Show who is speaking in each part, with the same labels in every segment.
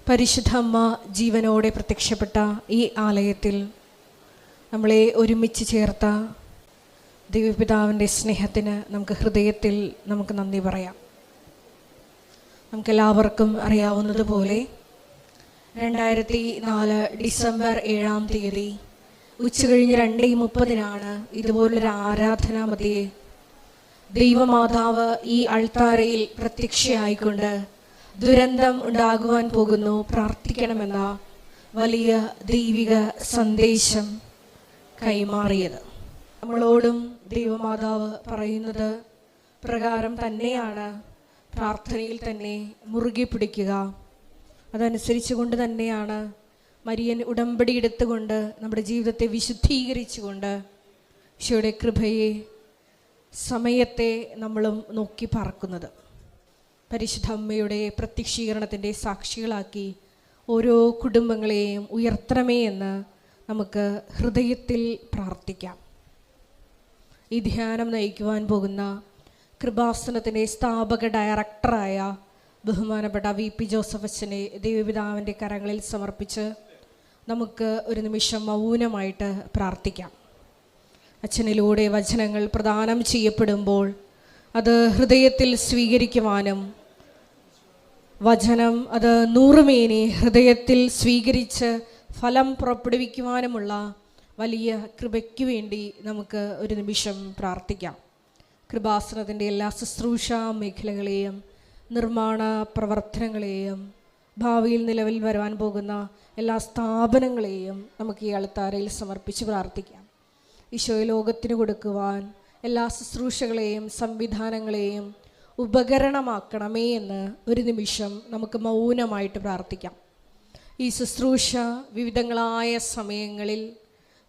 Speaker 1: പരിശുദ്ധ അമ്മ ജീവനോടെ പ്രത്യക്ഷപ്പെട്ട ഈ ആലയത്തിൽ നമ്മളെ ഒരുമിച്ച് ചേർത്ത ദൈവപിതാവിൻ്റെ സ്നേഹത്തിന് നമുക്ക് ഹൃദയത്തിൽ നന്ദി പറയാം. നമുക്കെല്ലാവർക്കും അറിയാവുന്നതുപോലെ 2004 ഡിസംബർ 7-ാം തീയതി ഉച്ചകഴിഞ്ഞ് 2:30 ഇതുപോലൊരു ആരാധനാ മധ്യേ ദൈവമാതാവ് ഈ അൾത്താരയിൽ പ്രത്യക്ഷയായിക്കൊണ്ട് ദുരന്തം ഉണ്ടാകുവാൻ പോകുന്നു, പ്രാർത്ഥിക്കണമെന്ന വലിയ ദൈവിക സന്ദേശം കൈമാറിയത്. നമ്മളോടും ദൈവമാതാവ് പറയുന്നത് പ്രകാരം തന്നെയാണ്. പ്രാർത്ഥനയിൽ തന്നെ മുറുകെ പിടിക്കുക. അതനുസരിച്ച് കൊണ്ട് തന്നെയാണ് മരിയൻ ഉടമ്പടി എടുത്തുകൊണ്ട് നമ്മുടെ ജീവിതത്തെ വിശുദ്ധീകരിച്ചുകൊണ്ട് ഈശോയുടെ കൃപയെ, സമയത്തെ നമ്മളും നോക്കി പറക്കുന്നത്. പരിശുദ്ധ അമ്മയുടെ പ്രത്യക്ഷീകരണത്തിൻ്റെ സാക്ഷികളാക്കി ഓരോ കുടുംബങ്ങളെയും ഉയർത്തണമേ എന്ന് നമുക്ക് ഹൃദയത്തിൽ പ്രാർത്ഥിക്കാം. ഈ ധ്യാനം നയിക്കുവാൻ പോകുന്ന കൃപാസനത്തിൻ്റെ സ്ഥാപക ഡയറക്ടറായ ബഹുമാനപ്പെട്ട VP ജോസഫ് അച്ഛനെ ദൈവപിതാവിൻ്റെ കരങ്ങളിൽ സമർപ്പിച്ച് നമുക്ക് ഒരു നിമിഷം മൗനമായിട്ട് പ്രാർത്ഥിക്കാം. അച്ഛനിലൂടെ വചനങ്ങൾ പ്രദാനം ചെയ്യപ്പെടുമ്പോൾ അത് ഹൃദയത്തിൽ സ്വീകരിക്കുവാനും വചനം അത് 100 മേനി ഹൃദയത്തിൽ സ്വീകരിച്ച് ഫലം പുറപ്പെടുവിക്കുവാനുമുള്ള വലിയ കൃപയ്ക്ക് വേണ്ടി നമുക്ക് ഒരു നിമിഷം പ്രാർത്ഥിക്കാം. കൃപാസനത്തിൻ്റെ എല്ലാ ശുശ്രൂഷ മേഖലകളെയും നിർമ്മാണ പ്രവർത്തനങ്ങളെയും ഭാവിയിൽ നിലവിൽ വരുവാൻ പോകുന്ന എല്ലാ സ്ഥാപനങ്ങളെയും നമുക്ക് ഈ അൾത്താരയിൽ സമർപ്പിച്ച് പ്രാർത്ഥിക്കാം. ഈശോയെ ലോകത്തിന് കൊടുക്കുവാൻ എല്ലാ ശുശ്രൂഷകളെയും സംവിധാനങ്ങളെയും ഉപകരണമാക്കണമേ എന്ന് ഒരു നിമിഷം നമുക്ക് മൗനമായിട്ട് പ്രാർത്ഥിക്കാം. ഈ ശുശ്രൂഷ വിവിധങ്ങളായ സമയങ്ങളിൽ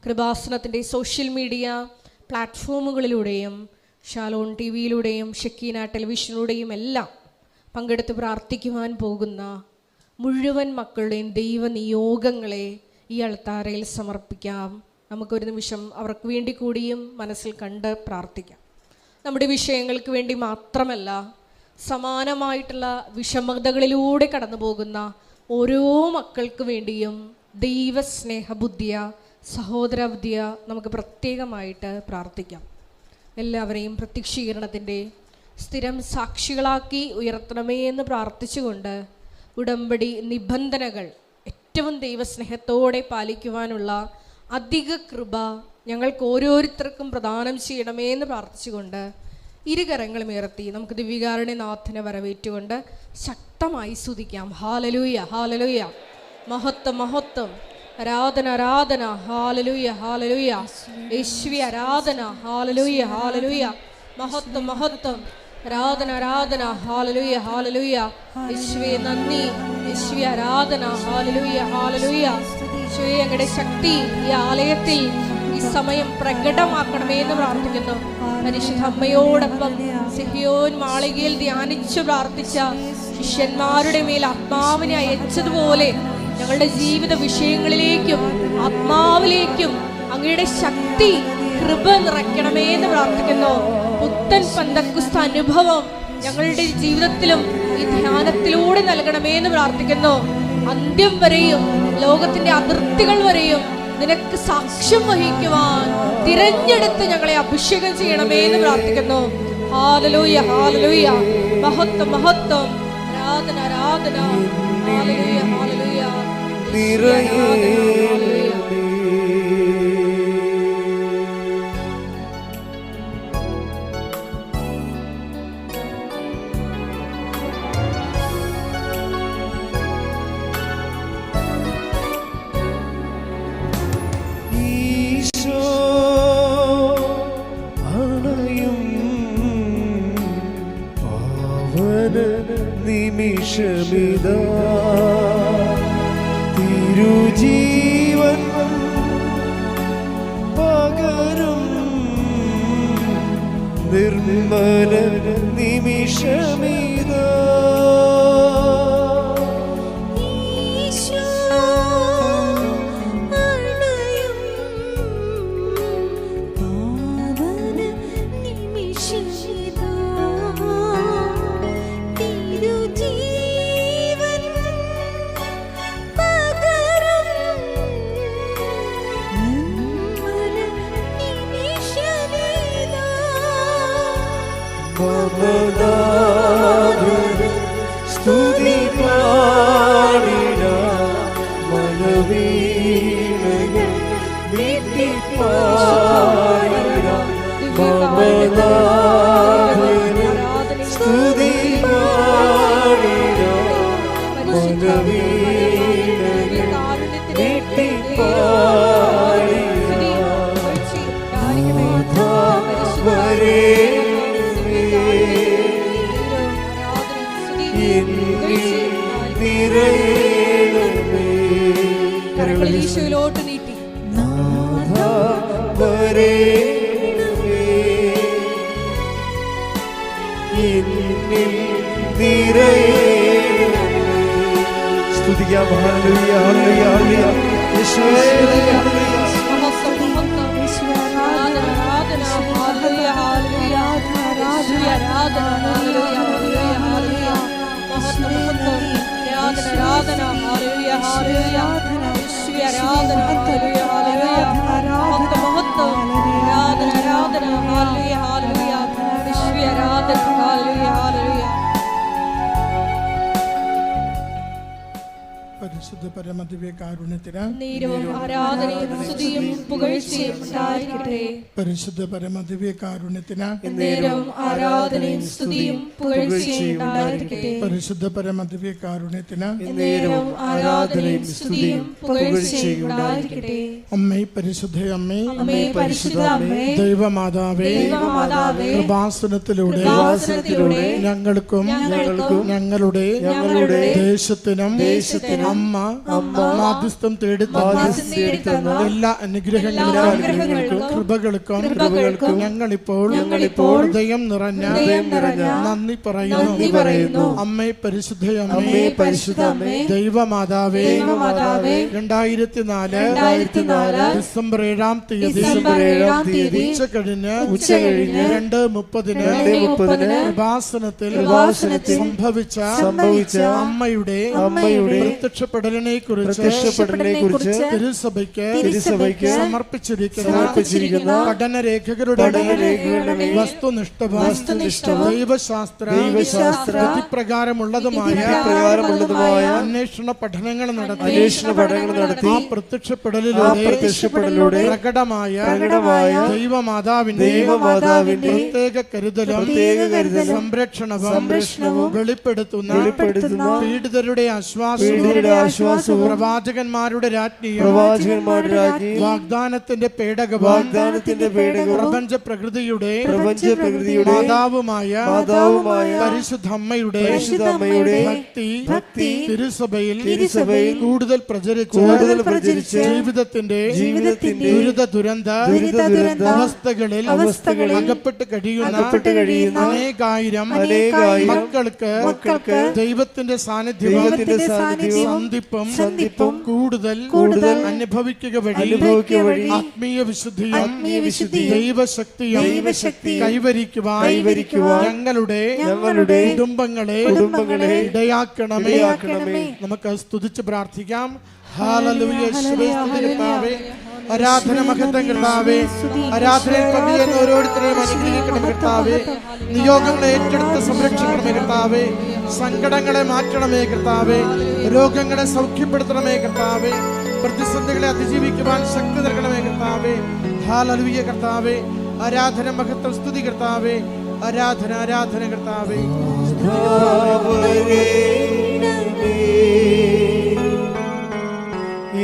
Speaker 1: കൃപാസനത്തിൻ്റെ സോഷ്യൽ മീഡിയ പ്ലാറ്റ്ഫോമുകളിലൂടെയും ഷാലോൺ TV-യിലൂടെയും ഷെക്കീന ടെലിവിഷനിലൂടെയും എല്ലാം പങ്കെടുത്ത് പ്രാർത്ഥിക്കുവാൻ പോകുന്ന മുഴുവൻ മക്കളുടെയും ദൈവനിയോഗങ്ങളെ ഈ അൾത്താരയിൽ സമർപ്പിക്കാം. നമുക്കൊരു നിമിഷം അവർക്ക് വേണ്ടി കൂടിയും മനസ്സിൽ കണ്ട് പ്രാർത്ഥിക്കാം. നമ്മുടെ വിഷയങ്ങൾക്ക് വേണ്ടി മാത്രമല്ല, സമാനമായിട്ടുള്ള വിഷമതകളിലൂടെ കടന്നു പോകുന്ന ഓരോ മക്കൾക്ക് വേണ്ടിയും ദൈവസ്നേഹബുദ്ധിയ സഹോദരബുദ്ധിയ നമുക്ക് പ്രത്യേകമായിട്ട് പ്രാർത്ഥിക്കാം. എല്ലാവരെയും പ്രത്യക്ഷീകരണത്തിൻ്റെ സ്ഥിരം സാക്ഷികളാക്കി ഉയർത്തണമേ എന്ന് പ്രാർത്ഥിച്ചുകൊണ്ട് ഉടമ്പടി നിബന്ധനകൾ ഏറ്റവും ദൈവസ്നേഹത്തോടെ പാലിക്കുവാനുള്ള അധിക കൃപ ഞങ്ങൾക്ക് ഓരോരുത്തർക്കും പ്രദാനം ചെയ്യണമേ എന്ന് പ്രാർത്ഥിച്ചുകൊണ്ട് ഇരുകരങ്ങളും ഉയർത്തി നമുക്ക് ദിവ്യകാരുണ്യനാഥനെ വരവേറ്റുകൊണ്ട് ശക്തമായി സ്തുതിക്കാം. ഹാലലൂയ, ഹാലലൂയ, മഹത്വം, മഹത്വം, ആരാധന, ആരാധന, ഹാലലൂയ, ഹാലലൂയ, യേശുവേ ആരാധന, ഹാലലൂയ, ഹാലലൂയ, മഹത്വം, മഹത്വം, ആരാധന, ആരാധന, ഹാലലൂയ, ഹാലലൂയ, യേശുവേ നന്ദി, യേശുവേ ആരാധന, ഹാലലൂയ, ഹാലലൂയ. യേശുവേ അങ്ങയുടെ ശക്തി ഈ ആലയത്തിൽ ഈ സമയം പ്രകടമാക്കണമേ എന്ന് പ്രാർത്ഥിക്കുന്നു. പരിശുദ്ധ അമ്മയോടൊപ്പം സിഹിയോൻ മാളികയിൽ ധ്യാനിച്ചു പ്രാർത്ഥിച്ച ശിഷ്യന്മാരുടെ മേൽ ആത്മാവിനെ അയച്ചതുപോലെ ഞങ്ങളുടെ ജീവിത വിഷയങ്ങളിലേക്കും ആത്മാവിലേക്കും അങ്ങയുടെ ശക്തി, കൃപ നിറയ്ക്കണമേ എന്ന് പ്രാർത്ഥിക്കുന്നു. പുത്തൻ പന്തക്കുസ്ത അനുഭവം ഞങ്ങളുടെ ജീവിതത്തിലും ഈ ധ്യാനത്തിലൂടെ നൽകണമേ എന്ന് പ്രാർത്ഥിക്കുന്നു. അന്ത്യം വരെയും ലോകത്തിന്റെ അതിർത്തികൾ വരെയും നിനക്ക് സാക്ഷ്യം വഹിക്കുവാൻ തിരഞ്ഞെടുത്ത് ഞങ്ങളെ അഭിഷേകം ചെയ്യണമേ എന്ന് പ്രാർത്ഥിക്കുന്നു. ഹാലലൂയ, ഹാലലൂയ, മഹത്വം, മഹത്വം, ആരാധന, ആരാധന, ഹാലലൂയ, ഹാലലൂയ, ഹാലലൂയ.
Speaker 2: നിമിഷമിതാ തിരുജീവൻ പകരും നിർമ്മല നിമിഷമിതാ. മമതാവനം സ്തുതി പാടിടാം മനവീണകൾ നീട്ടിപ്പാടിടാം മമതാവനം സ്തുതി പാടിടാം മനവീണകൾ
Speaker 1: ഈശോയിലോട്ട് നീട്ടി
Speaker 2: സ്തുതിക്കാം. ഹല്ലേലൂയ ഹല്ലേലൂയ ഹല്ലേലൂയ യേശുവേ
Speaker 3: പരിശുദ്ധ പരമദിവ്യ കാരുണ്യത്തിന്
Speaker 1: നേരവും ആരാധനയും സ്തുതിയും പുകഴ്ചയും ഉണ്ടായിരിക്കട്ടെ.
Speaker 3: പരിശുദ്ധ പരമദിവ്യ കാരുണ്യത്തിന്
Speaker 1: നേരവും ആരാധനയും സ്തുതിയും പുകഴ്ചയും ഉണ്ടായിരിക്കട്ടെ.
Speaker 3: പരിശുദ്ധ പരമദിവ്യ കാരുണ്യത്തിന്
Speaker 1: നേരവും ആരാധനയും സ്തുതിയും പുകഴ്ചയും ഉണ്ടായിരിക്കട്ടെ.
Speaker 3: അമ്മേ പരിശുദ്ധ അമ്മേ,
Speaker 1: അമ്മേ പരിശുദ്ധ അമ്മേ,
Speaker 3: ദൈവമാതാവേ,
Speaker 1: ദൈവമാതാവേ,
Speaker 3: കൃപാസനത്തിലൂടെ ഞങ്ങൾക്കും ഞങ്ങളുടെ ദേശത്തിനും അമ്മ മാധ്യസ്ഥം തേടിത്തന്ന എല്ലാ അനുഗ്രഹങ്ങൾക്കും കൃപകൾക്കും ഞങ്ങളിപ്പോൾ ഹൃദയം നിറഞ്ഞ നന്ദി പറയുന്നു. അമ്മേ പരിശുദ്ധ അമ്മേ, ദൈവമാതാവേ, 2004 ഡിസംബർ 7-ാം തീയതി ഉച്ചകഴിഞ്ഞ് 2:30 കൃപാസനത്തിൽ സംഭവിച്ച അമ്മയുടെ പ്രത്യക്ഷപ്പെടലിനെ കുറിച്ച് തിരുസഭയ്ക്ക് സമർപ്പിച്ചിരിക്കുന്ന പഠനരേഖകളുടെ വസ്തുനിഷ്ഠവും ദൈവശാസ്ത്ര വിധിപ്രകാരമുള്ളതുമായ അന്വേഷണ പഠനങ്ങൾ നടത്തി ആ പ്രത്യക്ഷപ്പെടലിലൂടെ പ്രകടമായ ദൈവമാതാവിന്റെ പ്രത്യേക കരുതലും സംരക്ഷണവും വെളിപ്പെടുത്തുന്ന പീഡിതരുടെ ആശ്വാസവും പ്രവാചകന്മാരുടെ രാജ്ഞിയും വാഗ്ദാനത്തിന്റെ പേടകവും പ്രപഞ്ച പ്രകൃതിയുടെ മാതാവുമായ പരിശുദ്ധമ്മയുടെ ഭക്തി തിരുസഭയിൽ കൂടുതൽ പ്രചരിച്ച് ജീവിതത്തിന്റെ ദുരിത അവസ്ഥകളിൽ അകപ്പെട്ട് കഴിയുന്ന അനേകായിരം മക്കൾക്ക് ദൈവത്തിന്റെ സാന്നിധ്യവും സന്ധിപ്പും കൂടുതൽ അനുഭവിക്കുക വഴി ആത്മീയ വിശുദ്ധിയും ദൈവശക്തിയും കൈവരിക്കുവാൻ ഞങ്ങളുടെ കുടുംബങ്ങളെ ഇടയാക്കണമേ. നമുക്ക് സ്തുതിച്ച് പ്രാർത്ഥിക്കാം. ഹല്ലേലൂയ. യേശുവേ സ്തുതി കർത്താവേ. ആരാധന മഹത്വം കർത്താവേ. ആരാധനയിൽ പങ്കുചേരുന്ന ഓരോരുത്തരെയും അനുഗ്രഹിക്കണം കർത്താവേ. നിയോഗങ്ങളെ ഏറ്റെടുത്ത് സംരക്ഷിക്കണമേ കർത്താവേ. സങ്കടങ്ങളെ മാറ്റണമേ കർത്താവേ. രോഗങ്ങളെ സൗഖ്യപ്പെടുത്തണമേ കർത്താവേ. പ്രതിസന്ധികളെ അതിജീവിക്കുവാൻ ശക്തി നൽകണമേ കർത്താവേ. ഹല്ലേലൂയ കർത്താവേ. ആരാധന മഹത്വം സ്തുതി കർത്താവേ. ആരാധന കർത്താവേ.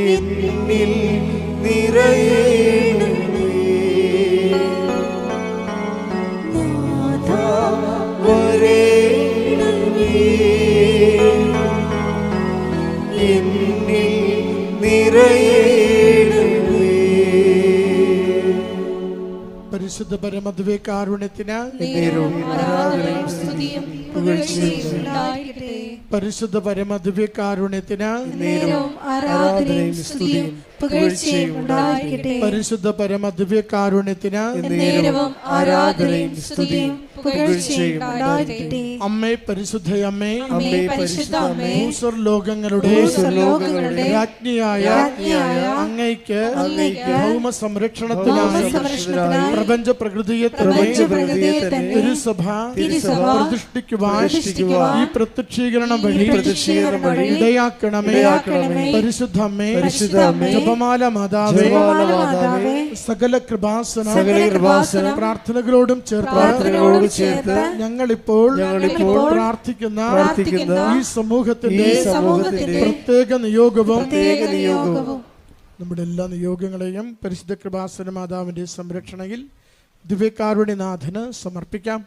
Speaker 2: എന്നിൽ നിറയണമേ നാഥാ വരേണമേ എന്നിൽ നിറയണമേ.
Speaker 3: പരിശുദ്ധ പരമദിവ്യ കാരുണ്യത്തിന്
Speaker 1: ഉണ്ടായിരിക്കട്ടെ.
Speaker 3: പരിശുദ്ധ പരമദിവ്യ കാരുണ്യത്തിന്
Speaker 1: പുകഴ്ചയും ഉണ്ടായിരിക്കട്ടെ.
Speaker 3: പരിശുദ്ധ പരമദിവ്യകാരുണ്യത്തിന്
Speaker 1: നേരവും ആരാധനയും സ്തുതിയും പുകഴ്ചയും ഉണ്ടായിരിക്കട്ടെ.
Speaker 3: അമ്മേ പരിശുദ്ധയമ്മേ,
Speaker 1: അമ്മേ പരിശുദ്ധ അമ്മേ,
Speaker 3: ഭൂസ്വർലോകങ്ങളുടെ
Speaker 1: ഭൂസ്വർലോകങ്ങളുടെ
Speaker 3: രാജ്ഞിയായ അങ്ങയ്ക്ക് ഭൗമ സംരക്ഷണത്തിനായി പ്രപഞ്ച പ്രകൃതിയെ തന്നെ തിരുസഭ പ്രതിഷ്ഠിക്കുവാൻ ഈ പ്രത്യക്ഷീകരണം വഴി ഇടയാക്കണമേ. പരിശുദ്ധ അമ്മേ, ജപമാല മാതാവേ, സകല കൃപാസന പ്രാർത്ഥനകളോടും ചേർത്ത് ഞങ്ങളിപ്പോൾ പ്രാർത്ഥിക്കുന്ന ഈ സമൂഹത്തിന്റെ പ്രത്യേക നിയോഗവും നമ്മുടെ എല്ലാ നിയോഗങ്ങളെയും പരിശുദ്ധ കൃപാസന മാതാവിന്റെ സംരക്ഷണയിൽ ദിവ്യകാരുണ്യനാഥന് സമർപ്പിക്കാം.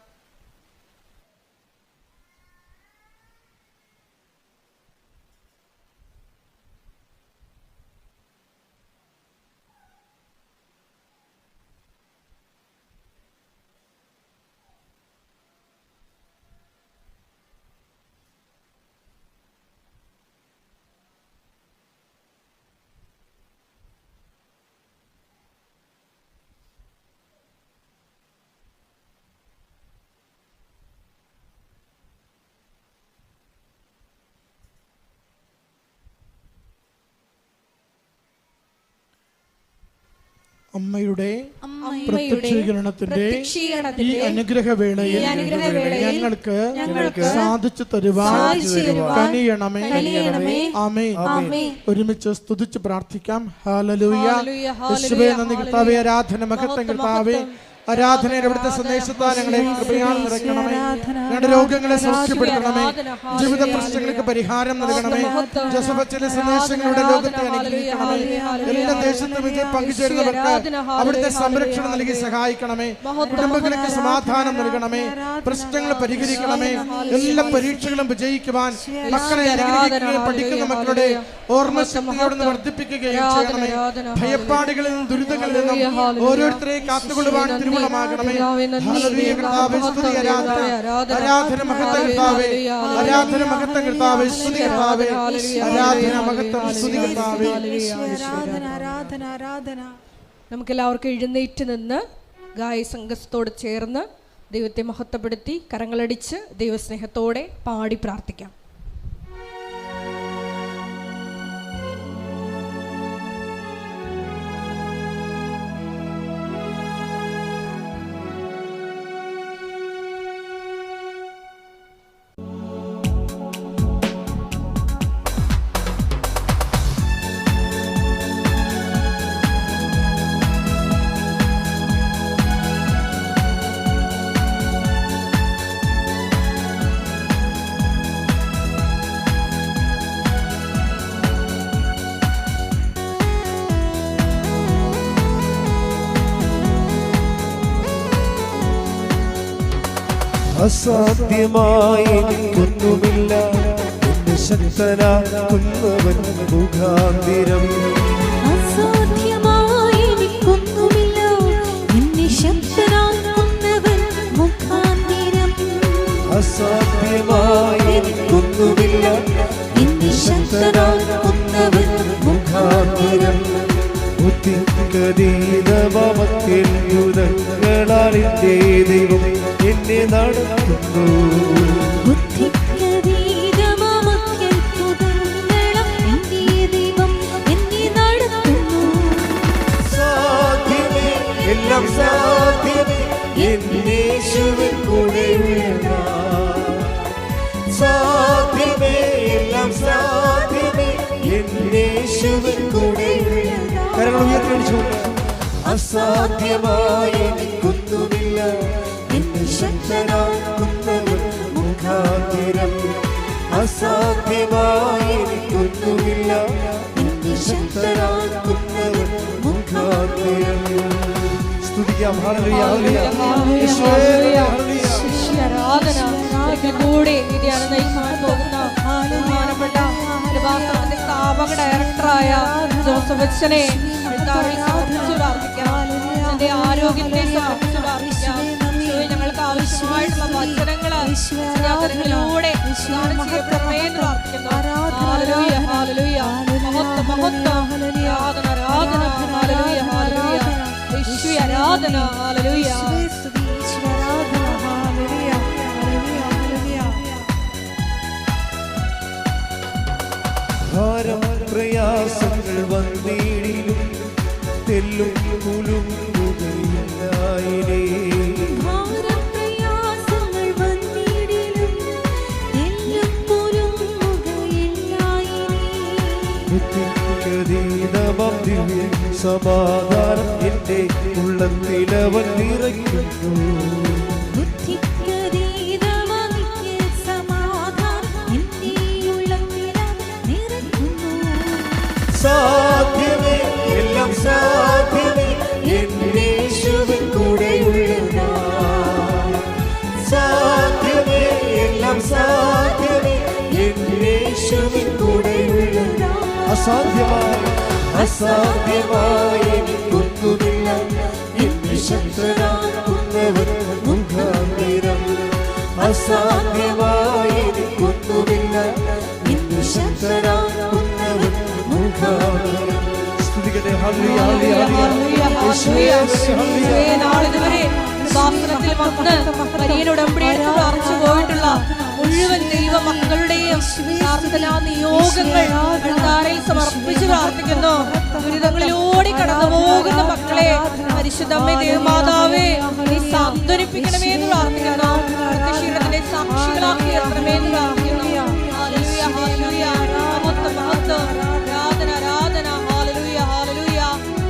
Speaker 3: അമ്മയുടെ പ്രത്യക്ഷീകരണത്തിന്റെ ഈ അനുഗ്രഹവേളയിൽ ഞങ്ങൾക്ക് സാധിച്ചു തരുവാൻ കനിയണമേ. ആമേൻ. ഒരുമിച്ച് സ്തുതിച്ച് പ്രാർത്ഥിക്കാം. ഹല്ലേലൂയ. യേശുവേ നന്ദി കർത്താവേ, ആരാധന മഹത്വം കർത്താവേ. ആരാധനയുടെ അവിടുത്തെ സന്ദേശത്താൽ ഞങ്ങളെ കൃപയാൽ നിറയ്ക്കണമേ. ഞങ്ങളുടെ രോഗങ്ങളെ സൗഖ്യപ്പെടുത്തണമേ. ജീവിത പ്രശ്നങ്ങൾക്ക് പരിഹാരം നൽകണമേ. ജോസഫച്ചിലെ സന്ദേശങ്ങളുടെ ലോകത്തെ അനുഗ്രഹിക്കണമേ. എല്ലാ ദേശത്തും ഇത് പങ്കുചേരുന്നവർക്ക് അവിടുത്തെ സംരക്ഷണം നൽകി സഹായിക്കണമേ. കുടുംബങ്ങൾക്ക് സമാധാനം നൽകണമേ. പ്രശ്നങ്ങൾ പരിഹരിക്കണമേ. എല്ലാ പരീക്ഷകളും വിജയിക്കുവാൻ മക്കളെ അനുഗ്രഹിക്കുകയും പഠിക്കുന്ന മക്കളുടെ ഓർമ്മശക്തിയോടൊന്ന് വർദ്ധിപ്പിക്കുകയും ചെയ്യണമേ. ഭയപ്പാടുകളിൽ നിന്നും ദുരിതങ്ങളിൽ നിന്നും ഓരോരുത്തരെ കാത്തുകൊള്ളുവാൻ തിരുമണമാകണമേ. ഹല്ലേലൂയ കർത്താവേ, സ്തുതി ആരാധന. ആരാധന മഹത്വം കർത്താവേ. ആരാധന മഹത്വം കർത്താവേ. സ്തുതി കർത്താവേ. ആരാധന മഹത്വം സ്തുതി കർത്താവേ.
Speaker 1: നമുക്കെല്ലാവർക്കും എഴുന്നേറ്റ് നിന്ന് ഗായ സംഘത്തോട് ചേർന്ന് ദൈവത്തെ മഹത്വപ്പെടുത്തി കരങ്ങളടിച്ച് ദൈവസ്നേഹത്തോടെ പാടി പ്രാർത്ഥിക്കാം.
Speaker 2: അസാധ്യമായി എനിക്കൊന്നുമില്ല, എന്നെ ശക്തനാക്കുന്നവൻ മുഖാന്തിരം.
Speaker 4: അസാധ്യമായി എനിക്കൊന്നുമില്ല, എന്നെ ശക്തനാക്കുന്നവൻ മുഖാന്തിരം.
Speaker 2: അസാധ്യമായി എനിക്കൊന്നുമില്ല, എന്നെ ശക്തനാക്കുന്നവൻ മുഖാന്തിരം. ബുദ്ധിക്കതീതമത്യത്ഭുതങ്ങളാലിന്റെ ദൈവം എന്നെ നടത്തുന്നു. സാധ്യമേ, എല്ലാം സാധ്യമേ, യേശുവിൻ കൂടെയുള്ള. സാധ്യമേ, എല്ലാം സാധ്യമേ, യേശുവിൻ കൂടെയുള്ള. കരങ്ങൾ ഉയർത്തിയടിച്ചുകൊണ്ട് അസാധ്യമായി എനിക്കൊന്നുമില്ല, എന്നെ ശക്തനാക്കുന്നവൻ മുഖാന്തിരം. അസാധ്യമായി എനിക്കൊന്നുമില്ല, എന്നെ ശക്തനാക്കുന്നവൻ മുഖാന്തിരം. സ്തുതിക്കാം. ഹല്ലേലൂയ, ഹല്ലേലൂയ. യേശുവേ ഹല്ലേലൂയ.
Speaker 1: ആരാധന കൂടി ഈ ധ്യാനം നയിക്കുവാൻ പോകുന്ന ബഹുമാനപ്പെട്ട കൃപാസനത്തിന്റെ സ്ഥാപക ഡയറക്ടറായ ജോസഫ് അച്ഛനെ സമർപ്പിച്ചു പ്രാർത്ഥിക്കാം. എന്റെ ആരോഗ്യത്തെ സമർപ്പിച്ചു പ്രാർത്ഥിക്കാം. ഞങ്ങൾക്ക് ആവശ്യമായിട്ടുള്ള വചനങ്ങൾ ിലൂടെ ചെയ്യപ്പെടണമെന്ന് പ്രാർത്ഥിക്കുന്നു. ഹല്ലേലൂയ, ഹല്ലേലൂയ. മഹത്വം, മഹത്വം. ആരാധന, ഹല്ലേലൂയ.
Speaker 4: യേശുവേ സ്തുതി, യേശുവേ ആരാധന. ഹല്ലേലൂയ, ഹല്ലേലൂയ, ഹല്ലേലൂയ.
Speaker 2: ഭാരം പ്രയാസങ്ങൾ വന്നീടിലും തെല്ലും കുലുങ്ങുകയില്ലായിരേ.
Speaker 4: ഭാരപ്രയാസങ്ങൾ വന്നിടിലും തെല്ലും കുലുങ്ങുകയില്ലായിനി.
Speaker 2: ബുദ്ധിക്കതീതമാം ദിവ്യ സമാധാനം എന്റെ ഉള്ളത്തിലവൻ നിറയ്ക്കുന്നു.
Speaker 4: ബുദ്ധിക്കതീതമാം നിത്യസമാധാനം എന്റെ ഉള്ളത്തിലവൻ നിറയ്ക്കുന്നു.
Speaker 2: സാധ്യമേ, എല്ലാം സാധ്യമേ, എന്റെ യേശുവിൻ കൂടെയുള്ളതാ. സാധ്യമേ, എല്ലാം സാധ്യമേ, എന്റെ യേശുവിൻ കൂടെയുള്ളതാ. അസാധ്യമായി എനിക്കൊന്നുമില്ല, എന്നെ ശക്തനാക്കുന്നവൻ മുഖാന്തരം. അസാധ്യമായി എനിക്കൊന്നുമില്ല, എന്നെ ശക്തനാക്കുന്നവൻ മുഖാന്തരം. സ്തുതിക്കട്ടെ. ഹല്ലേലൂയ, ഹല്ലേലൂയ, യേശുവേ, ഹല്ലേലൂയ.
Speaker 1: നാളിതുവരെ കൃപാസനത്തിൽ വന്ന് വലിയ ഉടമ്പടിയെടുത്ത് പ്രാർത്ഥിച്ചു പോയിട്ടുള്ള മുഴുവൻ ദൈവ മക്കളുടെയും പ്രാർത്ഥനാ നിയോഗങ്ങൾ അൾത്താരയിൽ സമർപ്പിച്ച് പ്രാർത്ഥിക്കുന്നു. ദുരിതങ്ങളിലൂടെ കടന്നു പോകുന്ന മക്കളെ പരിശുദ്ധമ്മേ ദേവമാതാവേ നീ സാന്ത്വനിപ്പിക്കണമേ എന്ന് പ്രാർത്ഥിക്കുന്നു. പ്രത്യക്ഷീകരണത്തിന്റെ സാക്ഷികളാക്കി ഉയർത്തണമേ എന്ന് പ്രാർത്ഥിക്കുന്നു. ഹല്ലേലൂയ, ഹല്ലേലൂയ, മഹത്വം, മഹത്വം, ആരാധന, ആരാധന. ഹല്ലേലൂയ, ഹല്ലേലൂയ.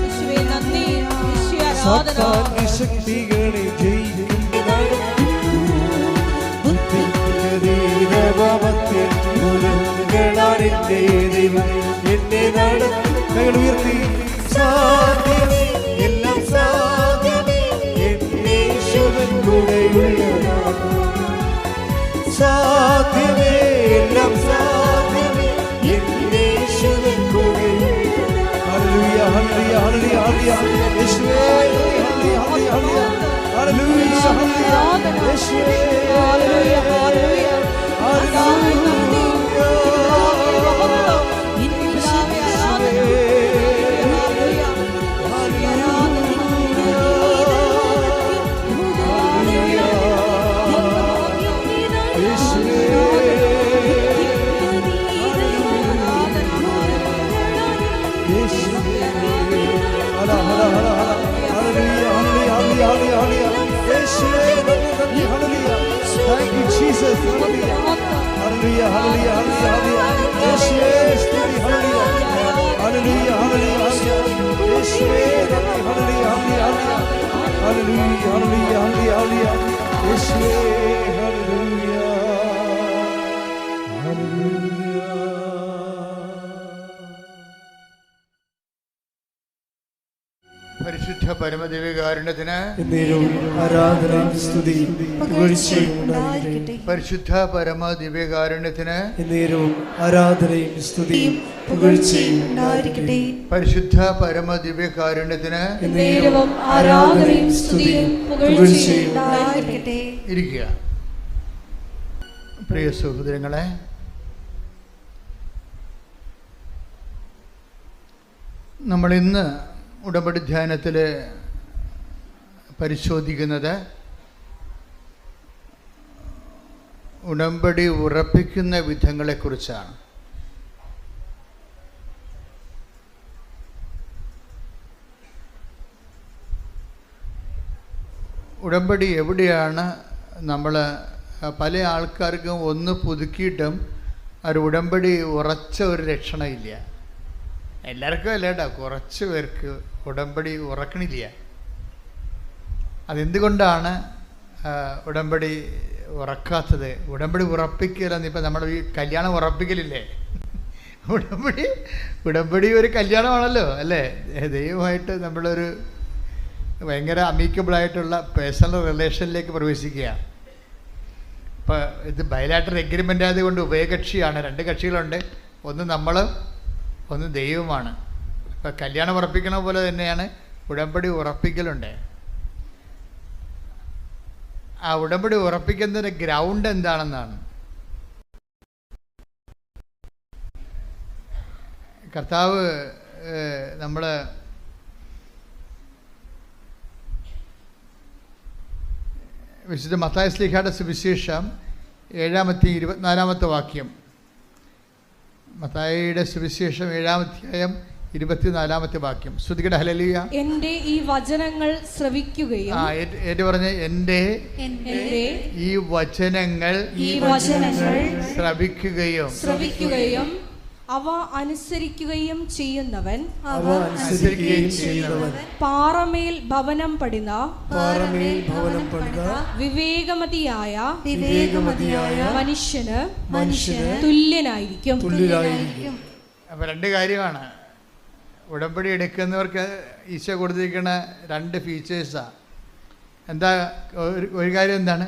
Speaker 1: യേശുവേ നന്ദി, യേശുവേ ആരാധന.
Speaker 2: സാത്താന്യ ശക്തികളെ ജയിക്കുന്നതിനായി ബുദ്ധിക്കതീതമാമത്തിൽ മുരങ്ങളാൽ എന്റെ ദൈവം എന്നെ നടത്തും. കൈകൾ ഉയർത്തി. സാധ്യമേ, എല്ലാം സാധ്യമേ, എന്റെ യേശുവിൻ കൂടെയുള്ളതാ. സാധ്യമേ, എല്ലാം സാധ്യമേ, എന്റെ യേശുവിൻ കൂടെയുള്ളതാ. ഹല്ലേലൂയ, ഹല്ലേലൂയ, ഹല്ലേലൂയ, ഹല്ലേലൂയ. യേശുവേ, ഹല്ലേലൂയ, ഹല്ലേലൂയ, ഹല്ലേലൂയ, ഹല്ലേലൂയ, യേശുവേ, ഹല്ലേലൂയ, ഹല്ലേലൂയ, ഹല്ലേലൂയ. Thank you, Jesus. Hallelujah. Hallelujah, hallelujah, hallelujah. Yeshua, stuti, hallelujah. Hallelujah, hallelujah, hallelujah. Yeshua, hallelujah, hallelujah, hallelujah. Hallelujah, hallelujah, hallelujah, hallelujah. Yeshua, hallelujah. Hallelujah.
Speaker 5: പരിശുദ്ധ പരമദിവ്യകാരുണ്യത്തിന്
Speaker 2: ആരാധനയും സ്തുതിയും പുകഴ്ചയും
Speaker 4: ഉണ്ടായിരിക്കട്ടെ.
Speaker 5: പരിശുദ്ധ പരമദിവ്യകാരുണ്യത്തിന്
Speaker 2: നേരവും ആരാധനയും സ്തുതിയും പുകഴ്ചയും
Speaker 4: ഉണ്ടായിരിക്കട്ടെ.
Speaker 5: പരിശുദ്ധ പരമദിവ്യകാരുണ്യത്തിന്
Speaker 1: നേരവും ആരാധനയും സ്തുതിയും പുകഴ്ചയും
Speaker 4: ഉണ്ടായിരിക്കട്ടെ.
Speaker 5: ഇരിക്കുക. പ്രിയ സഹോദരങ്ങളെ, നമ്മൾ ഇന്ന് ഉടമ്പടി ധ്യാനത്തിൽ പരിശോധിക്കുന്നത് ഉടമ്പടി ഉറപ്പിക്കുന്ന വിധങ്ങളെക്കുറിച്ചാണ്. ഉടമ്പടി എവിടെയാണ് നമ്മൾ പല ആൾക്കാർക്കും ഒന്ന് പുതുക്കിയിട്ടും ഒരു ഉടമ്പടി ഉറച്ച ഒരു ലക്ഷണമില്ല. എല്ലാവർക്കും അല്ല കേട്ടോ, കുറച്ച് പേർക്ക് ഉടമ്പടി ഉറക്കണില്ല. അതെന്തുകൊണ്ടാണ് ഉടമ്പടി ഉറക്കാത്തത്? ഉടമ്പടി ഉറപ്പിക്കലെന്ന് ഇപ്പം നമ്മൾ ഈ കല്യാണം ഉറപ്പിക്കലില്ലേ, ഉടമ്പടി ഒരു കല്യാണമാണല്ലോ അല്ലേ? ദൈവമായിട്ട് നമ്മളൊരു ഭയങ്കര അമീക്കബിളായിട്ടുള്ള പേഴ്സണൽ റിലേഷനിലേക്ക് പ്രവേശിക്കുക. ഇപ്പോൾ ഇത് ബയലാറ്ററൽ എഗ്രിമെൻ്റ് ആയതുകൊണ്ട് ഉഭയകക്ഷിയാണ്, രണ്ട് കക്ഷികളുണ്ട്, ഒന്ന് നമ്മൾ ഒന്ന് ദൈവമാണ്. ഇപ്പോൾ കല്യാണം ഉറപ്പിക്കണ പോലെ തന്നെയാണ് ഉടമ്പടി ഉറപ്പിക്കലുണ്ട്. ആ ഉടമ്പടി ഉറപ്പിക്കുന്നതിൻ്റെ ഗ്രൗണ്ട് എന്താണെന്നാണ്. കർത്താവ് നമ്മൾ വിശുദ്ധ മത്തായി ശ്ലീഹായുടെ സുവിശേഷം 7-24 വാക്യം. മത്തായിയുടെ സുവിശേഷം 7-24 വാക്യം. ശ്രുതികട ഹല്ലേലൂയ.
Speaker 1: എന്റെ ഈ വചനങ്ങൾ ശ്രവിക്കുകയും
Speaker 5: ഏറ്റു പറഞ്ഞ എന്റെ ഈ വചനങ്ങൾ ശ്രവിക്കുകയും
Speaker 1: അവ അനുസരിക്കുകയും ചെയ്യുന്നവൻ
Speaker 2: പാറമേൽ
Speaker 1: ഭവനം പണിത വിവേകമതിയായ മനുഷ്യന് തുല്യനായിരിക്കും.
Speaker 5: അപ്പൊ രണ്ട് കാര്യമാണ്. ഉടമ്പടി എടുക്കുന്നവർക്ക് ഈശോ കൊടുത്തിരിക്കുന്ന 2 ഫീച്ചേഴ്സാണ്. എന്താ ഒരു കാര്യം എന്താണ്?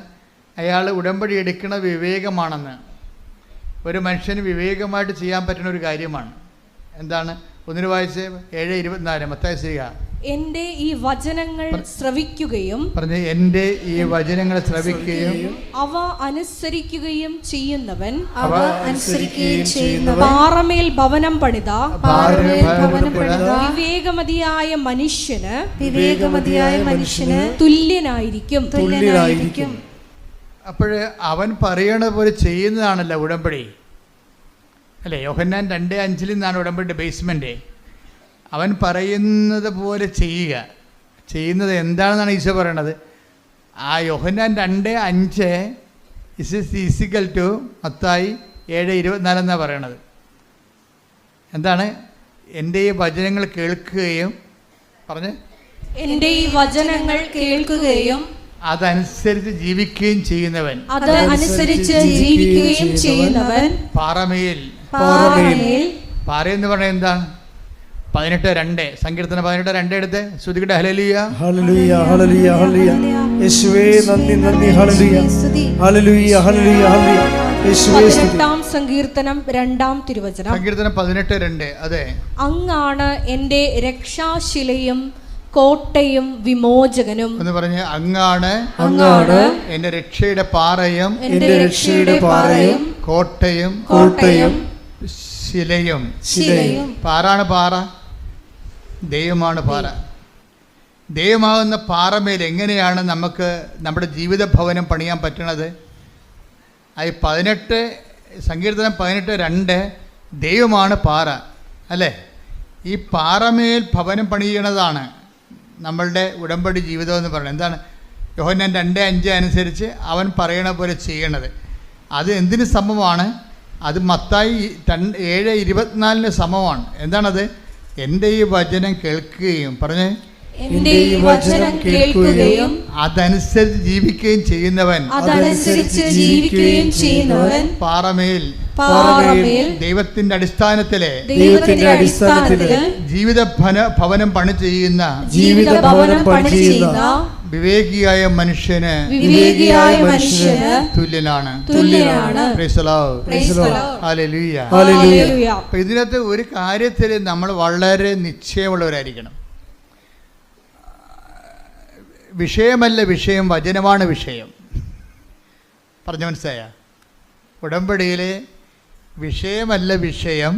Speaker 5: അയാൾ ഉടമ്പടി എടുക്കുന്ന വിവേകമാണെന്ന്. ഒരു മനുഷ്യന് വിവേകമായിട്ട് ചെയ്യാൻ പറ്റുന്ന ഒരു കാര്യമാണ്. എന്താണ്? ഒന്നിന് വായിച്ച് 7:24 മത്തായി ശ്ലീഹ.
Speaker 1: എന്റെ ഈ വചനങ്ങൾ ശ്രവിക്കുകയും
Speaker 5: പറഞ്ഞ എന്റെ ഈ വചനങ്ങൾ ശ്രവിക്കുകയും
Speaker 1: അവ അനുസരിക്കുകയും ചെയ്യുന്നവൻ
Speaker 4: പാറമേൽ ഭവനം പണിത
Speaker 1: വിവേകമതിയായ മനുഷ്യന്
Speaker 4: തുല്യനായിരിക്കും.
Speaker 5: അപ്പോഴ് അവൻ പറയണ പോലെ ചെയ്യുന്നതാണല്ലോ ഉടമ്പടി, അല്ലേ? യോഹന്നാൻ 2:5 നിന്നാണ് ഉടമ്പടി ബേസ്മെന്റ്. അവൻ പറയുന്നത് പോലെ ചെയ്യുന്നത് എന്താണെന്നാണ് ഈശോ പറയണത്. ആ യോഹന്നാൻ 2:5 ഈസിക്കൽ ടു മത്തായി 7:24 എന്നാണ് പറയണത്. എന്താണ്? എൻ്റെ ഈ വചനങ്ങൾ കേൾക്കുകയും
Speaker 1: എൻ്റെ ഈ വചനങ്ങൾ കേൾക്കുകയും
Speaker 5: അതനുസരിച്ച് ജീവിക്കുകയും ചെയ്യുന്നവൻ പാറമേൽ പാറയെന്ന് പറഞ്ഞാൽ എന്താണ്? 18:2 സങ്കീർത്തനം 18:2 എടുത്ത് ശ്രുതികട്ടെ. ഹല്ലേലൂയ
Speaker 2: ഹല്ലേലൂയ ഹല്ലേലൂയ ഹല്ലേലൂയ. യേശുവേ നന്ദി നന്ദി. ഹല്ലേലൂയ ഹല്ലേലൂയ ഹല്ലേലൂയ ഹല്ലേലൂയ. യേശുവേ
Speaker 1: 18-ാം സങ്കീർത്തനം 2-ാം തിരുവചനം.
Speaker 5: സങ്കീർത്തനം 18:2. അതെ,
Speaker 1: അങ്ങാണ് എൻ്റെ രക്ഷാശിലയും കോട്ടയും വിമോചകനും
Speaker 5: എന്ന് പറഞ്ഞ് അങ്ങാണ് എന്റെ രക്ഷയുടെ പാറയും കോട്ടയും ശിലയും. പാറാണ് പാറ, ദൈവമാണ് പാറ. ദൈവമാകുന്ന പാറമേൽ എങ്ങനെയാണ് നമുക്ക് നമ്മുടെ ജീവിത ഭവനം പണിയാൻ പറ്റണത്? അത് സങ്കീർത്തനം 18:2 ദൈവമാണ് പാറ, അല്ലേ? ഈ പാറമേൽ ഭവനം പണിയണതാണ് നമ്മളുടെ ഉടമ്പടി ജീവിതം എന്ന് പറയുന്നത്. എന്താണ്? യോഹന്നാൻ 2:5 അനുസരിച്ച് അവൻ പറയണ പോലെ ചെയ്യണത്. അത് എന്തിന് സമമാണ്? അത് മത്തായി 7:24 സമമാണ്. എന്താണത്? എൻ്റെ ഈ വചനം കേൾക്കുകയും അതനുസരിച്ച് ജീവിക്കുകയും ചെയ്യുന്നവൻ പാറമേൽ ദൈവത്തിന്റെ അടിസ്ഥാനത്തിലെ ജീവിത ഭവനം പണി ചെയ്യുന്ന വിവേകിയായ മനുഷ്യന് തുല്യനാണ്. അപ്പൊ ഇതിനകത്ത് ഒരു കാര്യത്തിൽ നമ്മൾ വളരെ നിശ്ചയമുള്ളവരായിരിക്കണം. വിഷയമല്ല വിഷയം, വചനമാണ് വിഷയം. പറഞ്ഞു മനസ്സിലായ? ഉടമ്പടിയിലെ വിഷയമല്ല വിഷയം,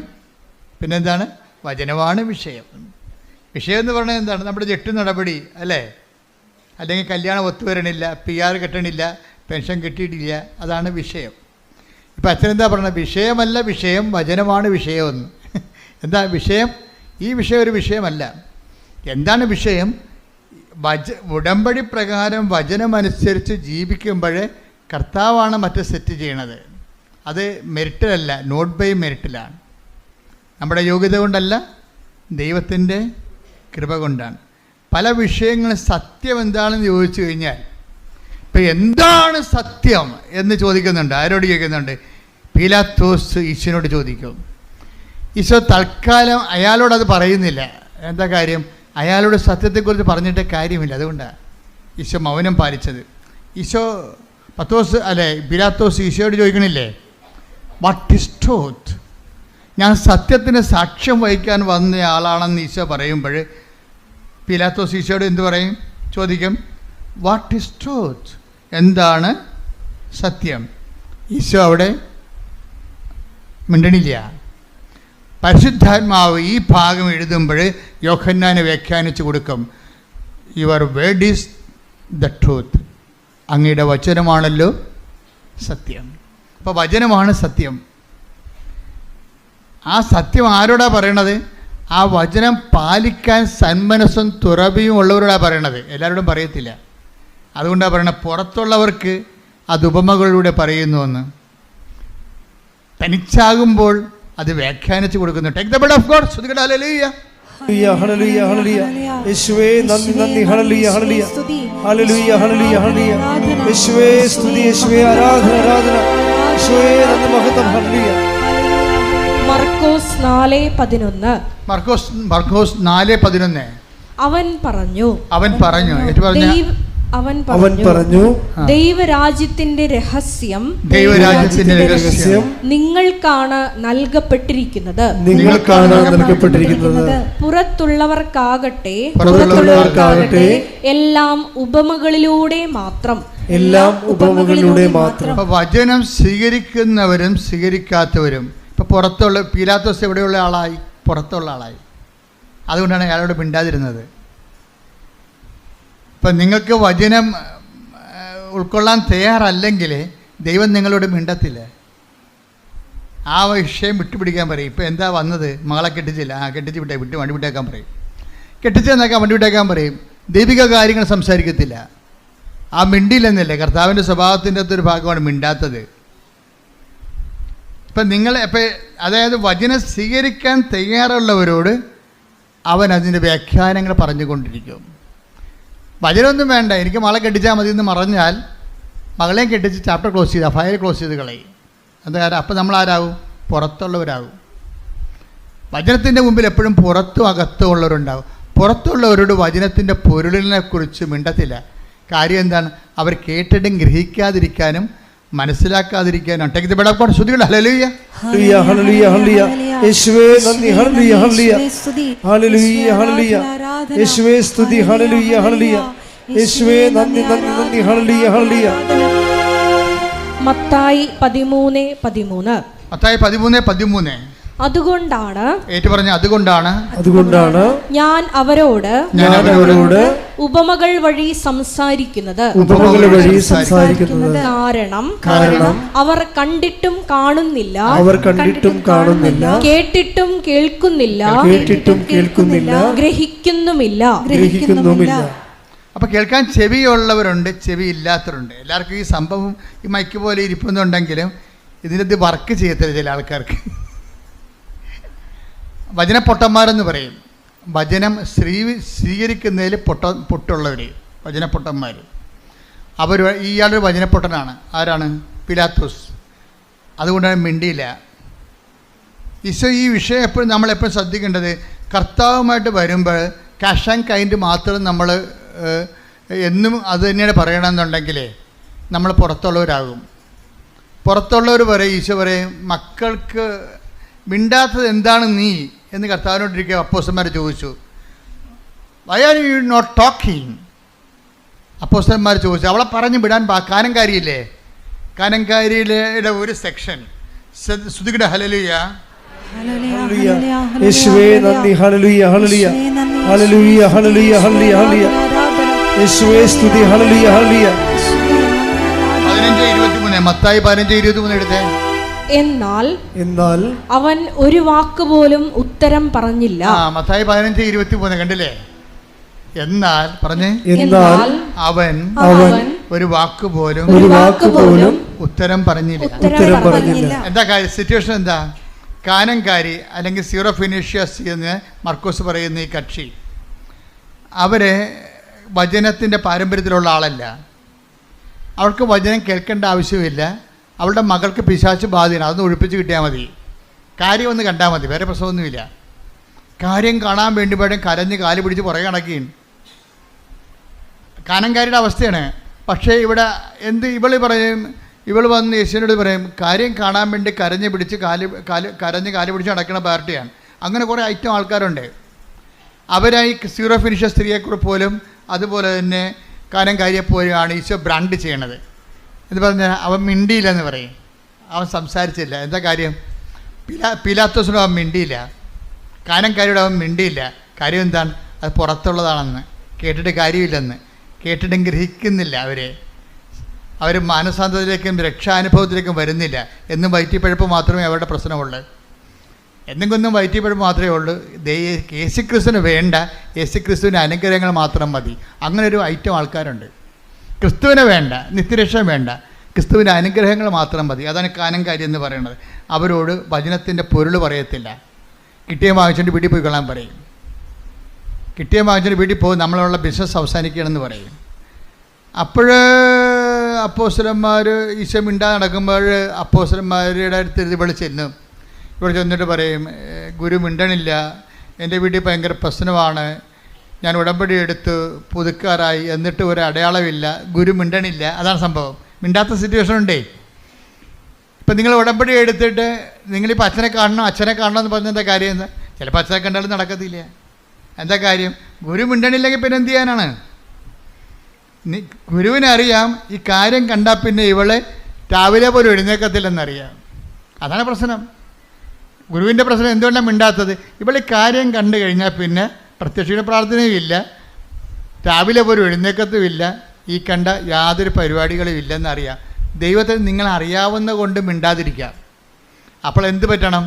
Speaker 5: പിന്നെന്താണ്? വചനമാണ് വിഷയം. വിഷയം എന്ന് പറഞ്ഞാൽ എന്താണ്? നമ്മുടെ ജെട്ട് നടപടി, അല്ലേ? അല്ലെങ്കിൽ കല്യാണം ഒത്തുവരണില്ല, PR കിട്ടണില്ല, പെൻഷൻ കിട്ടിയിട്ടില്ല, അതാണ് വിഷയം. ഇപ്പം അച്ഛനെന്താ പറഞ്ഞത്? വിഷയമല്ല വിഷയം, വചനമാണ് വിഷയമെന്ന്. എന്താ വിഷയം? ഈ വിഷയം ഒരു വിഷയമല്ല. എന്താണ് വിഷയം? ഉടമ്പടി പ്രകാരം വചനമനുസരിച്ച് ജീവിക്കുമ്പോൾ കർത്താവാണ് മറ്റ് സെറ്റ് ചെയ്യണത്. അത് മെറിറ്റിലല്ല, നോട്ട് ബൈ മെറിറ്റിലാണ്. നമ്മുടെ യോഗ്യത കൊണ്ടല്ല, ദൈവത്തിൻ്റെ കൃപ കൊണ്ടാണ്. പല വിഷയങ്ങളും സത്യം എന്താണെന്ന് ചോദിച്ചു കഴിഞ്ഞാൽ, ഇപ്പം എന്താണ് സത്യം എന്ന് ചോദിക്കുന്നുണ്ട്. ആരോട് ചോദിക്കുന്നുണ്ട്? പീലാത്തോസ് ഈശോനോട് ചോദിക്കും. ഈശോ തൽക്കാലം അയാളോടത് പറയുന്നില്ല. എന്താ കാര്യം? അയാളോട് സത്യത്തെക്കുറിച്ച് പറഞ്ഞിട്ട് കാര്യമില്ല. അതുകൊണ്ടാണ് ഈശോ മൗനം പാലിച്ചത്. ഈശോ പീലാത്തോസ് ഈശോയോട് ചോദിക്കണില്ലേ, വാട്ട് ഈസ് ട്രൂത്ത്? ഞാൻ സത്യത്തിന് സാക്ഷ്യം വഹിക്കാൻ വന്ന ആളാണെന്ന് ഈശോ പറയുമ്പോൾ പീലാത്തോസ് ഈശോയോട് എന്ത് പറയും? ചോദിക്കും, വാട്ട് ഈസ് ട്രൂത്ത്? എന്താണ് സത്യം? ഈശോ അവിടെ മിണ്ടണില്ല. പരിശുദ്ധാത്മാവ് ഈ ഭാഗം എഴുതുമ്പോൾ യോഹന്നാനെ വ്യാഖ്യാനിച്ചു കൊടുക്കും. Your word is the truth. അങ്ങയുടെ വചനമാണല്ലോ സത്യം. അപ്പോൾ വചനമാണ് സത്യം. ആ സത്യം ആരോടാ പറയണത്? ആ വചനം പാലിക്കാൻ സന്മനസ്സും തുറവിയും ഉള്ളവരോടാണ് പറയണത്, എല്ലാവരോടും പറയത്തില്ല. അതുകൊണ്ടാണ് പറയണത് പുറത്തുള്ളവർക്ക് അത് ഉപമകളിലൂടെ പറയുന്നുവെന്ന്. തനിച്ചാകുമ്പോൾ അത് വ്യാഖ്യാനിച്ച് കൊടുക്കുന്നു. Take the blood of God. ശ്രുതികട ഹല്ലേലൂയ.
Speaker 2: ഹല്ലേലൂയ ഹല്ലേലൂയ. യേശുവേ നന്ദി നന്ദി. ഹല്ലേലൂയ ഹല്ലേലൂയ. ഹല്ലേലൂയ ഹല്ലേലൂയ ഹല്ലേലൂയ. യേശുവേ സ്തുതി, യേശുവേ ആരാധന ആരാധന. യേശുവേ നന്ദി മഹത്വം. ഹല്ലേലൂയ.
Speaker 1: മർക്കോസ് 4:11.
Speaker 5: മർക്കോസ് 4:11.
Speaker 1: അവൻ പറഞ്ഞു
Speaker 5: ഏറ്റു പറഞ്ഞ
Speaker 1: അവൻ
Speaker 2: അവൻ പറഞ്ഞു
Speaker 1: ദൈവരാജ്യത്തിന്റെ രഹസ്യം നിങ്ങൾക്കാണ് നൽകപ്പെട്ടിരിക്കുന്നത്. പുറത്തുള്ളവർക്കാകട്ടെ എല്ലാം ഉപമകളിലൂടെ മാത്രം.
Speaker 5: വചനം സ്വീകരിക്കുന്നവരും സ്വീകരിക്കാത്തവരും. ഇപ്പൊ പുറത്തുള്ള പീലാത്തോസ് എവിടെയുള്ള ആളായി? പുറത്തുള്ള ആളായി. അതുകൊണ്ടാണ് അയാളോട് മിണ്ടാതിരുന്നത്. ഇപ്പം നിങ്ങൾക്ക് വചനം ഉൾക്കൊള്ളാൻ തയ്യാറല്ലെങ്കിൽ ദൈവം നിങ്ങളോട് മിണ്ടത്തില്ല. ആ വിഷയം വിട്ടുപിടിക്കാൻ പറയും. ഇപ്പം എന്താ വന്നത്? മകളെ കെട്ടിച്ചില്ല, കെട്ടിച്ച് വണ്ടി വിട്ടേക്കാൻ പറയും. കെട്ടിച്ചെന്നേക്കാൻ വണ്ടി വിട്ടേക്കാൻ പറയും. ദൈവിക കാര്യങ്ങൾ സംസാരിക്കത്തില്ല. ആ മിണ്ടിയില്ലെന്നല്ലേ? കർത്താവിൻ്റെ സ്വഭാവത്തിൻ്റെ അകത്തൊരു ഭാഗമാണ് മിണ്ടാത്തത്. ഇപ്പം അതായത് വചനം സ്വീകരിക്കാൻ തയ്യാറുള്ളവരോട് അവൻ അതിൻ്റെ വ്യാഖ്യാനങ്ങൾ പറഞ്ഞുകൊണ്ടിരിക്കും. വചനമൊന്നും വേണ്ട, എനിക്ക് മകളെ കെട്ടിച്ചാൽ മതി എന്ന് പറഞ്ഞാൽ മകളെയും കെട്ടിച്ച് ചാപ്റ്റർ ക്ലോസ് ചെയ്ത് ഫയൽ ക്ലോസ് ചെയ്ത് കളയും. എന്താ കാര്യം? അപ്പം നമ്മൾ ആരാകും? പുറത്തുള്ളവരാകും. വചനത്തിൻ്റെ മുമ്പിൽ എപ്പോഴും പുറത്തും അകത്തും ഉള്ളവരുണ്ടാകും. പുറത്തുള്ളവരോട് വചനത്തിൻ്റെ പൊരുളിനെ കുറിച്ച് മിണ്ടത്തില്ല. കാര്യം എന്താണ്? അവർ കേട്ടിട്ടും ഗ്രഹിക്കാതിരിക്കാനും മനസ്സിലാക്കാതിരിക്കാനും. Take the blood of God. ശ്രുതികട ഹല്ലേലൂയ.
Speaker 2: ഹല്ലേലൂയ ഹല്ലേലൂയ ഹല്ലേലൂയ. യേശുവേ നന്ദി. ഹല്ലേലൂയ ഹല്ലേലൂയ. ഹല്ലേലൂയ ഹല്ലേലൂയ. യേശുവേ സ്തുതി. ഹല്ലേലൂയ ഹല്ലേലൂയ. യേശുവേ നന്ദി നന്ദി നന്ദി. ഹല്ലേലൂയ ഹല്ലേലൂയ.
Speaker 1: മത്തായി 13:13.
Speaker 5: മത്തായി 13:13.
Speaker 2: അതുകൊണ്ടാണ്
Speaker 1: ഞാൻ അവരോട് ഉപമകൾ വഴി സംസാരിക്കുന്നത്. കാരണം അവർ കണ്ടിട്ടും കാണുന്നില്ല, കേട്ടിട്ടും കേൾക്കുന്നില്ല, ഗ്രഹിക്കുന്നുമില്ല.
Speaker 5: അപ്പോൾ കേൾക്കാൻ ചെവിയുള്ളവരുണ്ട്, ചെവി ഇല്ലാത്തവരുണ്ട്. എല്ലാവർക്കും ഈ സംഭവം ഈ മൈക്ക് പോലെ ഇരിപ്പുന്നുണ്ടെങ്കിലും ഇതിനകത്ത് വർക്ക് ചെയ്യത്തില്ല ചില ആൾക്കാർക്ക്. വചനപ്പൊട്ടന്മാരെന്ന് പറയും. വചനം സ്വീകരിക്കുന്നതിൽ പൊട്ടുള്ളവർ, വചനപ്പൊട്ടന്മാർ. അവർ ഇയാളൊരു വചനപ്പൊട്ടനാണ്. ആരാണ്? പിലാത്തോസ്. അതുകൊണ്ടാണ് മിണ്ടിയില്ല. ഈശോ ഈ വിഷയം എപ്പോഴും നമ്മളെപ്പോഴും ശ്രദ്ധിക്കേണ്ടത്, കർത്താവുമായിട്ട് വരുമ്പോൾ കാഷ് ആൻഡ് കൈൻഡ് മാത്രം നമ്മൾ എന്നും അത് തന്നെയാണ് പറയണമെന്നുണ്ടെങ്കിൽ നമ്മൾ പുറത്തുള്ളവരാകും. പുറത്തുള്ളവർ പറയും, ഈശോ പറയും, മക്കൾക്ക് മിണ്ടാത്തത് എന്താണ് നീ എന്ന് കർത്താവിനോട്ടിരിക്കുക അപ്പോസ്തലന്മാർ ചോദിച്ചു. Why are you not talking? അപ്പോസ്തലന്മാർ ചോദിച്ചു. അവളെ പറഞ്ഞു വിടാൻ കാനംകാരിയില്ലേ? കാനംകാരിയുടെ ഒരു സെക്ഷൻ. ശ്രുതികട ഹല്ലേലൂയ.
Speaker 2: യേശുവേ നന്ദി. ഹല്ലേലൂയ ഹല്ലേലൂയ. ഹല്ലേലൂയ ഹല്ലേലൂയ ഹല്ലേലൂയ. യേശുവേ സ്തുതി. ഹല്ലേലൂയ ഹല്ലേലൂയ.
Speaker 5: 15:23. മത്തായി 15:23 എടുത്തേ.
Speaker 1: എന്നാൽ അവൻ ഒരു വാക്ക് പോലും ഉത്തരം പറഞ്ഞില്ല.
Speaker 5: മത്തായി 15:23 കണ്ടില്ലേ? എന്നാൽ പറഞ്ഞേ. അവൻ ഒരു വാക്ക് പോലും ഉത്തരം പറഞ്ഞില്ല. എന്താ കാര്യം? സിറ്റുവേഷൻ എന്താ? കാനംകാരി അല്ലെങ്കിൽ സീറോ ഫിനീഷ്യസ് എന്ന് മർക്കോസ് പറയുന്ന ഈ കക്ഷി, അവര് വചനത്തിൻ്റെ പാരമ്പര്യത്തിലുള്ള ആളല്ല. അവൾക്ക് വചനം കേൾക്കേണ്ട ആവശ്യമില്ല. അവളുടെ മകൾക്ക് പിശാച് ബാധയാണ്, അതൊന്ന് ഒഴിപ്പിച്ച് കിട്ടിയാൽ മതി. കാര്യം ഒന്ന് കണ്ടാൽ മതി, വേറെ പ്രശ്നമൊന്നുമില്ല. കാര്യം കാണാൻ വേണ്ടി പോലും കരഞ്ഞ് കാല് പിടിച്ച് പുറകെ നടക്കുകയും കാനംകാരിയുടെ അവസ്ഥയാണ്. പക്ഷേ ഇവിടെ ഇവൾ വന്ന് യേശുവിനോട് പറയും, കാര്യം കാണാൻ വേണ്ടി കരഞ്ഞ് കാല് പിടിച്ച് നടക്കുന്ന പാർട്ടിയാണ്. അങ്ങനെ കുറേ ഐറ്റം ആൾക്കാരുണ്ട്. അവരായി സീറോ ഫിനിഷർ സ്ത്രീയെക്കുറിച്ച് പോലും അതുപോലെ തന്നെ കാനംകാരിയെപ്പോലെയാണ് ഈശോ ബ്രാൻഡ് ചെയ്യണത്. എന്ന് പറഞ്ഞാൽ അവൻ മിണ്ടിയില്ലെന്ന് പറയും. അവൻ സംസാരിച്ചില്ല. എന്താ കാര്യം? പിലാത്തോസിനോട് അവൻ മിണ്ടിയില്ല, കാനംകാരിയോട് അവൻ മിണ്ടിയില്ല. കാര്യം എന്താണ്? അത് പുറത്തുള്ളതാണെന്ന്, കേട്ടിട്ട് കാര്യമില്ലെന്ന്, കേട്ടിട്ടും ഗ്രഹിക്കുന്നില്ല അവരെ. അവർ മാനസാന്തരത്തിലേക്കും രക്ഷാനുഭവത്തിലേക്കും വരുന്നില്ല. എന്നും വയറ്റിപ്പഴപ്പ് മാത്രമേ അവരുടെ പ്രശ്നമുള്ളൂ. എന്തെങ്കിലും വയറ്റിപ്പഴപ്പ് മാത്രമേ ഉള്ളൂ. യേശുക്രിസ്തുവിന് വേണ്ട, യേശുക്രിസ്തുവിൻ്റെ അനുഗ്രഹങ്ങൾ മാത്രം മതി. അങ്ങനെ ഒരു ഐറ്റം ആൾക്കാരുണ്ട്. ക്രിസ്തുവിനെ വേണ്ട, നിത്യരക്ഷ വേണ്ട, ക്രിസ്തുവിൻ്റെ അനുഗ്രഹങ്ങൾ മാത്രം മതി. അതാണ് കാനംകാരി എന്ന് പറയുന്നത്. അവരോട് വചനത്തിൻ്റെ പൊരുൾ പറയത്തില്ല. കിട്ടിയ വാങ്ങിച്ചിട്ട് വീട്ടിൽ പോയി കൊള്ളാൻ പറയും. കിട്ടിയ വാങ്ങിച്ചിട്ട് വീട്ടിൽ പോകും, നമ്മളുള്ള ബിസിനസ് അവസാനിക്കുകയാണെന്ന് പറയും. അപ്പോൾ അപ്പോസ്തലന്മാർ ഈശോ മിണ്ടാതെ നടക്കുമ്പോൾ അപ്പോസ്തലന്മാരുടെ അടുത്ത് ഇവിടെ ചെല്ലും. ഇവിടെ ചെന്നിട്ട് പറയും, ഗുരു മിണ്ടണില്ല, എൻ്റെ വീട്ടിൽ ഭയങ്കര പ്രശ്നമാണ്, ഞാൻ ഉടമ്പടി എടുത്ത് പുതുക്കാറായി, എന്നിട്ട് ഒരു അടയാളമില്ല, ഗുരു മിണ്ടണില്ല. അതാണ് സംഭവം. മിണ്ടാത്ത സിറ്റുവേഷൻ ഉണ്ടേ. ഇപ്പം നിങ്ങൾ ഉടമ്പടി എടുത്തിട്ട് നിങ്ങളിപ്പോൾ അച്ഛനെ കാണണം എന്ന് പറഞ്ഞ എന്താ കാര്യം? എന്ന് ചിലപ്പോൾ അച്ഛനെ കണ്ടാലും നടക്കത്തില്ല. എന്താ കാര്യം? ഗുരു മിണ്ടണില്ലെങ്കിൽ പിന്നെ എന്ത് ചെയ്യാനാണ്? ഗുരുവിനെ അറിയാം ഈ കാര്യം കണ്ടാൽ പിന്നെ ഇവളെ രാവിലെ പോലും എഴുന്നേക്കത്തില്ലെന്നറിയാം. അതാണ് പ്രശ്നം. ഗുരുവിൻ്റെ പ്രശ്നം എന്തുകൊണ്ടാണ് മിണ്ടാത്തത്? ഇവളെ കാര്യം കണ്ടു കഴിഞ്ഞാൽ പിന്നെ പ്രത്യക്ഷ പ്രാർത്ഥനയും ഇല്ല, രാവിലെ പോലും എഴുന്നേക്കത്തുമില്ല, ഈ കണ്ട യാതൊരു പരിപാടികളും ഇല്ലെന്നറിയാം. ദൈവത്തെ നിങ്ങൾ അറിയാവുന്ന കൊണ്ട് മിണ്ടാതിരിക്കാം. അപ്പോൾ എന്ത് പറ്റണം?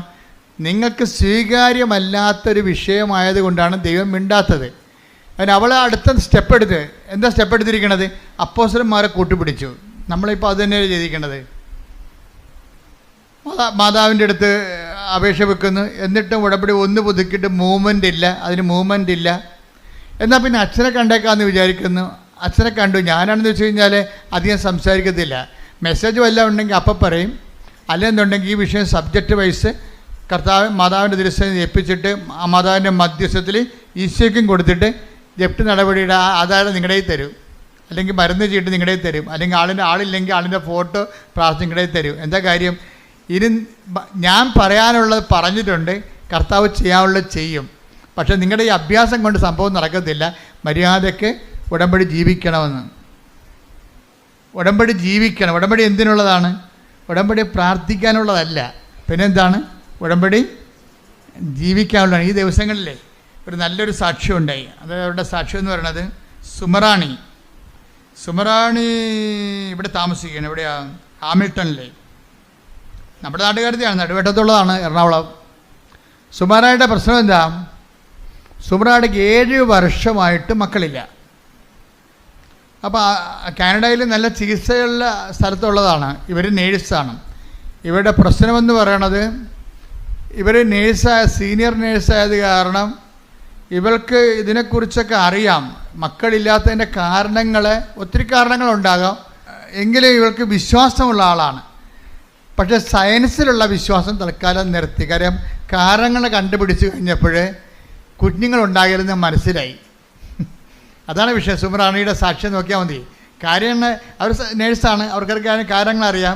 Speaker 5: നിങ്ങൾക്ക് സ്വീകാര്യമല്ലാത്തൊരു വിഷയമായത് കൊണ്ടാണ് ദൈവം മിണ്ടാത്തത്. അതിന് അവളെ അടുത്ത സ്റ്റെപ്പ് എടുത്ത് എന്താ സ്റ്റെപ്പ് എടുത്തിരിക്കണത്? അപ്പോസ്തലന്മാരെ കൂട്ടുപിടിച്ചു. നമ്മളിപ്പോൾ അത് തന്നെയാണ് ചെയ്തിരിക്കണത്. മാതാവിൻ്റെ അടുത്ത് അപേക്ഷ വെക്കുന്നു, എന്നിട്ടും ഉടമ്പടി ഒന്ന് പുതുക്കിയിട്ട് മൂവ്മെൻ്റ് ഇല്ല, അതിന് മൂവ്മെൻ്റ് ഇല്ല. എന്നാൽ പിന്നെ അച്ഛനെ കണ്ടേക്കാമെന്ന് വിചാരിക്കുന്നു. അച്ഛനെ കണ്ടു. ഞാനാണെന്ന് വെച്ച് കഴിഞ്ഞാൽ അധികം സംസാരിക്കത്തില്ല. മെസ്സേജ് വല്ലതും ഉണ്ടെങ്കിൽ അപ്പം പറയും, അല്ലെന്നുണ്ടെങ്കിൽ ഈ വിഷയം സബ്ജക്റ്റ് വൈസ് മാതാവിൻ്റെ ദൃശ്യം ഏൽപ്പിച്ചിട്ട് ആ മാതാവിൻ്റെ മധ്യസ്ഥത്തിൽ ഈശോയ്ക്കും കൊടുത്തിട്ട് ജപ്തി നടപടിയുടെ ആധാരം നിങ്ങളുടെ തരും, അല്ലെങ്കിൽ മരുന്ന് ചീട്ട് നിങ്ങളുടെ തരും, അല്ലെങ്കിൽ ആളില്ലെങ്കിൽ ആളിൻ്റെ ഫോട്ടോ പ്രാർത്ഥന നിങ്ങളുടെ തരും. എന്താ കാര്യം? ഇനി ഞാൻ പറയാനുള്ളത് പറഞ്ഞിട്ടുണ്ട്, കർത്താവ് ചെയ്യാനുള്ളത് ചെയ്യും. പക്ഷേ നിങ്ങളുടെ ഈ അഭ്യാസം കൊണ്ട് സംഭവം നടക്കത്തില്ല. മര്യാദയ്ക്ക് ഉടമ്പടി ജീവിക്കണമെന്ന്. ഉടമ്പടി ജീവിക്കണം. ഉടമ്പടി എന്തിനുള്ളതാണ്? ഉടമ്പടി പ്രാർത്ഥിക്കാനുള്ളതല്ല. പിന്നെന്താണ്? ഉടമ്പടി ജീവിക്കാനുള്ളതാണ്. ഈ ദിവസങ്ങളിലെ ഒരു നല്ലൊരു സാക്ഷ്യം ഉണ്ടായി. അത് അവരുടെ സാക്ഷ്യം എന്ന് പറയുന്നത് സുമറാണി ഇവിടെ താമസിക്കുകയാണ്. എവിടെയാണ്? ഹാമിൽട്ടണിലെ. നമ്മുടെ നാട്ടുകാരത്തെയാണ്, നടുവേട്ടത്തുള്ളതാണ്, എറണാകുളം. സുമറായുടെ പ്രശ്നം എന്താ? സുമറായിക്ക് 7 വർഷമായിട്ട് മക്കളില്ല. അപ്പോൾ കാനഡയിൽ നല്ല ചികിത്സയുള്ള സ്ഥലത്തുള്ളതാണ്. ഇവർ നേഴ്സാണ്. ഇവരുടെ പ്രശ്നമെന്ന് പറയണത്, ഇവർ സീനിയർ നേഴ്സായത് കാരണം ഇവൾക്ക് ഇതിനെക്കുറിച്ചൊക്കെ അറിയാം. മക്കളില്ലാത്തതിൻ്റെ ഒത്തിരി കാരണങ്ങളുണ്ടാകാം, എങ്കിലും ഇവൾക്ക് വിശ്വാസമുള്ള ആളാണ്. പക്ഷേ സയൻസിലുള്ള വിശ്വാസം തൽക്കാലം നിർത്തി. കാര്യം കാരണങ്ങൾ കണ്ടുപിടിച്ച് കഴിഞ്ഞപ്പോൾ കുഞ്ഞുങ്ങളുണ്ടാകരുതെന്ന് മനസ്സിലായി. അതാണ് വിഷയം. സുമറാണിയുടെ സാക്ഷ്യം നോക്കിയാൽ മതി. കാര്യങ്ങൾ അവർ നേഴ്സാണ്, അവർക്കൊക്കെ കാര്യങ്ങൾ അറിയാം.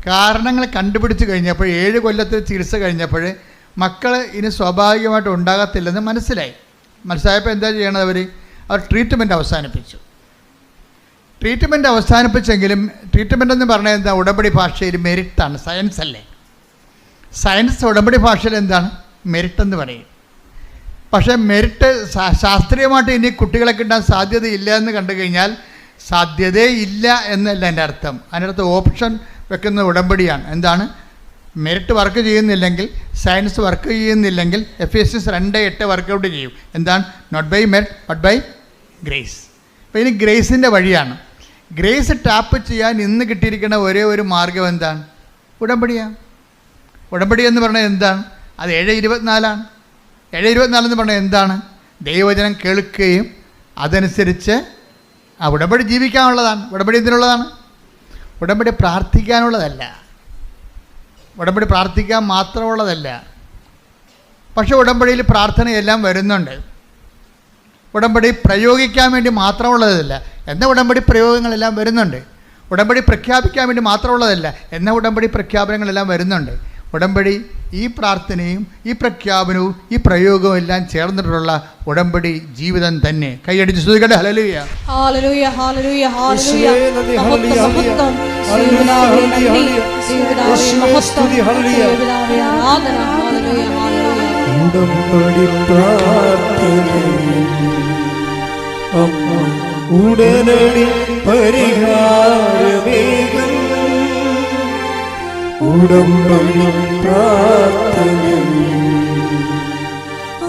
Speaker 5: കാരണങ്ങൾ കണ്ടുപിടിച്ച് കഴിഞ്ഞപ്പോൾ 7 കൊല്ലത്തെ ചികിത്സ കഴിഞ്ഞപ്പോൾ മക്കൾ ഇനി സ്വാഭാവികമായിട്ട് ഉണ്ടാകത്തില്ലെന്ന് മനസ്സിലായപ്പോൾ എന്താ ചെയ്യണത്? അവർ ട്രീറ്റ്മെൻറ്റ് അവസാനിപ്പിച്ചു. ട്രീറ്റ്മെൻറ്റ് അവസാനിപ്പിച്ചെങ്കിലും ട്രീറ്റ്മെൻ്റ് എന്ന് പറഞ്ഞാൽ എന്താ? ഉടമ്പടി ഭാഷയിൽ മെരിറ്റാണ്, സയൻസ് അല്ലേ. സയൻസ് ഉടമ്പടി ഭാഷയിൽ എന്താണ്? മെരിറ്റ് എന്ന് പറയും. പക്ഷേ മെരിറ്റ് ശാസ്ത്രീയമായിട്ട് ഇനി കുട്ടികളെ കിട്ടാൻ സാധ്യതയില്ല എന്ന് കണ്ടു കഴിഞ്ഞാൽ സാധ്യതയില്ല എന്നല്ല എൻ്റെ അർത്ഥം. അതിൻ്റെ അടുത്ത് ഓപ്ഷൻ വെക്കുന്ന ഉടമ്പടിയാണ്. എന്താണ്? മെരിറ്റ് വർക്ക് ചെയ്യുന്നില്ലെങ്കിൽ, സയൻസ് വർക്ക് ചെയ്യുന്നില്ലെങ്കിൽ എഫേസ്യൻസ് 2:8 വർക്കൗട്ട് ചെയ്യും. എന്താണ്? Not by merit but by grace. അപ്പോൾ ഇനി ഗ്രേസിൻ്റെ വഴിയാണ്. ഗ്രേസ് ടാപ്പ് ചെയ്യാൻ ഇന്ന് കിട്ടിയിരിക്കുന്ന ഒരേ ഒരു മാർഗം എന്താണ്? ഉടമ്പടിയാണ്. ഉടമ്പടി എന്ന് പറഞ്ഞാൽ എന്താണ്? അത് 7:24 7:24 എന്ന് പറഞ്ഞാൽ എന്താണ്? ദൈവവചനം കേൾക്കുകയും അതനുസരിച്ച് ആ ഉടമ്പടി ജീവിക്കാനുള്ളതാണ്. ഉടമ്പടി എന്തിനുള്ളതാണ്? ഉടമ്പടി പ്രാർത്ഥിക്കാനുള്ളതല്ല. ഉടമ്പടി പ്രാർത്ഥിക്കാൻ മാത്രമുള്ളതല്ല. പക്ഷേ ഉടമ്പടിയിൽ പ്രാർത്ഥനയെല്ലാം വരുന്നുണ്ട്. ഉടമ്പടി പ്രയോഗിക്കാൻ വേണ്ടി മാത്രമുള്ളതല്ല, എന്നാൽ ഉടമ്പടി പ്രയോഗങ്ങളെല്ലാം വരുന്നുണ്ട്. ഉടമ്പടി പ്രഖ്യാപിക്കാൻ വേണ്ടി മാത്രമുള്ളതല്ല, എന്നാൽ ഉടമ്പടി പ്രഖ്യാപനങ്ങളെല്ലാം വരുന്നുണ്ട്. ഉടമ്പടി ഈ പ്രാർത്ഥനയും ഈ പ്രഖ്യാപനവും ഈ പ്രയോഗവും എല്ലാം ചേർന്നിട്ടുള്ള ഉടമ്പടി ജീവിതം തന്നെ. കൈയടിച്ച് സ്തുതിക്കട്ടെ. ഹല്ലേലൂയ,
Speaker 1: ഹല്ലേലൂയ, ഹല്ലേലൂയ, ഹല്ലേലൂയ.
Speaker 2: ഉടമ്പടി പ്രാർത്ഥനയിൽ അമ്മ ഉടനടി പരിഹാരമേകും ഉടമ്പടി പ്രാർത്ഥന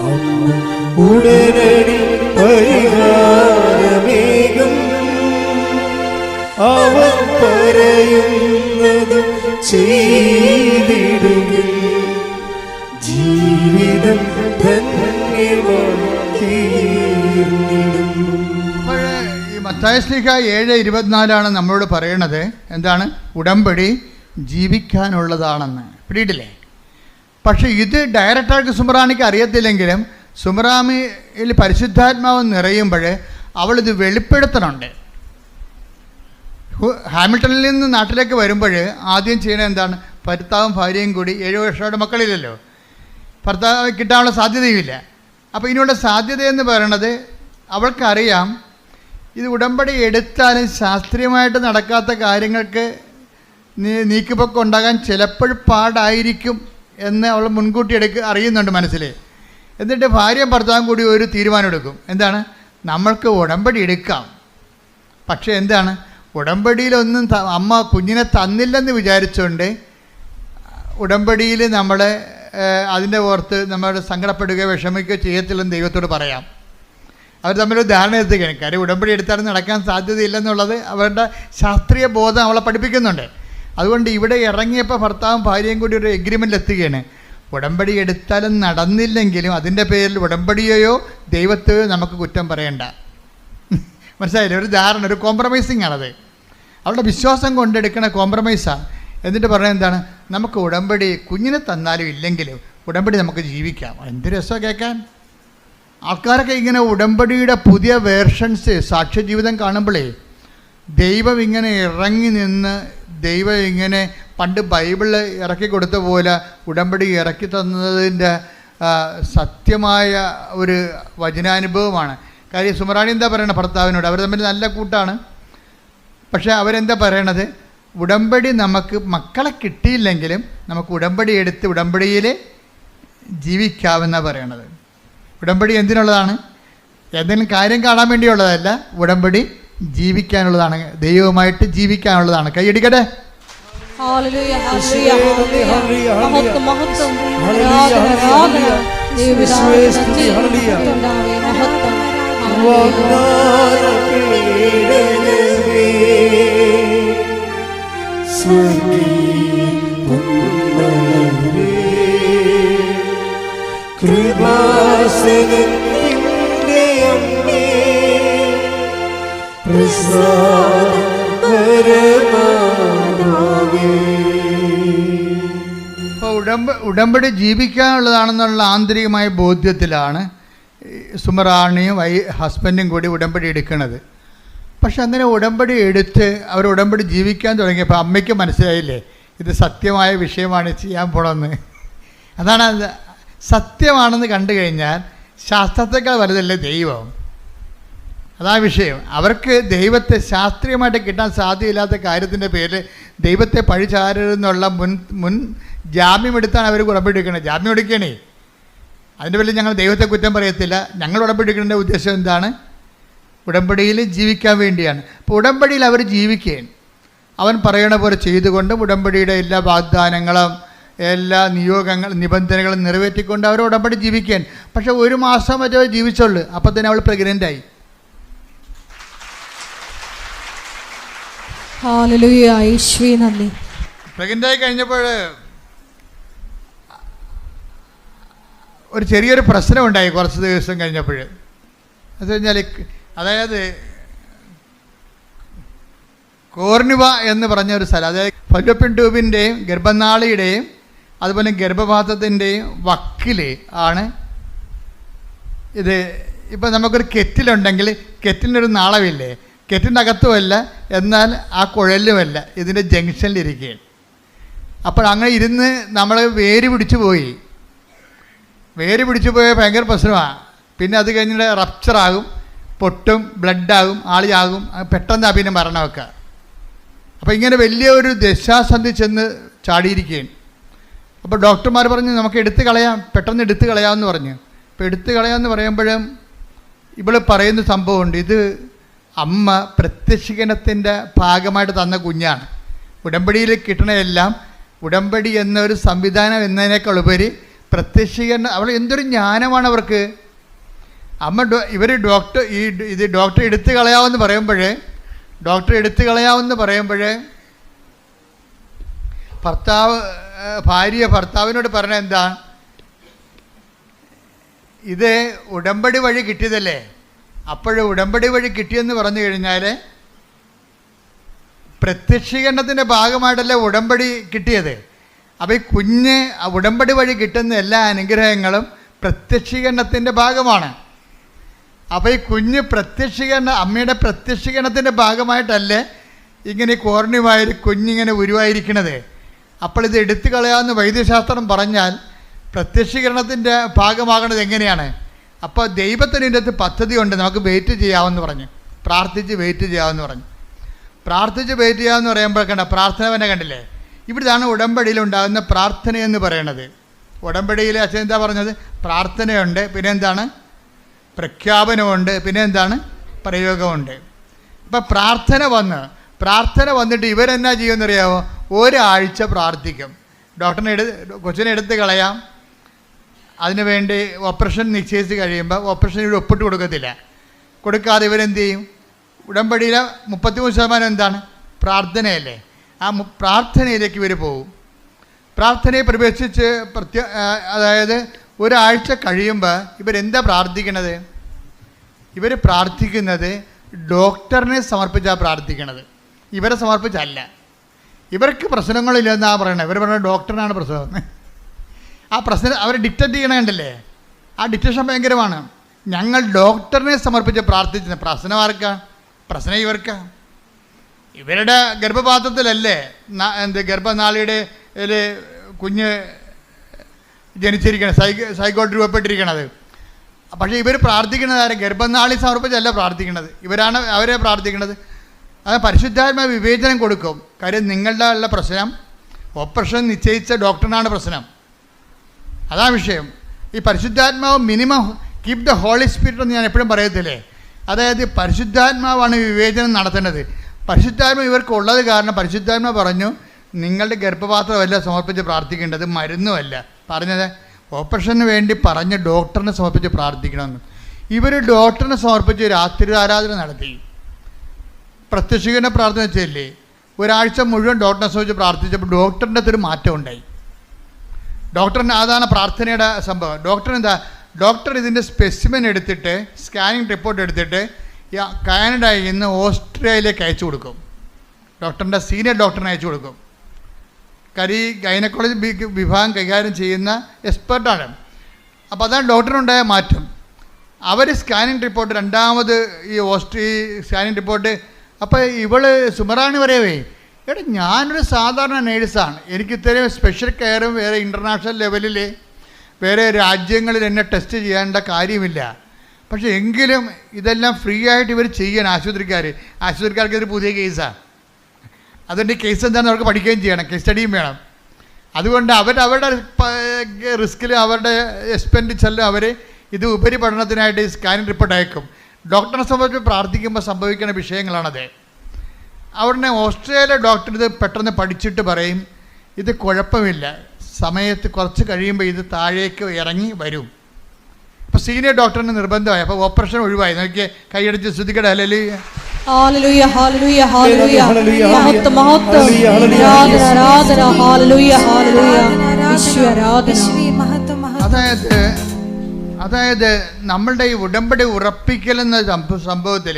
Speaker 2: അമ്മ ഉടനടി പരിഹാരമേകും അവൻ പറയുന്നത് ചെയ്തിടുകിൽ ജീവിതം ധന്യമായി തീർന്നിടും.
Speaker 5: ഈ മത്തായി ശ്ലീഹ 7:24 നമ്മളോട് പറയണത് എന്താണ്? ഉടമ്പടി ജീവിക്കാനുള്ളതാണെന്ന്. പിടിയിട്ടില്ലേ? പക്ഷെ ഇത് ഡയറക്റ്റായിട്ട് സുമറാണിക്ക് അറിയത്തില്ലെങ്കിലും സുമറാമിയിൽ പരിശുദ്ധാത്മാവ് നിറയുമ്പോൾ അവളിത് വെളിപ്പെടുത്തണുണ്ട്. ഹാമിൽട്ടണിൽ നിന്ന് നാട്ടിലേക്ക് വരുമ്പോൾ ആദ്യം ചെയ്യണത് എന്താണ്? ഭർത്താവും ഭാര്യയും കൂടി 7 വർഷമായിട്ട് മക്കളില്ലല്ലോ, ഭർത്താവ് കിട്ടാനുള്ള സാധ്യതയുമില്ല. അപ്പോൾ ഇതിനുള്ള സാധ്യതയെന്ന് പറയണത് അവൾക്കറിയാം ഇത് ഉടമ്പടി എടുത്താലും ശാസ്ത്രീയമായിട്ട് നടക്കാത്ത കാര്യങ്ങൾക്ക് നീക്കുപോക്ക് ഉണ്ടാകാൻ ചിലപ്പോൾ പാടായിരിക്കും എന്ന് അവൾ മുൻകൂട്ടി അറിയുന്നുണ്ട് മനസ്സിൽ. എന്നിട്ട് ഭാര്യയും ഭർത്താവും കൂടി ഒരു തീരുമാനം എടുക്കും. എന്താണ്? നമ്മൾക്ക് ഉടമ്പടി എടുക്കാം, പക്ഷേ എന്താണ്, ഉടമ്പടിയിലൊന്നും അമ്മ കുഞ്ഞിനെ തന്നില്ലെന്ന് വിചാരിച്ചുകൊണ്ട് ഉടമ്പടിയിൽ നമ്മൾ അതിൻ്റെ ഓർത്ത് നമ്മൾ സങ്കടപ്പെടുകയോ വിഷമിക്കുകയോ ചെയ്യത്തില്ലെന്ന് ദൈവത്തോട് പറയാം. അവർ തമ്മിലൊരു ധാരണ എത്തുകയാണ്. കാര്യം ഉടമ്പടി എടുത്താലും നടക്കാൻ സാധ്യതയില്ലെന്നുള്ളത് അവരുടെ ശാസ്ത്രീയ ബോധം അവളെ പഠിപ്പിക്കുന്നുണ്ട്. അതുകൊണ്ട് ഇവിടെ ഇറങ്ങിയപ്പോൾ ഭർത്താവും ഭാര്യയും കൂടി ഒരു എഗ്രിമെൻ്റിൽ എത്തുകയാണ്. ഉടമ്പടി എടുത്താലും നടന്നില്ലെങ്കിലും അതിൻ്റെ പേരിൽ ഉടമ്പടിയെയോ ദൈവത്തെയോ നമുക്ക് കുറ്റം പറയണ്ട. മനസ്സിലായില്ലേ? ഒരു ധാരണ, ഒരു കോംപ്രമൈസിങ് ആണത്. അവളുടെ വിശ്വാസം കൊണ്ടെടുക്കണ കോംപ്രമൈസാണ്. എന്നിട്ട് പറയുന്നത് എന്താണ്? നമുക്ക് ഉടമ്പടി കുഞ്ഞിനെ തന്നാലും ഇല്ലെങ്കിലും ഉടമ്പടി നമുക്ക് ജീവിക്കാം. എന്ത് രസമാണ് കേൾക്കാൻ. ആൾക്കാരൊക്കെ ഇങ്ങനെ ഉടമ്പടിയുടെ പുതിയ വേർഷൻസ് സാക്ഷ്യജീവിതം കാണുമ്പോഴേ ദൈവം ഇങ്ങനെ ഇറങ്ങി നിന്ന് ദൈവം ഇങ്ങനെ പണ്ട് ബൈബിളിൽ ഇറക്കി കൊടുത്ത പോലെ ഉടമ്പടി ഇറക്കി തന്നതിൻ്റെ സത്യമായ ഒരു വചനാനുഭവമാണ്. കാര്യം സുമറാണി എന്താ പറയണത് ഭർത്താവിനോട്? അവർ തമ്മിൽ നല്ല കൂട്ടാണ്. പക്ഷേ അവരെന്താ പറയണത്? ഉടമ്പടി നമുക്ക് മക്കളെ കിട്ടിയില്ലെങ്കിലും നമുക്ക് ഉടമ്പടി എടുത്ത് ഉടമ്പടിയിൽ ജീവിക്കാമെന്നാണ് പറയണത്. ഉടമ്പടി എന്തിനുള്ളതാണ്? എന്തെങ്കിലും കാര്യം കാണാൻ വേണ്ടിയുള്ളതല്ല, ഉടമ്പടി ജീവിക്കാനുള്ളതാണ്, ദൈവവുമായിട്ട് ജീവിക്കാനുള്ളതാണ്. കൈയടിക്കട്ടെ.
Speaker 1: ഹല്ലേലൂയ, ഹല്ലേലൂയ, ഹല്ലേലൂയ. മഹത്വം, മഹത്വം, ആരാധന, ആരാധന. ദൈവപിതാവേ നന്ദി, കർത്താവേ മഹത്വം.
Speaker 2: കൃപാസനത്തിൻ്റെ അമ്മേ
Speaker 5: അപ്പോൾ ഉടമ്പടി ജീവിക്കാനുള്ളതാണെന്നുള്ള ആന്തരികമായ ബോധ്യത്തിലാണ് സുമറാണിയും ഹസ്ബൻഡും കൂടി ഉടമ്പടി എടുക്കുന്നത്. പക്ഷെ അങ്ങനെ ഉടമ്പടി എടുത്ത് അവർ ഉടമ്പടി ജീവിക്കാൻ തുടങ്ങിയപ്പോൾ അമ്മയ്ക്ക് മനസ്സിലായില്ലേ ഇത് സത്യമായ വിഷയമാണ് ചെയ്യാൻ പോണമെന്ന്. അതാണ് സത്യമാണെന്ന് കണ്ടു കഴിഞ്ഞാൽ ശാസ്ത്രത്തെക്കാൾ വലുതല്ലേ ദൈവം. അതാ വിഷയം. അവർക്ക് ദൈവത്തെ ശാസ്ത്രീയമായിട്ട് കിട്ടാൻ സാധ്യതയില്ലാത്ത കാര്യത്തിൻ്റെ പേരിൽ ദൈവത്തെ പഴിചാരരുതെന്നുള്ള മുൻ ജാമ്യമെടുത്താണ് അവർ ഉടമ്പടിക്കുന്നത്. ജാമ്യം എടുക്കണേ. അതിൻ്റെ പേരിൽ ഞങ്ങൾ ദൈവത്തെ കുറ്റം പറയത്തില്ല. ഞങ്ങൾ ഉടമ്പടിക്കേണ്ട ഉദ്ദേശം എന്താണ്? ഉടമ്പടിയിൽ ജീവിക്കാൻ വേണ്ടിയാണ്. അപ്പോൾ ഉടമ്പടിയിൽ അവർ ജീവിക്കുകയാണ്. അവൻ പറയണ പോലെ ചെയ്തുകൊണ്ട് ഉടമ്പടിയുടെ എല്ലാ വാഗ്ദാനങ്ങളും എല്ലാ നിബന്ധനകളും നിറവേറ്റിക്കൊണ്ട് അവർ ഉടമ്പടി ജീവിക്കുകയാണ്. പക്ഷെ 1 മാസം മറ്റോ ജീവിച്ചുള്ളൂ. അപ്പം തന്നെ അവൾ പ്രഗ്നൻ്റായി.
Speaker 1: ഹല്ലേലൂയ, യേശുവേ നന്ദി.
Speaker 5: പ്രഗ്നൻ്റായി കഴിഞ്ഞപ്പോൾ ഒരു ചെറിയൊരു പ്രശ്നമുണ്ടായി കുറച്ച് ദിവസം കഴിഞ്ഞപ്പോൾ. അത് കഴിഞ്ഞാൽ അതായത് കോർണിവ എന്ന് പറഞ്ഞ ഒരു സ്ഥലം, അതായത് ഫലോപ്പിയൻ ട്യൂബിൻ്റെയും ഗർഭനാളിയുടെയും അതുപോലെ ഗർഭപാത്രത്തിൻ്റെയും വക്കിൽ ആണ് ഇത്. ഇപ്പം നമുക്കൊരു കെറ്റിലുണ്ടെങ്കിൽ കെറ്റിലിനൊരു നാളമില്ലേ, കെറ്റിൻ്റെ അകത്തുമല്ല എന്നാൽ ആ കുഴലുമല്ല, ഇതിൻ്റെ ജംഗ്ഷനിലിരിക്കുകയാണ്. അപ്പോൾ അങ്ങനെ ഇരുന്ന് നമ്മൾ വേര് പിടിച്ചു പോയി ഭയങ്കര പ്രശ്നമാണ്. പിന്നെ അത് കഴിഞ്ഞിട്ട് റപ്ചറാകും, പൊട്ടും, ബ്ലഡാകും, ആളിയാകും, പെട്ടെന്ന് പിന്നെ മരണമൊക്കെ. അപ്പോൾ ഇങ്ങനെ വലിയ ഒരു ദശാസന്ധി ചെന്ന് ചാടിയിരിക്കുകയാണ്. അപ്പോൾ ഡോക്ടർമാർ പറഞ്ഞു നമുക്ക് എടുത്ത് കളയാം, പെട്ടെന്ന് എടുത്ത് കളയാമെന്ന് പറഞ്ഞു. അപ്പോൾ എടുത്ത് കളയാമെന്ന് പറയുമ്പോഴും ഇവൾ പറയുന്ന സംഭവമുണ്ട്, ഇത് അമ്മ പ്രത്യക്ഷീകരണത്തിൻ്റെ ഭാഗമായിട്ട് തന്ന കുഞ്ഞാണ്. ഉടമ്പടിയിൽ കിട്ടണതെല്ലാം ഉടമ്പടി എന്നൊരു സംവിധാനം എന്നതിനേക്കാൾ ഉപരി പ്രത്യക്ഷീകരണം. അവൾ എന്തൊരു ജ്ഞാനമാണ് അവർക്ക്. അമ്മ ഇവർ ഡോക്ടർ എടുത്തു കളയാമെന്ന് പറയുമ്പോൾ ഭാര്യ ഭർത്താവിനോട് പറഞ്ഞ എന്താ, ഇത് ഉടമ്പടി വഴി കിട്ടിയതല്ലേ. അപ്പോൾ ഉടമ്പടി വഴി കിട്ടിയെന്ന് പറഞ്ഞു കഴിഞ്ഞാൽ പ്രത്യക്ഷീകരണത്തിൻ്റെ ഭാഗമായിട്ടല്ലേ ഉടമ്പടി കിട്ടിയത്. അപ്പോൾ ഈ കുഞ്ഞ് ഉടമ്പടി വഴി കിട്ടുന്ന എല്ലാ അനുഗ്രഹങ്ങളും പ്രത്യക്ഷീകരണത്തിൻ്റെ ഭാഗമാണ്. അപ്പോൾ ഈ കുഞ്ഞ് അമ്മയുടെ പ്രത്യക്ഷീകരണത്തിൻ്റെ ഭാഗമായിട്ടല്ലേ ഇങ്ങനെ കോർണിവായി കുഞ്ഞിങ്ങനെ ഉരുവായിരിക്കണത്. അപ്പോൾ ഇത് എടുത്തു കളയാമെന്ന് വൈദ്യശാസ്ത്രം പറഞ്ഞാൽ പ്രത്യക്ഷീകരണത്തിൻ്റെ ഭാഗമാകണത് എങ്ങനെയാണ്? അപ്പോൾ ദൈവത്തിന് ഇതിൻ്റെ അകത്ത് പദ്ധതി ഉണ്ട്. നമുക്ക് വെയിറ്റ് ചെയ്യാമെന്ന് പറഞ്ഞു, പ്രാർത്ഥിച്ച് വെയിറ്റ് ചെയ്യാമെന്ന് പറഞ്ഞു. പ്രാർത്ഥിച്ച് വെയിറ്റ് ചെയ്യാമെന്ന് പറയുമ്പോൾ പ്രാർത്ഥന തന്നെ കണ്ടില്ലേ. ഇവിടുന്നാണ് ഉടമ്പടിയിൽ ഉണ്ടാകുന്ന പ്രാർത്ഥനയെന്ന് പറയണത്. ഉടമ്പടിയിൽ അച്ഛൻ എന്താ പറഞ്ഞത്? പ്രാർത്ഥനയുണ്ട്, പിന്നെ എന്താണ്? പ്രഖ്യാപനമുണ്ട്, പിന്നെ എന്താണ്? പ്രയോഗമുണ്ട്. ഇപ്പം പ്രാർത്ഥന വന്നിട്ട് ഇവരെന്നാ ചെയ്യുമെന്നറിയാമോ? ഒരാഴ്ച പ്രാർത്ഥിക്കും. കൊച്ചിനെ എടുത്ത് കളയാം, അതിനുവേണ്ടി ഓപ്പറേഷൻ നിശ്ചയിച്ച് കഴിയുമ്പോൾ ഓപ്പറേഷൻ ഇവിടെ ഒപ്പിട്ട് കൊടുക്കാതെ ഇവരെന്ത് ചെയ്യും? ഉടമ്പടിയിലെ 33% എന്താണ്? പ്രാർത്ഥനയല്ലേ. ആ പ്രാർത്ഥനയിലേക്ക് ഇവർ പോകും. പ്രാർത്ഥനയെ പ്രവേശിച്ച് അതായത് ഒരാഴ്ച കഴിയുമ്പോൾ ഇവരെന്താ പ്രാർത്ഥിക്കണത്? ഇവർ പ്രാർത്ഥിക്കുന്നത് ഡോക്ടറിനെ സമർപ്പിച്ചാണ് പ്രാർത്ഥിക്കണത്, ഇവരെ സമർപ്പിച്ചല്ല. ഇവർക്ക് പ്രശ്നങ്ങളില്ലെന്നാണ് പറയണത്. ഇവർ പറയുന്നത് ഡോക്ടറിനാണ് പ്രശ്നം. ആ പ്രശ്നം അവർ ഡിക്റ്റേറ്റ് ചെയ്യണണ്ടല്ലേ, ആ ഡിക്റ്റേഷൻ ഭയങ്കരമാണ്. ഞങ്ങൾ ഡോക്ടറിനെ സമർപ്പിച്ച് പ്രാർത്ഥിച്ചത്. പ്രശ്നം ആർക്കാ? പ്രശ്നം ഇവർക്കാ. ഇവരുടെ ഗർഭപാത്രത്തിലല്ലേ ഗർഭനാളിയുടെ കുഞ്ഞ് ജനിച്ചിരിക്കണത്, സൈക്കോട്ട് രൂപപ്പെട്ടിരിക്കണത്. പക്ഷേ ഇവർ പ്രാർത്ഥിക്കുന്നത് ആരും ഗർഭനാളി സമർപ്പിച്ചല്ല പ്രാർത്ഥിക്കണത്. അവരെ പ്രാർത്ഥിക്കണത് അത് പരിശുദ്ധാത്മ വിവേചനം കൊടുക്കും. കാര്യം നിങ്ങളുടെ ഉള്ള പ്രശ്നം ഓപ്പറേഷൻ നിശ്ചയിച്ച ഡോക്ടറിനാണ് പ്രശ്നം, അതാ വിഷയം. ഈ പരിശുദ്ധാത്മാവ് minimum keep the Holy Spirit എന്ന് ഞാൻ എപ്പോഴും പറയത്തില്ലേ. അതായത് പരിശുദ്ധാത്മാവാണ് വിവേചനം നടത്തേണ്ടത്. പരിശുദ്ധാത്മ ഇവർക്കുള്ളത് കാരണം പരിശുദ്ധാത്മ പറഞ്ഞു നിങ്ങളുടെ ഗർഭപാത്രമല്ല സമർപ്പിച്ച് പ്രാർത്ഥിക്കേണ്ടത്, മരുന്നുമല്ല പറഞ്ഞത്. ഓപ്പറേഷന് വേണ്ടി പറഞ്ഞ് ഡോക്ടറിനെ സമർപ്പിച്ച് പ്രാർത്ഥിക്കണമെന്ന്. ഇവർ ഡോക്ടറിനെ സമർപ്പിച്ച് രാത്രി ആരാധന നടത്തി. പ്രത്യക്ഷീകരണ പ്രാർത്ഥന വെച്ചല്ലേ, ഒരാഴ്ച മുഴുവൻ ഡോക്ടറിനെ സമർപ്പിച്ച് പ്രാർത്ഥിച്ചപ്പോൾ ഡോക്ടറിൻ്റെ അകത്തൊരു മാറ്റം ഉണ്ടായി. ഡോക്ടറിന് അതാണ് പ്രാർത്ഥനയുടെ സംഭവം. ഡോക്ടർ ഇതിൻ്റെ സ്പെസിമെൻ എടുത്തിട്ട് സ്കാനിങ് റിപ്പോർട്ട് എടുത്തിട്ട് കാനഡയിൽ നിന്ന് ഓസ്ട്രേലിയയിലേക്ക് അയച്ചു കൊടുക്കും. ഡോക്ടറിൻ്റെ സീനിയർ ഡോക്ടറിനെ അയച്ചു കൊടുക്കും. ഗൈനക്കോളജി വിഭാഗം കൈകാര്യം ചെയ്യുന്ന എക്സ്പെർട്ടാണ്. അപ്പോൾ അതാണ് ഡോക്ടറിനുണ്ടായ മാറ്റം. അവർ സ്കാനിങ് റിപ്പോർട്ട് രണ്ടാമത് ഈ സ്കാനിങ് റിപ്പോർട്ട് അപ്പോൾ ഇവള് സുമറാണി പറയവേ, എടാ ഞാനൊരു സാധാരണ നേഴ്സാണ്, എനിക്ക് ഇത്രയും സ്പെഷ്യൽ കെയറും വേറെ ഇൻ്റർനാഷണൽ ലെവലിൽ വേറെ രാജ്യങ്ങളിൽ എന്നെ ടെസ്റ്റ് ചെയ്യേണ്ട കാര്യമില്ല. പക്ഷേ എങ്കിലും ഇതെല്ലാം ഫ്രീ ആയിട്ട് ഇവർ ചെയ്യണം. ആശുപത്രിക്കാർക്ക് ഇതൊരു പുതിയ കേസാണ്. അതുകൊണ്ട് ഈ കേസ് എന്താണെന്ന് അവർക്ക് പഠിക്കുകയും ചെയ്യണം, കേസ് സ്റ്റഡിയും വേണം. അതുകൊണ്ട് അവരുടെ റിസ്കിൽ അവരുടെ എക്സ്പെൻഡിച്ചറിലും അവർ ഇത് ഉപരിപഠനത്തിനായിട്ട് സ്കാനിങ് റിപ്പോർട്ട് അയക്കും. ഡോക്ടറെ സംബന്ധിച്ച് പ്രാർത്ഥിക്കുമ്പോൾ സംഭവിക്കുന്ന വിഷയങ്ങളാണത്. അവിടെ ഓസ്ട്രേലിയ ഡോക്ടർ ഇത് പെട്ടെന്ന് പഠിച്ചിട്ട് പറയും ഇത് കുഴപ്പമില്ല, സമയത്ത് കുറച്ച് കഴിയുമ്പോൾ ഇത് താഴേക്ക് ഇറങ്ങി വരും. അപ്പോൾ സീനിയർ ഡോക്ടറിന് നിർബന്ധമായി. അപ്പോൾ ഓപ്പറേഷൻ ഒഴിവായി. നോക്കിയേ, കൈയടിച്ച് ശ്രുതിക്കട്ടെ. ഹല്ലേലൂയ,
Speaker 1: ഹല്ലേലൂയ, ഹല്ലേലൂയ, ഹല്ലേലൂയ, മഹത്വം, മഹത്വം, ആരാധന, ആരാധന, ഹല്ലേലൂയ, ഹല്ലേലൂയ, യേശുവേ ആരാധന.
Speaker 5: അതായത് നമ്മളുടെ ഈ ഉടമ്പടി ഉറപ്പിക്കലെന്ന സംഭവത്തിൽ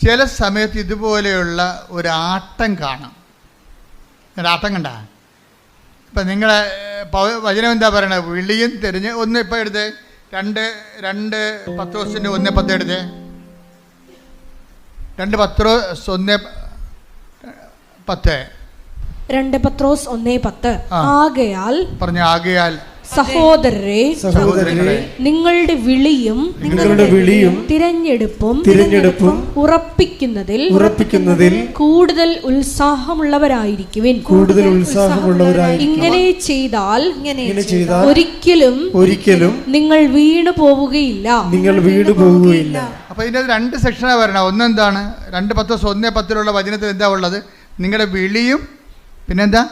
Speaker 5: ചില സമയത്ത് ഇതുപോലെയുള്ള ഒരു ആട്ടം കാണാം. ആട്ടം കണ്ട ഇപ്പം നിങ്ങളെ വചനം എന്താ പറയണത്? വിളിയും തിരിഞ്ഞ് ഒന്ന് ഇപ്പം എടുത്ത് 2 പത്രോസിൻ്റെ 1:10 എടുത്ത് 2 പത്രോസ് 1:10
Speaker 1: 2 പത്രോസ് 1:10 ആകയാൽ സഹോദരരെ
Speaker 2: സഹോദരരെ
Speaker 1: നിങ്ങളുടെ വിളിയും തിരഞ്ഞെടുപ്പും ഉറപ്പിക്കുന്നതിൽ കൂടുതൽ ഉത്സാഹമുള്ളവരായിരിക്കുവിൻ. ഇങ്ങനെ ചെയ്താൽ ഒരിക്കലും നിങ്ങൾ വീണു പോവുകയില്ല.
Speaker 5: അപ്പൊ ഇതിന്റെ 2 സെക്ഷനാണ് വരണം. ഒന്നെന്താണ്? 2:10 വചനത്തിൽ എന്താ ഉള്ളത്? നിങ്ങളുടെ വിളിയും പിന്നെന്താ?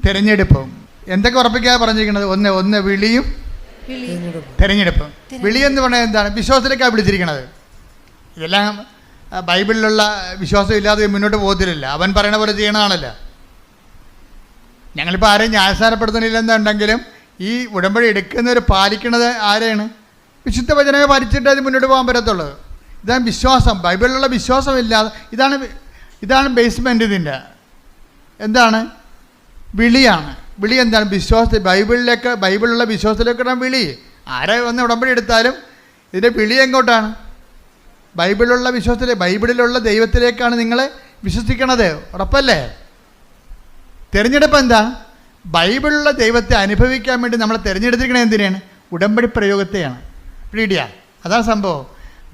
Speaker 5: തിരഞ്ഞെടുപ്പും. എന്തൊക്കെ ഉറപ്പിക്കാതെ പറഞ്ഞിരിക്കുന്നത്? ഒന്ന് വിളിയും തിരഞ്ഞെടുപ്പും. വിളി എന്ന് പറഞ്ഞാൽ എന്താണ്? വിശ്വാസത്തിലേക്കാണ് വിളിച്ചിരിക്കുന്നത്. ഇതെല്ലാം ബൈബിളിലുള്ള വിശ്വാസം ഇല്ലാതെ മുന്നോട്ട് പോകത്തില്ല. അവൻ പറയണ പോലെ ചെയ്യണതാണല്ലോ. ഞങ്ങളിപ്പോൾ ആരെയും ന്യായസ്ഥാനപ്പെടുത്തുന്നില്ലെന്നുണ്ടെങ്കിലും ഈ ഉടമ്പടി എടുക്കുന്നവർ പാലിക്കുന്നത് ആരെയാണ്? വിശുദ്ധ വചനമേ പാലിച്ചിട്ട് അത് മുന്നോട്ട് പോകാൻ പറ്റത്തുള്ളൂ. ഇതാണ് വിശ്വാസം. ബൈബിളിലുള്ള വിശ്വാസമില്ലാതെ ഇതാണ് ബേസ്മെൻറ്റ്. ഇതിൻ്റെ എന്താണ്? വിളിയാണ്. വിളി എന്താണ്? ബൈബിളിലുള്ള വിശ്വാസത്തിലേക്കാണ് വിളി. ആരെ വന്ന് ഉടമ്പടി എടുത്താലും ഇതിൻ്റെ വിളി എങ്ങോട്ടാണ്? ബൈബിളിലുള്ള ബൈബിളിലുള്ള ദൈവത്തിലേക്കാണ് നിങ്ങളെ വിശ്വസിക്കണത്. ഉറപ്പല്ലേ? തിരഞ്ഞെടുപ്പ് എന്താ? ബൈബിളിലുള്ള ദൈവത്തെ അനുഭവിക്കാൻ വേണ്ടി നമ്മളെ തിരഞ്ഞെടുത്തിരിക്കണത് എന്തിനാണ്? ഉടമ്പടി പ്രയോഗത്തെയാണ്. റീഡിയാ, അതാണ് സംഭവം.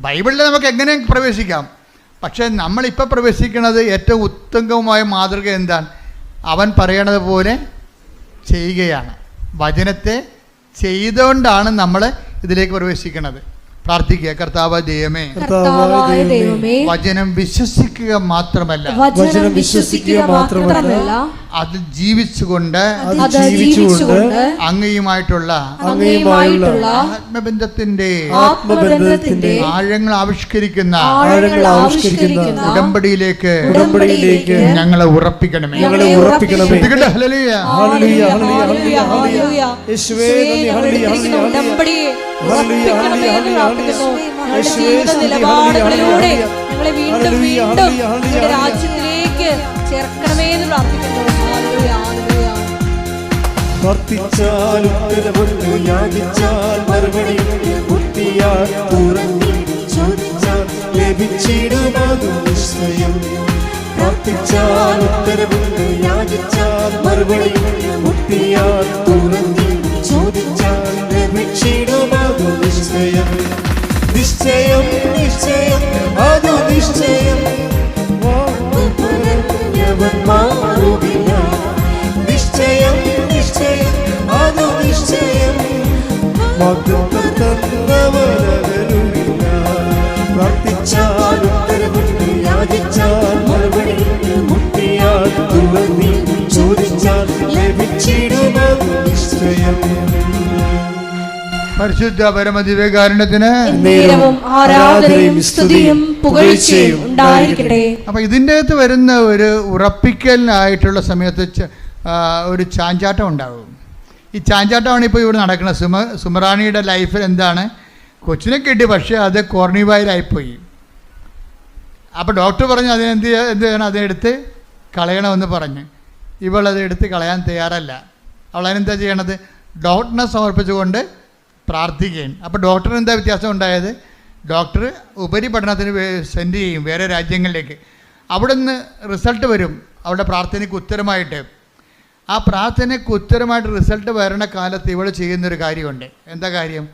Speaker 5: ബൈബിളിൽ നമുക്ക് എങ്ങനെ പ്രവേശിക്കാം. പക്ഷേ നമ്മളിപ്പോൾ പ്രവേശിക്കുന്നത് ഏറ്റവും ഉത്തമമായ മാതൃക എന്താണ്? അവൻ പറയണത് പോലെ ചെയ്യുകയാണ്. വചനത്തെ ചെയ്തുകൊണ്ടാണ് നമ്മൾ ഇതിലേക്ക് പ്രവേശിക്കുന്നത്. പ്രാർത്ഥിക്കുക. കർത്താവായ ദൈവമേ, വചനം വിശ്വസിക്കുക മാത്രമല്ല അത് ജീവിച്ചുകൊണ്ട് അങ്ങയുമായിട്ടുള്ള ആത്മബന്ധത്തിന്റെ ആഴങ്ങൾ ആവിഷ്കരിക്കുന്ന ഉടമ്പടിയിലേക്ക് ഞങ്ങളെ ഉറപ്പിക്കണമേ.
Speaker 1: നിലപാടുകളിലൂടെ ഞങ്ങളെ വീണ്ടും രാജ്യത്തിലേക്ക് ചേർക്കണമേ എന്ന് പ്രാർത്ഥിക്കുന്നു.
Speaker 2: പ്രാർത്ഥിച്ചാൽ ഉത്തരമുണ്ട്, യാചിച്ചാൽ മറുപടി, മുട്ടിയാൽ തുറന്നു ചോദിച്ചാൽ ലഭിച്ചിടുമതു നിശ്ചയം. പ്രാർത്ഥിച്ചാൽ ഉത്തരമുണ്ട്, യാചിച്ചാൽ മറുപടി, മുട്ടിയാൽ തുറന്നു ചോദിച്ചാൽ ലഭിച്ചിടുമതു നിശ്ചയം. നിശ്ചയം നിശ്ചയം അതു നിശ്ചയം, പറഞ്ഞവൻ മാറുകില്ല. നിശ്ചയം നിശ്ചയം അതു നിശ്ചയം, വാഗ്ദത്തം തന്നവരകലുമില്ല. പ്രാർത്ഥിച്ചാൽ ഉത്തരമുണ്ട്, യാചിച്ചാൽ മറുപടി, മുട്ടിയാൽ തുറന്നു ചോദിച്ചാൽ ലഭിച്ചിടുമതു നിശ്ചയം.
Speaker 5: പരിശുദ്ധ പരമദിവ്യകാരുണ്യത്തിന്
Speaker 1: ആരാധനയും സ്തുതിയും പുകഴ്ചയും ഉണ്ടായിരിക്കട്ടെ.
Speaker 5: അപ്പം ഇതിൻ്റെ അകത്ത് വരുന്ന ഒരു ഉറപ്പിക്കലിനായിട്ടുള്ള സമയത്ത് ഒരു ചാഞ്ചാട്ടം ഉണ്ടാകും. ഈ ചാഞ്ചാട്ടമാണ് ഇപ്പോൾ ഇവിടെ നടക്കുന്നത്. സുമറാണിയുടെ ലൈഫിൽ എന്താണ്? കൊച്ചിനെ കിട്ടി, പക്ഷേ അത് കോർണിവായിലായിപ്പോയി. അപ്പോൾ ഡോക്ടർ പറഞ്ഞു എന്ത് ചെയ്യണം? അതിനെടുത്ത് കളയണമെന്ന് പറഞ്ഞ്. ഇവളത് എടുത്ത് കളയാൻ തയ്യാറല്ല. അവളതിനെന്താ ചെയ്യണത്? ഡോക്ടറിനെ സമർപ്പിച്ചുകൊണ്ട് പ്രാർത്ഥിക്കുകയും. അപ്പോൾ ഡോക്ടറിന് എന്താ വ്യത്യാസം ഉണ്ടായത്? ഡോക്ടർ ഉപരിപഠനത്തിന് സെൻഡ് ചെയ്യും വേറെ രാജ്യങ്ങളിലേക്ക്. അവിടെ നിന്ന് റിസൾട്ട് വരും അവളുടെ പ്രാർത്ഥനയ്ക്ക് ഉത്തരമായിട്ട്. ആ പ്രാർത്ഥനയ്ക്ക് ഉത്തരമായിട്ട് റിസൾട്ട് വരണ കാലത്ത് ഇവൾ ചെയ്യുന്നൊരു കാര്യമുണ്ട്. എന്താ കാര്യം?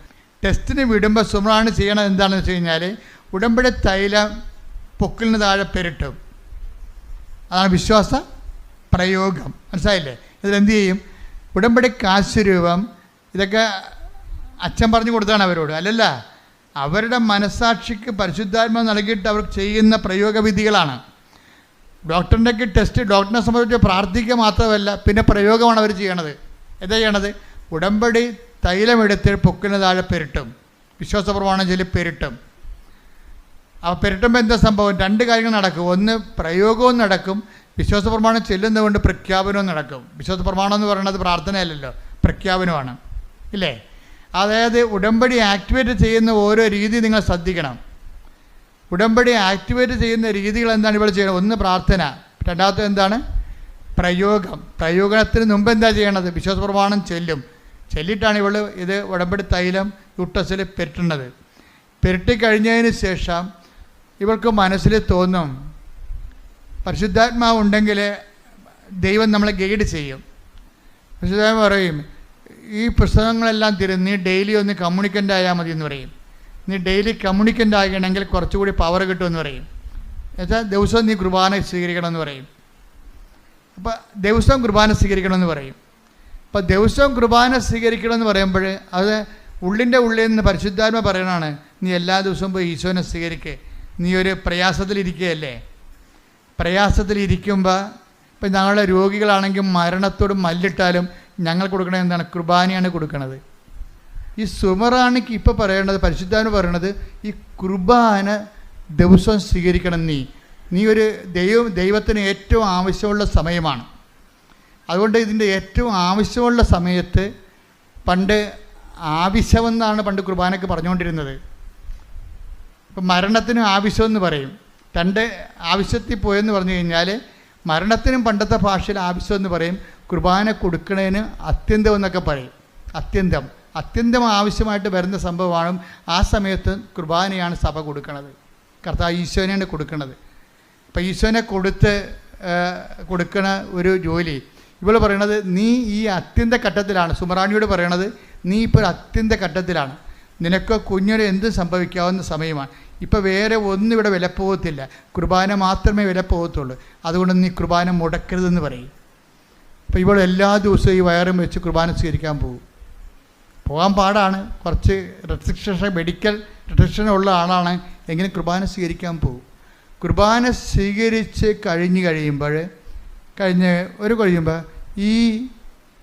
Speaker 5: ടെസ്റ്റിന് വിടുമ്പോൾ സുമറാണി ചെയ്യണത് എന്താണെന്ന് വെച്ച് കഴിഞ്ഞാൽ ഉടമ്പടി തൈലം പൊക്കിലിന് താഴെ പെരട്ടും. അതാണ് വിശ്വാസ പ്രയോഗം. മനസ്സിലായില്ലേ? ഇതിലെന്ത് ചെയ്യും? ഉടമ്പടി കാശുരൂപം ഇതൊക്കെ അച്ഛൻ പറഞ്ഞു കൊടുത്താണ് അവരോട്, അല്ലല്ല, അവരുടെ മനസ്സാക്ഷിക്ക് പരിശുദ്ധാത്മാവ് നൽകിയിട്ട് അവർ ചെയ്യുന്ന പ്രയോഗവിധികളാണ്. ഡോക്ടറിൻ്റെയൊക്കെ ടെസ്റ്റ് ഡോക്ടറിനെ സംബന്ധിച്ച് പ്രാർത്ഥിക്കുക മാത്രമല്ല, പിന്നെ പ്രയോഗമാണ് അവർ ചെയ്യണത്. എന്താ ചെയ്യണത്? ഉടമ്പടി തൈലമെടുത്ത് പൊക്കിന് താഴെ പെരട്ടും. വിശ്വാസപ്രമാണം ചൊല്ലി പെരട്ടും. അപ്പോൾ പെരട്ടുമ്പോൾ എന്താ സംഭവം? 2 കാര്യങ്ങൾ നടക്കും. ഒന്ന്, പ്രയോഗവും നടക്കും. വിശ്വാസപ്രമാണം ചെല്ലുന്നതുകൊണ്ട് പ്രഖ്യാപനവും നടക്കും. വിശ്വാസപ്രമാണം എന്ന് പറയുന്നത് പ്രാർത്ഥനയല്ലല്ലോ, പ്രഖ്യാപനമാണ്, ഇല്ലേ? അതായത് ഉടമ്പടി ആക്ടിവേറ്റ് ചെയ്യുന്ന ഓരോ രീതി നിങ്ങൾ ശ്രദ്ധിക്കണം. ഉടമ്പടി ആക്ടിവേറ്റ് ചെയ്യുന്ന രീതികൾ എന്താണ് ഇവിടെ ചെയ്യുന്നത്? ഒന്ന് പ്രാർത്ഥന, രണ്ടാമത്തെ എന്താണ്? പ്രയോഗം. പ്രയോഗത്തിന് മുമ്പ് എന്താ ചെയ്യണത്? വിശ്വാസപ്രമാണം ചൊല്ലിയിട്ടാണ് ഇവൾ ഇത് ഉടമ്പടി തൈലം യൂട്ടസിൽ പെരട്ടുന്നത്. പെരട്ടിക്കഴിഞ്ഞതിന് ശേഷം ഇവൾക്ക് മനസ്സിൽ തോന്നും, പരിശുദ്ധാത്മാവ് ഉണ്ടെങ്കിൽ ദൈവം നമ്മളെ ഗൈഡ് ചെയ്യും. പരിശുദ്ധാത്മാവ് പറയും, ഈ പുസ്തകങ്ങളെല്ലാം നീ ഡെയിലി ഒന്ന് കമ്മ്യൂണിക്കൻ്റ് ആയാൽ മതി എന്ന് പറയും. നീ ഡെയിലി കമ്മ്യൂണിക്കൻ്റ് ആകണമെങ്കിൽ കുറച്ചുകൂടി പവർ കിട്ടുമെന്ന് പറയും. എന്നുവെച്ചാൽ ദിവസവും നീ കുർബാന സ്വീകരിക്കണമെന്ന് പറയും. അപ്പോൾ ദിവസവും കുർബാന സ്വീകരിക്കണമെന്ന് പറയും. അപ്പോൾ ദിവസവും കുർബാന സ്വീകരിക്കണമെന്ന് പറയുമ്പോൾ അത് ഉള്ളിൻ്റെ ഉള്ളിൽ നിന്ന് പരിശുദ്ധാത്മ പറയണതാണ്, നീ എല്ലാ ദിവസവും പോയി ഈശോനെ സ്വീകരിക്കുക. നീ ഒരു പ്രയാസത്തിലിരിക്കുകയല്ലേ. പ്രയാസത്തിലിരിക്കുമ്പോൾ ഇപ്പം ഞങ്ങളുടെ രോഗികളാണെങ്കിൽ മരണത്തോട് മല്ലിട്ടാലും ഞങ്ങൾ കൊടുക്കണത് എന്താണ്? കുർബാനയാണ് കൊടുക്കുന്നത്. ഈ സുമറാണിക്ക് ഇപ്പോൾ പറയേണ്ടത്, പരിശുദ്ധാത്മ പറയണത്, ഈ കുർബാന ദിവസവും സ്വീകരിക്കണം. നീ ഒരു ദൈവത്തിന് ഏറ്റവും ആവശ്യമുള്ള സമയമാണ്. അതുകൊണ്ട് ഇതിൻ്റെ ഏറ്റവും ആവശ്യമുള്ള സമയത്ത് പണ്ട് ആവശ്യമെന്നാണ് പണ്ട് കുർബാനയ്ക്ക് പറഞ്ഞുകൊണ്ടിരുന്നത്. ഇപ്പം മരണത്തിന് ആവശ്യമെന്ന് പറയും. ആവശ്യത്തിൽ പോയെന്ന് പറഞ്ഞു കഴിഞ്ഞാൽ മരണത്തിനും പണ്ടത്തെ ഭാഷയിൽ ആവശ്യമെന്ന് പറയും. കുർബാന കൊടുക്കണതിന് അത്യന്തം എന്നൊക്കെ പറയും. അത്യന്തം ആവശ്യമായിട്ട് വരുന്ന സംഭവമാണ്. ആ സമയത്ത് കുർബാനയാണ് സഭ കൊടുക്കുന്നത്. കർത്താവ് ഈശോനെയാണ് കൊടുക്കുന്നത്. അപ്പം ഈശോനെ കൊടുക്കണ ഒരു ജോലി ഇവൾ പറയണത്, നീ ഈ അത്യന്ത ഘട്ടത്തിലാണ്. സുമറാണിയോട് പറയണത്, നീ ഇപ്പോൾ ഒരു അത്യന്ത ഘട്ടത്തിലാണ്. നിനക്ക് കുഞ്ഞിന് എന്തും സംഭവിക്കാവുന്ന സമയമാണ്. ഇപ്പോൾ വേറെ ഒന്നും ഇവിടെ വിലപ്പോകത്തില്ല. കുർബാന മാത്രമേ വിലപ്പോകത്തുള്ളൂ. അതുകൊണ്ട് നീ കുർബാന മുടക്കരുതെന്ന് പറയും. അപ്പോൾ ഇവൾ എല്ലാ ദിവസവും ഈ വയറും വെച്ച് കുർബാന സ്വീകരിക്കാൻ പോകാൻ പാടാണ്. കുറച്ച് മെഡിക്കൽ റെസ്ട്രിക്ഷൻ ഉള്ള ആളാണ്. എങ്കിലും കുർബാന സ്വീകരിക്കാൻ പോകും. കുർബാന സ്വീകരിച്ച് കഴിയുമ്പോൾ ഈ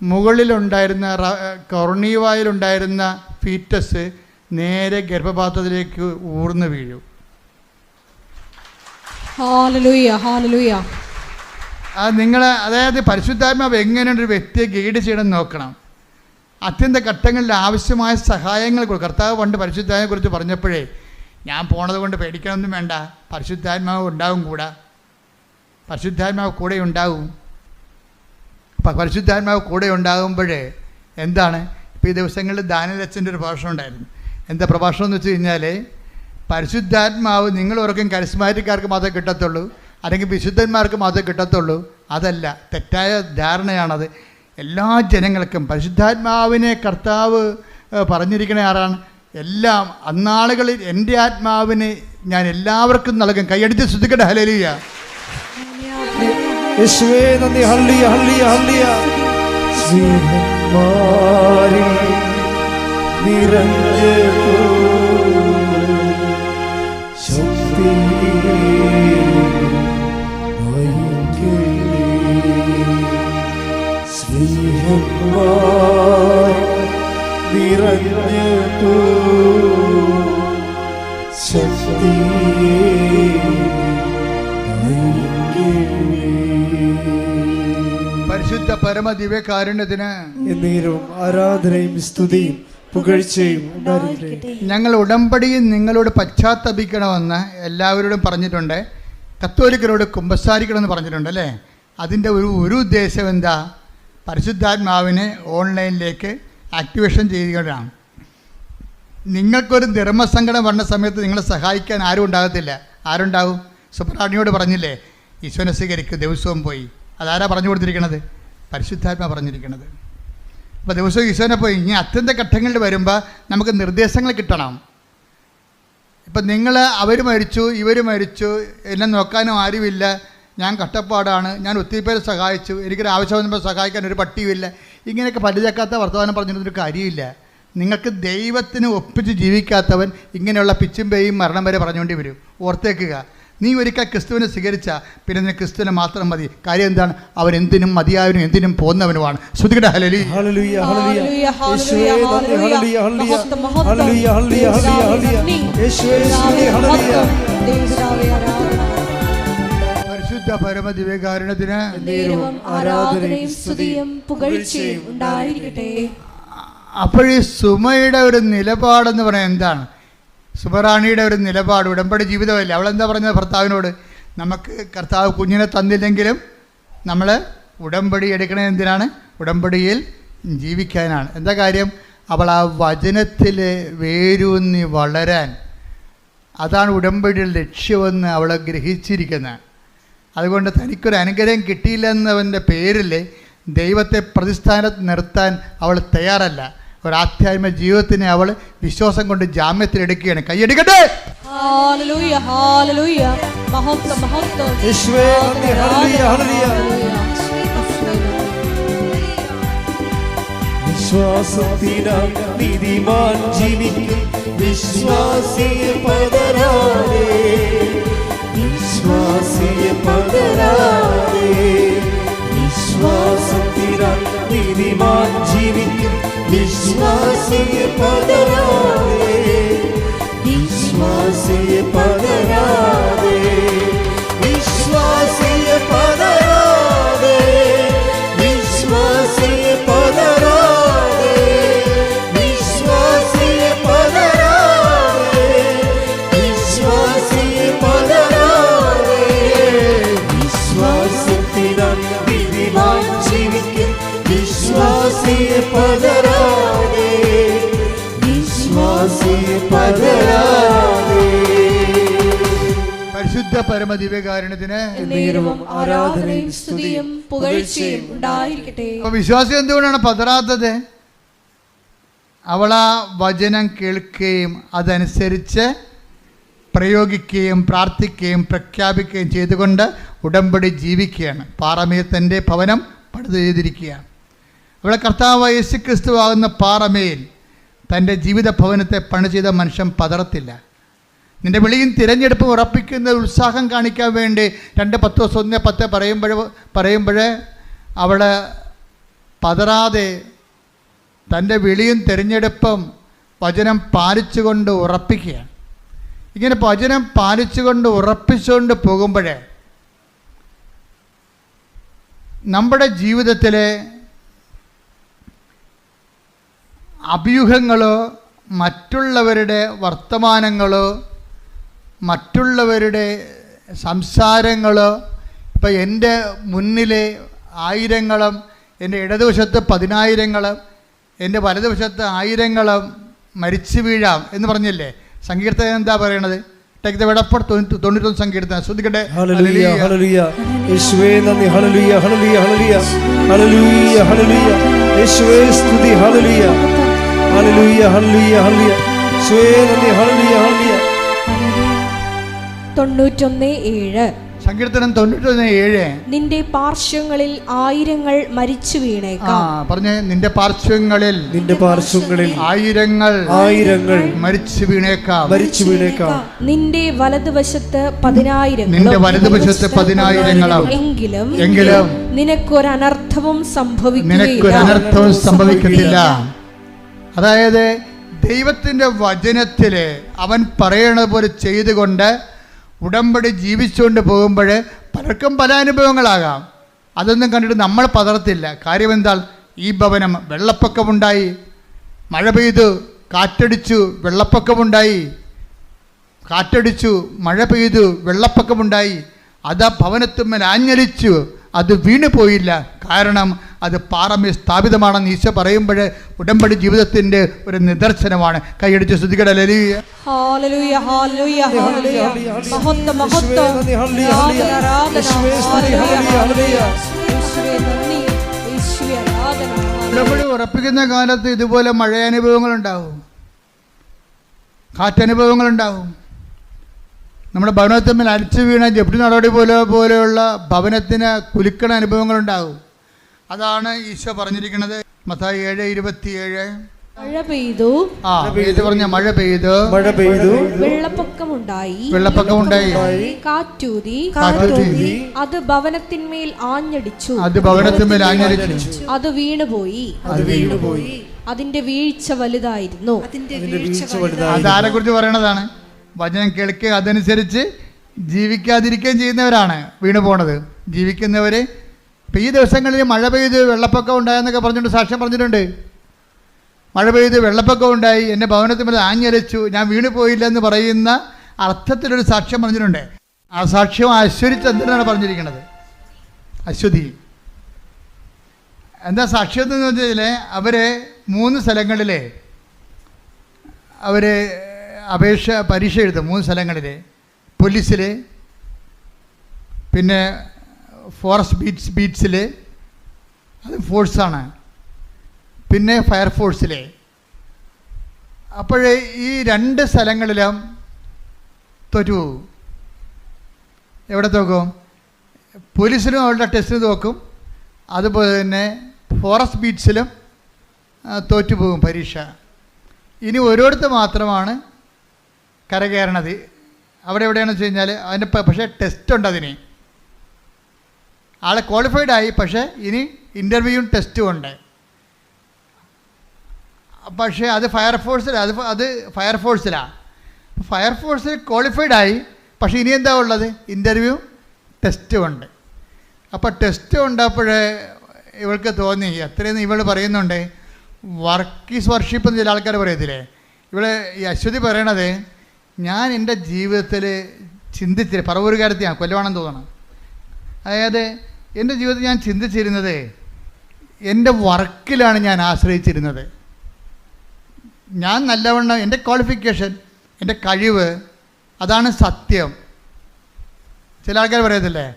Speaker 5: മുകളിലുണ്ടായിരുന്ന കൊർണീവായിലുണ്ടായിരുന്ന ഫീറ്റസ് നേരെ ഗർഭപാത്രത്തിലേക്ക് ഊർന്നു വീഴും. അതായത് പരിശുദ്ധാത്മാവ് എങ്ങനെയാണ് ഒരു വ്യക്തിയെ ഗൈഡ് ചെയ്യണമെന്ന് നോക്കണം. അത്യന്ത ഘട്ടങ്ങളിൽ ആവശ്യമായ സഹായങ്ങൾ കർത്താവ് പണ്ട് പരിശുദ്ധാത്മാവിനെക്കുറിച്ച് പറഞ്ഞപ്പോഴേ, ഞാൻ പോണത് കൊണ്ട് പേടിക്കണമെന്നും വേണ്ട, പരിശുദ്ധാത്മാവ് ഉണ്ടാവും പരിശുദ്ധാത്മാവ് കൂടെ ഉണ്ടാവും. അപ്പം പരിശുദ്ധാത്മാവ് കൂടെ ഉണ്ടാകുമ്പോഴേ എന്താണ്, ഇപ്പോൾ ഈ ദിവസങ്ങളിൽ ദാനിയേലച്ഛൻ്റെ ഒരു പ്രഭാഷണം ഉണ്ടായിരുന്നു. എന്താ പ്രഭാഷണം എന്ന് വെച്ച് കഴിഞ്ഞാൽ, പരിശുദ്ധാത്മാവ് നിങ്ങൾ ഓർക്കും കരിസ്മാറ്റിക്കാർക്ക് മാത്രമേ കിട്ടത്തുള്ളൂ, അല്ലെങ്കിൽ വിശുദ്ധന്മാർക്ക് മാത്രമേ കിട്ടത്തുള്ളൂ. അതല്ല, തെറ്റായ ധാരണയാണത്. എല്ലാ ജനങ്ങൾക്കും പരിശുദ്ധാത്മാവിനെ കർത്താവ് പറഞ്ഞിരിക്കണ ആരാണ്? എല്ലാം അന്നാളുകളിൽ എൻ്റെ ആത്മാവിനെ ഞാൻ എല്ലാവർക്കും നൽകും. കൈയടിച്ച് ശ്രദ്ധിക്കട്ടെ. ഹല്ലേലൂയ.
Speaker 2: യേശുവേ നന്ദി. ഹല്ലേലൂയ, ഹല്ലേലൂയ, ഹല്ലേലൂയ. സ്നേഹമാരി നിറഞ്ഞു ശക്തി നിറഞ്ഞു ശക്തി
Speaker 5: പരിശുദ്ധ പരമ ദിവ്യകാരുണ്യത്തിന്
Speaker 2: എന്നേരവും ആരാധനയും സ്തുതിയും പുകഴ്ചയും ഉണ്ടായിരിക്കട്ടെ.
Speaker 5: ഞങ്ങൾ ഉടമ്പടിയിൽ നിങ്ങളോട് പശ്ചാത്തപിക്കണമെന്ന് എല്ലാവരോടും പറഞ്ഞിട്ടുണ്ട്. കത്തോലിക്കരോട് കുമ്പസാരിക്കണമെന്ന് പറഞ്ഞിട്ടുണ്ട് അല്ലേ? അതിൻ്റെ ഒരു ഉദ്ദേശം എന്താ? പരിശുദ്ധാത്മാവിനെ ഓൺലൈനിലേക്ക് ആക്ടിവേഷൻ ചെയ്യുകയാണ്. നിങ്ങൾക്കൊരു ധർമ്മസങ്കടം വന്ന സമയത്ത് നിങ്ങളെ സഹായിക്കാൻ ആരും ഉണ്ടാകത്തില്ല. ആരുണ്ടാവും? സുബ്രാണിയോട് പറഞ്ഞില്ലേ, ഈശോനെ സ്വീകരിക്കും ദിവസവും പോയി. അതാരാ പറഞ്ഞു കൊടുത്തിരിക്കണത്? പരിശുദ്ധാത്മാ പറഞ്ഞിരിക്കണത്. അപ്പോൾ ദിവസവും ഈശോനെ പോയി. ഇനി അത്യന്ത ഘട്ടങ്ങളിൽ വരുമ്പോൾ നമുക്ക് നിർദ്ദേശങ്ങൾ കിട്ടണം. ഇപ്പം അവർ മരിച്ചു, ഇവർ മരിച്ചു, എന്നെ നോക്കാനും ആരുമില്ല, ഞാൻ കഷ്ടപ്പാടാണ്, ഞാൻ ഒത്തിരി പേര് സഹായിച്ചു, എനിക്കൊരു ആവശ്യം വന്നപ്പോൾ സഹായിക്കാൻ ഒരു പട്ടിയുമില്ല, ഇങ്ങനെയൊക്കെ പരിചയക്കാത്ത വർത്തമാനം പറഞ്ഞിരുന്നൊരു കാര്യമില്ല. നിങ്ങൾക്ക് ദൈവത്തിന് ഒപ്പിച്ച് ജീവിക്കാത്തവൻ ഇങ്ങനെയുള്ള പിച്ചും പേയും മരണം വരെ പറഞ്ഞുകൊണ്ടേ വരും. ഓർത്തേക്കുക, നീ ഒരിക്കൽ ക്രിസ്തുവിനെ സ്വീകരിച്ച പിന്നെ നിനക്ക് ക്രിസ്തുവിനെ മാത്രം മതി. കാര്യം എന്താണ്? അവൻ എന്തിനും മതിയായവനും എന്തിനും പോന്നവനുമാണ്. ശ്രുതികട ഹല്ലേലൂയ,
Speaker 2: ഹല്ലേലൂയ, ഹല്ലേലൂയ. യേശുവേ നന്ദി. ഹല്ലേലൂയ, ഹല്ലേലൂയ, ഹല്ലേലൂയ, ഹല്ലേലൂയ, ഹല്ലേലൂയ. യേശുവേ സ്തുതി. ഹല്ലേലൂയ.
Speaker 5: പരിശുദ്ധ പരമ ദിവ്യകാരുണ്യത്തിന്
Speaker 1: ആരാധനയും സ്തുതിയും പുകഴ്ചയും ഉണ്ടായിരിക്കട്ടെ.
Speaker 5: അപ്പോഴീ സുമയുടെ ഒരു നിലപാടെന്ന് പറയാൻ എന്താണ്? സുമറാണിയുടെ ഒരു നിലപാട് ഉടമ്പടി ജീവിതമല്ലേ. അവളെന്താ പറഞ്ഞത് ഭർത്താവിനോട്? നമുക്ക് കർത്താവ് കുഞ്ഞിനെ തന്നില്ലെങ്കിലും നമ്മൾ ഉടമ്പടി എടുക്കണത് എന്തിനാണ്? ഉടമ്പടിയിൽ ജീവിക്കാനാണ്. എന്താ കാര്യം? അവൾ ആ വചനത്തിൽ വേരൂന്നി വളരാൻ, അതാണ് ഉടമ്പടിയുടെ ലക്ഷ്യമെന്ന് അവളെ ഗ്രഹിച്ചിരിക്കുന്നത്. അതുകൊണ്ട് തനിക്കൊരു അനുഗ്രഹം കിട്ടിയില്ലെന്നവൻ്റെ പേരിൽ ദൈവത്തെ പ്രതിസ്ഥാനത്ത് നിർത്താൻ അവൾ തയ്യാറല്ല. ഒരു ആധ്യാത്മിക ജീവിതത്തിനെ അവൾ വിശ്വാസം കൊണ്ട് ജാമ്യത്തിലെടുക്കുകയാണ്. കൈയടിക്കട്ടെ.
Speaker 1: ഹല്ലേലൂയ, ഹല്ലേലൂയ. മഹത്വം, മഹത്വം.
Speaker 2: യേശുവേ നന്ദി. ഹല്ലേലൂയ, ഹല്ലേലൂയ. വിശ്വാസത്തിനാൽ നീതിമാൻ ജീവിക്കും, വിശ്വാസിയെ പതരാതെ, വിശ്വാസിയെ പതരാതെ. വിശ്വാസത്തിനാൽ നീതിമാൻ ജീവിക്കും, വിശ്വാസിയെ പതരാതെ, വിശ്വാസിയെ പതരാതെ, വിശ്വാസിയെ പതരാതെ, വിശ്വാസിയെ പതരാതെ, വിശ്വാസിയെ പതരാതെ, വിശ്വാസിയെ പതരാതെ. വിശ്വാസത്തിനാൽ നീതിമാൻ ജീവിക്കും, വിശ്വാസിയെ പതരാതെ, വിശ്വാസിയെ പതരാതെ.
Speaker 5: പരിശുദ്ധ പരമദിവ്യകാരുണ്യത്തിന്
Speaker 1: എന്നേരവും ആരാധനയും സ്തുതിയും പുകഴ്ചയും ഉണ്ടായിരിക്കട്ടെ.
Speaker 5: അപ്പോൾ വിശ്വാസം എന്തുകൊണ്ടാണ് പതറാത്തത്? അവളാ വചനം കേൾക്കുകയും അതനുസരിച്ച് പ്രയോഗിക്കുകയും പ്രാർത്ഥിക്കുകയും പ്രഖ്യാപിക്കുകയും ചെയ്തുകൊണ്ട് ഉടമ്പടി ജീവിക്കുകയാണ്. പാറമേൽ തൻ്റെ ഭവനം പണിത് ചെയ്തിരിക്കുകയാണ്. അവളെ കർത്താവ് യേശു ക്രിസ്തു ആകുന്ന പാറമേൽ തൻ്റെ ജീവിത ഭവനത്തെ പണി ചെയ്ത മനുഷ്യൻ പതറത്തില്ല. നിൻ്റെ വിളിയും തിരഞ്ഞെടുപ്പും ഉറപ്പിക്കുന്ന ഉത്സാഹം കാണിക്കാൻ വേണ്ടി 2:10 പറയുമ്പോൾ അവൾ പതറാതെ തൻ്റെ വിളിയും തിരഞ്ഞെടുപ്പും വചനം പാലിച്ചുകൊണ്ട് ഉറപ്പിക്കുകയാണ്. ഇങ്ങനെ വചനം പാലിച്ചുകൊണ്ട് ഉറപ്പിച്ചുകൊണ്ട് പോകുമ്പോഴേ നമ്മുടെ ജീവിതത്തിലെ അഭ്യൂഹങ്ങളോ മറ്റുള്ളവരുടെ വർത്തമാനങ്ങളോ മറ്റുള്ളവരുടെ സംസാരങ്ങളോ, ഇപ്പം എൻ്റെ മുന്നിലെ ആയിരങ്ങളും എൻ്റെ ഇടതുവശത്ത് 10,000-ങ്ങളും എൻ്റെ വലതുവശത്ത് 1000-ങ്ങളും മരിച്ചു വീഴാം എന്ന് പറഞ്ഞില്ലേ? സങ്കീർത്തനം എന്താ പറയണത്? Take the word of God 91 സങ്കീർത്തനം ശ്രദ്ധിക്കട്ടെ.
Speaker 2: ഹല്ലേലൂയ, ഹല്ലേലൂയ. യേശുവേ നന്ദി. ഹല്ലേലൂയ, ഹല്ലേലൂയ, ഹല്ലേലൂയ. ഹല്ലേലൂയ, ഹല്ലേലൂയ. യേശുവേ സ്തുതി. ഹല്ലേലൂയ, ഹല്ലേലൂയ, ഹല്ലേലൂയ, ഹല്ലേലൂയ. യേശുവേ നന്ദി. ഹല്ലേലൂയ, ഹല്ലേലൂയ.
Speaker 1: 91:7
Speaker 5: സങ്കീർത്തനം 91:7.
Speaker 1: നിന്റെ പാർശ്വങ്ങളിൽ 1000 മരിച്ചു വീണേക്കാം.
Speaker 5: പറഞ്ഞേ, നിന്റെ പാർശ്വങ്ങളിൽ
Speaker 2: 1000
Speaker 5: മരിച്ചു വീണേക്കാം.
Speaker 1: നിന്റെ വലതുവശത്ത് 10,000 എങ്കിലും നിനക്കൊരനർത്ഥവും
Speaker 5: സംഭവിക്കത്തില്ല. അതായത് ദൈവത്തിൻ്റെ വചനത്തില് അവൻ പറയണത് പോലെ ചെയ്തുകൊണ്ട് ഉടമ്പടി ജീവിച്ചുകൊണ്ട് പോകുമ്പോൾ പലർക്കും പല അനുഭവങ്ങളാകാം. അതൊന്നും കണ്ടിട്ട് നമ്മൾ പതറത്തില്ല. കാര്യം എന്താ? ഈ ഭവനം വെള്ളപ്പൊക്കമുണ്ടായി, മഴ പെയ്തു, കാറ്റടിച്ചു, വെള്ളപ്പൊക്കമുണ്ടായി, കാറ്റടിച്ചു, മഴ പെയ്തു, വെള്ളപ്പൊക്കമുണ്ടായി. അത് ആ ഭവനത്തുമ്മൽ ആഞ്ഞലിച്ചു, അത് വീണു പോയില്ല. കാരണം അത് പാറമേൽ സ്ഥാപിതമാണെന്ന് ഈശോ പറയുമ്പോൾ ഉടമ്പടി ജീവിതത്തിൻ്റെ ഒരു നിദർശനമാണ്. കൈയടിച്ച് സ്തുതിക്കട്ടെ. ഹല്ലേലൂയ,
Speaker 1: ഹല്ലേലൂയ, ഹല്ലേലൂയ, ഹല്ലേലൂയ. മഹത്വം, മഹത്വം.
Speaker 5: ഉടമ്പടി ഉറപ്പിക്കുന്ന കാലത്ത് ഇതുപോലെ മഴയനുഭവങ്ങളുണ്ടാവും, കാറ്റനുഭവങ്ങളുണ്ടാവും. നമ്മുടെ ഭവനത്തിന്മേൽ അടിച്ചു വീണ ജപ്തി നടപടി പോലെയുള്ള ഭവനത്തിന് കുലുക്കണ അനുഭവങ്ങളുണ്ടാകും. അതാണ് ഈശോ പറഞ്ഞിരിക്കുന്നത്. മത്തായി 7:27.
Speaker 1: മഴ പെയ്തു,
Speaker 5: മഴ പെയ്തു,
Speaker 1: വെള്ളപ്പൊക്കമുണ്ടായി, കാറ്റൂതി, അത് ഭവനത്തിന്മേൽ ആഞ്ഞടിച്ചു, അത് വീണുപോയി, അതിന്റെ വീഴ്ച വലുതായിരുന്നു.
Speaker 5: അതാരെ കുറിച്ച് പറയണതാണ്? വചനം കേൾക്കുക, അതനുസരിച്ച് ജീവിക്കാതിരിക്കുകയും ചെയ്യുന്നവരാണ് വീണു പോണത്. ജീവിക്കുന്നവർ ഇപ്പം ഈ ദിവസങ്ങളിൽ മഴ പെയ്ത് വെള്ളപ്പൊക്കം ഉണ്ടായെന്നൊക്കെ പറഞ്ഞുകൊണ്ട് സാക്ഷ്യം പറഞ്ഞിട്ടുണ്ട്. മഴ പെയ്ത് വെള്ളപ്പൊക്കം ഉണ്ടായി, എൻ്റെ ഭവനത്തിൽ മേലെ ആഞ്ഞരച്ചു, ഞാൻ വീണു പോയില്ല എന്ന് പറയുന്ന അർത്ഥത്തിലൊരു സാക്ഷ്യം പറഞ്ഞിട്ടുണ്ട്. ആ സാക്ഷ്യം അശ്വതി ചന്ദ്രനാണ് പറഞ്ഞിരിക്കുന്നത്. അശ്വതി എന്താ സാക്ഷ്യം എന്ന് വെച്ചാൽ അവർ 3 സ്ഥലങ്ങളിൽ അവർ പരീക്ഷ എഴുതും. 3 സ്ഥലങ്ങളിൽ, പോലീസിൽ, പിന്നെ ഫോറസ്റ്റ് ബീറ്റ്സിൽ, അത് ഫോഴ്സാണ്. പിന്നെ ഫയർഫോഴ്സിലെ. അപ്പോഴേ ഈ 2 സ്ഥലങ്ങളിലും തോറ്റുപോകും. എവിടെ തോക്കും? പോലീസിലും അവരുടെ ടെസ്റ്റിന് തോക്കും, അതുപോലെ തന്നെ ഫോറസ്റ്റ് ബീറ്റ്സിലും തോറ്റുപോകും പരീക്ഷ. ഇനി ഓരോരുത്തർ മാത്രമാണ് കരകയറണത്. അവിടെ എവിടെയാണെന്ന് വെച്ച് കഴിഞ്ഞാൽ അതിൻ്റെ പക്ഷേ ടെസ്റ്റ് ഉണ്ട്. അതിന് ആൾ ക്വാളിഫൈഡ് ആയി, പക്ഷേ ഇനി ഇൻ്റർവ്യൂവും ടെസ്റ്റും ഉണ്ട്. പക്ഷേ അത് ഫയർഫോഴ്സിലാണ്. അത് ഫയർഫോഴ്സിലാണ്. ഫയർഫോഴ്സിൽ ക്വാളിഫൈഡ് ആയി, പക്ഷേ ഇനി എന്താ ഉള്ളത്? ഇൻ്റർവ്യൂ ടെസ്റ്റും ഉണ്ട്. അപ്പോൾ ടെസ്റ്റ് ഉണ്ടപ്പോഴേ ഇവൾക്ക് തോന്നി, എത്രയെന്ന് ഇവൾ പറയുന്നുണ്ട്, വർക്ക് ഈസ് വർഷിപ്പ് എന്ന് ചില ആൾക്കാർ പറയത്തില്ലേ. ഈ അശ്വതി പറയണത്, ഞാൻ എൻ്റെ ജീവിതത്തിൽ ചിന്തിച്ചില്ല, പറവൂരുകാരത്തെയാണ്, കൊല്ലവാണെന്ന് തോന്നണം. അതായത് എൻ്റെ ജീവിതത്തിൽ ഞാൻ ചിന്തിച്ചിരുന്നത് എൻ്റെ വർക്കിലാണ് ഞാൻ ആശ്രയിച്ചിരുന്നത്. ഞാൻ നല്ലവണ്ണം എൻ്റെ ക്വാളിഫിക്കേഷൻ, എൻ്റെ കഴിവ്, അതാണ് സത്യം. ചില ആൾക്കാർ പറയത്തില്ലേ,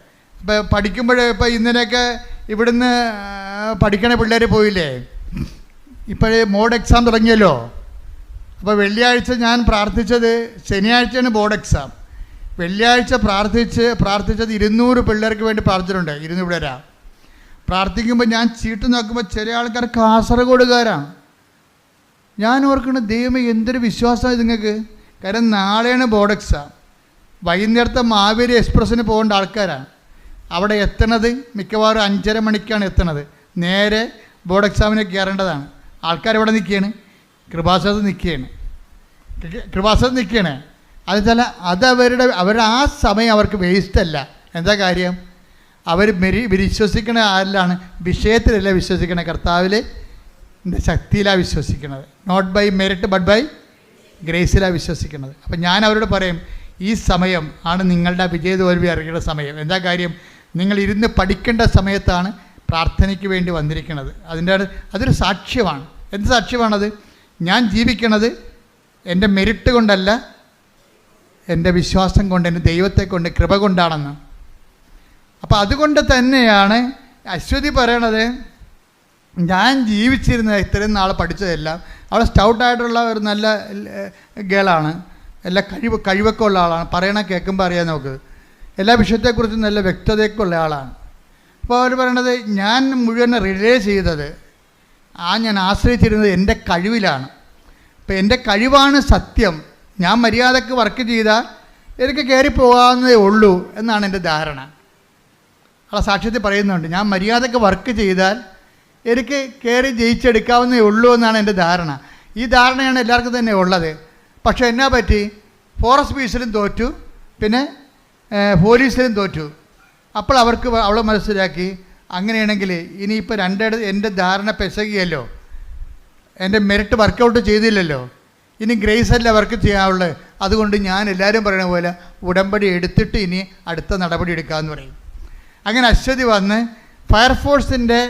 Speaker 5: ഇപ്പോൾ പഠിക്കുമ്പോൾ ഇപ്പോൾ ഇന്നലെയൊക്കെ ഇവിടുന്ന് പഠിക്കണ പിള്ളേർ പോയില്ലേ, ഇപ്പോഴേ മോഡ് എക്സാം തുടങ്ങിയല്ലോ. അപ്പോൾ വെള്ളിയാഴ്ച ഞാൻ പ്രാർത്ഥിച്ചത്, ശനിയാഴ്ചയാണ് ബോർഡ് എക്സാം. വെള്ളിയാഴ്ച പ്രാർത്ഥിച്ചത് 200 പിള്ളേർക്ക് വേണ്ടി പ്രാർത്ഥിച്ചിട്ടുണ്ട്. 200 പേരാ പ്രാർത്ഥിക്കുമ്പോൾ ഞാൻ ചീട്ട് നോക്കുമ്പോൾ ചില ആൾക്കാർ കാസർഗോഡുകാരാണ്. ഞാൻ ഓർക്കണം, ദൈവമേ എന്തൊരു വിശ്വാസമാണ് നിങ്ങൾക്ക്. കാരണം നാളെയാണ് ബോർഡ് എക്സാം. വൈകുന്നേരത്തെ മാവേലി എക്സ്പ്രസ്സിന് പോകേണ്ട ആൾക്കാരാണ്. അവിടെ എത്തണത് മിക്കവാറും 5:30 മണിക്കാണ് എത്തണത്. നേരെ ബോർഡ് എക്സാമിന് കയറേണ്ടതാണ്. ആൾക്കാരെവിടെ നിൽക്കുകയാണ്? കൃപാസനത്ത് നിൽക്കുകയാണ്. അതുവെച്ചാൽ അവരുടെ ആ സമയം അവർക്ക് വേസ്റ്റല്ല. എന്താ കാര്യം? അവർ വിശ്വസിക്കണ ആരിലാണ്? വിഷയത്തിലല്ല വിശ്വസിക്കണ, കർത്താവിൽ ശക്തിയിലാണ് വിശ്വസിക്കുന്നത്. Not by merit but by ഗ്രേസിലാണ് വിശ്വസിക്കുന്നത്. അപ്പം ഞാൻ അവരോട് പറയും, ഈ സമയം ആണ് നിങ്ങളുടെ വിജയതോൽവി അറിയേണ്ട സമയം. എന്താ കാര്യം? നിങ്ങൾ ഇരുന്ന് പഠിക്കേണ്ട സമയത്താണ് പ്രാർത്ഥനയ്ക്ക് വേണ്ടി വന്നിരിക്കുന്നത്. അതൊരു സാക്ഷ്യമാണ്. എന്ത് സാക്ഷ്യമാണത്? ഞാൻ ജീവിക്കണത് എൻ്റെ മെറിറ്റ് കൊണ്ടല്ല, എൻ്റെ വിശ്വാസം കൊണ്ട്, എൻ്റെ ദൈവത്തെ കൊണ്ട്, കൃപ കൊണ്ടാണെന്ന്. അപ്പോൾ അതുകൊണ്ട് തന്നെയാണ് അശ്വതി പറയണത്, ഞാൻ ജീവിച്ചിരുന്ന ഇത്രയും നാൾ പഠിച്ചതെല്ലാം, അവൾ സ്റ്റൗട്ടായിട്ടുള്ള ഒരു നല്ല ഗേളാണ്, എല്ലാ കഴിവൊക്കെ ഉള്ള ആളാണ്, പറയണ കേൾക്കുമ്പോൾ അറിയാൻ നമുക്ക്, എല്ലാ വിഷയത്തെക്കുറിച്ചും നല്ല വ്യക്തതയൊക്കെ ഉള്ള ആളാണ്. അപ്പോൾ അവർ പറയണത്, ഞാൻ മുഴുവൻ റിലേ ചെയ്തത്, ഞാൻ ആശ്രയിച്ചിരുന്നത് എൻ്റെ കഴിവിലാണ്. അപ്പോൾ എൻ്റെ കഴിവാണ് സത്യം. ഞാൻ മര്യാദക്ക് വർക്ക് ചെയ്താൽ എനിക്ക് കയറിപ്പോകാവുന്നതേ ഉള്ളൂ എന്നാണ് എൻ്റെ ധാരണ. ആ സാക്ഷ്യത്തിൽ പറയുന്നുണ്ട്, ഞാൻ മര്യാദക്ക് വർക്ക് ചെയ്താൽ എനിക്ക് കയറി ജയിച്ചെടുക്കാവുന്നതേ ഉള്ളൂ എന്നാണ് എൻ്റെ ധാരണ. ഈ ധാരണയാണ് എല്ലാവർക്കും തന്നെ ഉള്ളത്. പക്ഷേ എന്നാ പറ്റി? ഫോറസ്റ്റ് ബീസിലും തോറ്റു, പിന്നെ പോലീസിലും തോറ്റു. അപ്പോൾ അവൾ മനസ്സിലാക്കി, അങ്ങനെയാണെങ്കിൽ ഇനിയിപ്പോൾ എൻ്റെ ധാരണ പെശകിയല്ലോ, എൻ്റെ മെറിറ്റ് വർക്കൗട്ട് ചെയ്തില്ലല്ലോ, ഇനി ഗ്രേസ് അല്ല വർക്ക് ചെയ്യാനുള്ളത്. അതുകൊണ്ട് ഞാൻ എല്ലാവരും പറയുന്ന പോലെ ഉടമ്പടി എടുത്തിട്ട് ഇനി അടുത്ത നടപടി എടുക്കാമെന്ന് പറയും. അങ്ങനെ അശ്വതി വന്ന് ഫയർഫോഴ്സിൻ്റെ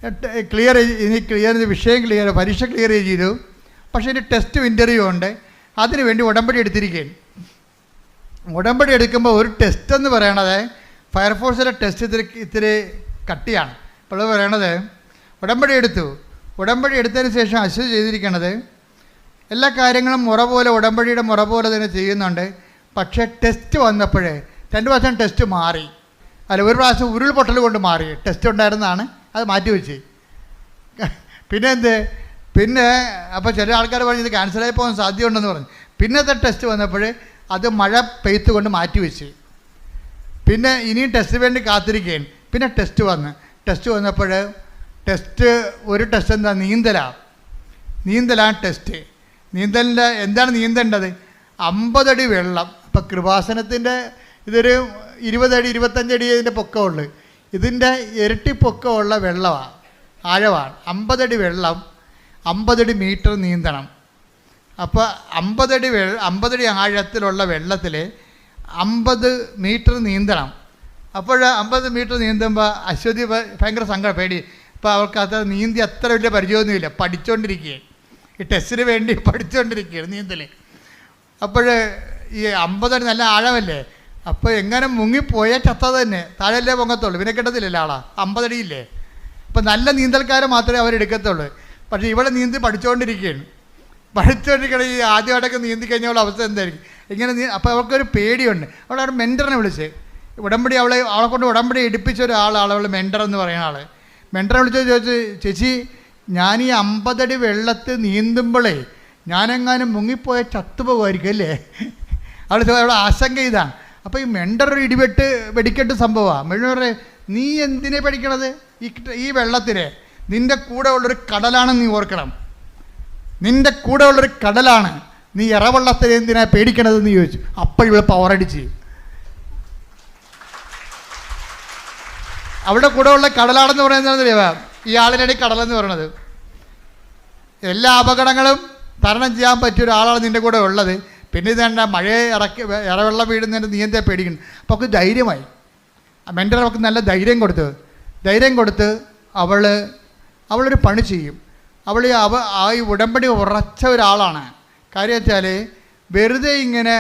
Speaker 5: പരീക്ഷ ക്ലിയർ ചെയ്തു. പക്ഷേ ഇനി ടെസ്റ്റ് ഇൻ്റർവ്യൂ ഉണ്ട്. അതിനുവേണ്ടി ഉടമ്പടി എടുത്തിരിക്കുകയാണ്. ഉടമ്പടി എടുക്കുമ്പോൾ ഒരു ടെസ്റ്റ് എന്ന് പറയണത്, ഫയർഫോഴ്സിലെ ടെസ്റ്റ് ഇത്തിരി കട്ടിയാണ്. അപ്പോൾ പറയണത്, ഉടമ്പടി എടുത്തതിന് ശേഷം അശ്വതി ചെയ്തിരിക്കണത്, എല്ലാ കാര്യങ്ങളും ഉടമ്പടിയുടെ മുറ പോലെ തന്നെ ചെയ്യുന്നുണ്ട്. പക്ഷേ ടെസ്റ്റ് വന്നപ്പോഴേ 2 പ്രാവശ്യം ടെസ്റ്റ് മാറി. ഒരു പ്രാവശ്യം ഉരുൾപൊട്ടൽ കൊണ്ട് മാറി. ടെസ്റ്റ് ഉണ്ടായിരുന്നതാണ്, അത് മാറ്റിവെച്ച്. പിന്നെ അപ്പോൾ ചില ആൾക്കാർ പറഞ്ഞു ഇത് ക്യാൻസലായി പോകാൻ സാധ്യതയുണ്ടെന്ന് പറഞ്ഞു. പിന്നത്തെ ടെസ്റ്റ് വന്നപ്പോൾ അത് മഴ പെയ്ത്ത് കൊണ്ട് മാറ്റിവെച്ച്. പിന്നെ ഇനിയും ടെസ്റ്റിന് വേണ്ടി കാത്തിരിക്കുകയാണ്. പിന്നെ ടെസ്റ്റ് വന്നപ്പോൾ ഒരു ടെസ്റ്റ് എന്താ? നീന്തലാണ് ടെസ്റ്റ്. നീന്തലിൻ്റെ എന്താണ് നീന്തേണ്ടത്? 50 അടി വെള്ളം. അപ്പം കൃപാസനത്തിൻ്റെ ഇതൊരു 20 അടി 25 അടി ഇതിൻ്റെ പൊക്കമുള്ളു. ഇതിൻ്റെ ഇരട്ടി പൊക്കമുള്ള വെള്ളമാണ്, ആഴമാണ്. 50 അടി വെള്ളം, 50 അടി മീറ്റർ നീന്തണം. അപ്പോൾ 50 അടി ആഴത്തിലുള്ള വെള്ളത്തിൽ 50 മീറ്റർ നീന്തണം. അപ്പോൾ 50 മീറ്റർ നീന്തുമ്പോൾ അശ്വതി ഭയങ്കര സങ്കടം, പേടി. ഇപ്പോൾ അവർക്ക് അത് നീന്തി അത്ര വലിയ പരിചയമൊന്നുമില്ല, പഠിച്ചുകൊണ്ടിരിക്കുകയാണ്. ഈ ടെസ്റ്റിന് വേണ്ടി പഠിച്ചുകൊണ്ടിരിക്കുകയാണ് നീന്തൽ. അപ്പോൾ ഈ 50 അടി നല്ല ആഴമല്ലേ, അപ്പോൾ എങ്ങനെ മുങ്ങിപ്പോയാൽ ചത്തത് തന്നെ, താഴെയല്ലേ പൊങ്ങത്തുള്ളൂ, പിന്നെ കിട്ടത്തില്ലല്ലോ ആളാ. 50 അടിയില്ലേ. അപ്പം നല്ല നീന്തൽക്കാരെ മാത്രമേ അവരെടുക്കത്തുള്ളൂ. പക്ഷേ ഇവിടെ നീന്തി പഠിച്ചുകൊണ്ടിരിക്കുകയാണ്. ഈ ആദ്യമായിട്ടൊക്കെ നീന്തി കഴിഞ്ഞുള്ള അവസ്ഥ എന്തായിരിക്കും? ഇങ്ങനെ അപ്പോൾ അവർക്കൊരു പേടിയുണ്ട്. അവളെ ഒരു മെൻറ്ററിനെ വിളിച്ച് ഉടമ്പടി അവളെ കൊണ്ട് ഉടമ്പടി എടുപ്പിച്ച ഒരാളാണ് അവൾ മെൻറ്റർ എന്ന് പറയുന്ന ആൾ. മെൻറ്ററെ വിളിച്ച് ചോദിച്ചു, ചേച്ചി ഞാൻ ഈ 50 അടി വെള്ളത്തിൽ നീന്തുമ്പോഴേ ഞാനെങ്ങാനും മുങ്ങിപ്പോയ ചത്തുപോകുമായിരിക്കും അല്ലേ? അവളുടെ ആശങ്ക ഇതാണ്. അപ്പോൾ ഈ മെൻറ്റർ ഒരു വെടിക്കെട്ട് സംഭവമാണ്. മെൻറ്റർ നീ എന്തിനെ പഠിക്കണത്? ഈ വെള്ളത്തിനെ നിൻ്റെ കൂടെ ഉള്ളൊരു കടലാണെന്ന് നീ ഓർക്കണം. നിൻ്റെ കൂടെ ഉള്ളൊരു കടലാണ്. നീ ഇറവെള്ളത്തിൽ എന്തിനാ പേടിക്കണതെന്ന് ചോദിച്ചു. അപ്പോഴിവിടെ പവറടിച്ച് അവിടെ കൂടെ ഉള്ള കടലാണെന്ന് പറയുന്നത് ഇയാളിനാണ് കടലെന്ന് പറയുന്നത്. എല്ലാ അപകടങ്ങളും തരണം ചെയ്യാൻ പറ്റിയ ഒരാളാണ് നിൻ്റെ കൂടെ ഉള്ളത്. പിന്നെ ഇതേണ്ട മഴയെ ഇറവെള്ളം വീടുന്നതിൻ്റെ നീ എന്താ പേടിക്കണം? അപ്പോൾ അവൾക്ക് ധൈര്യമായി. മെൻറ്റർ അവൾക്ക് നല്ല ധൈര്യം കൊടുത്ത് അവളൊരു പണി ചെയ്യും. ആ ഈ ഉടമ്പടി ഉറച്ച ഒരാളാണ്. കാര്യം വെച്ചാൽ വെറുതെ ഇങ്ങനെ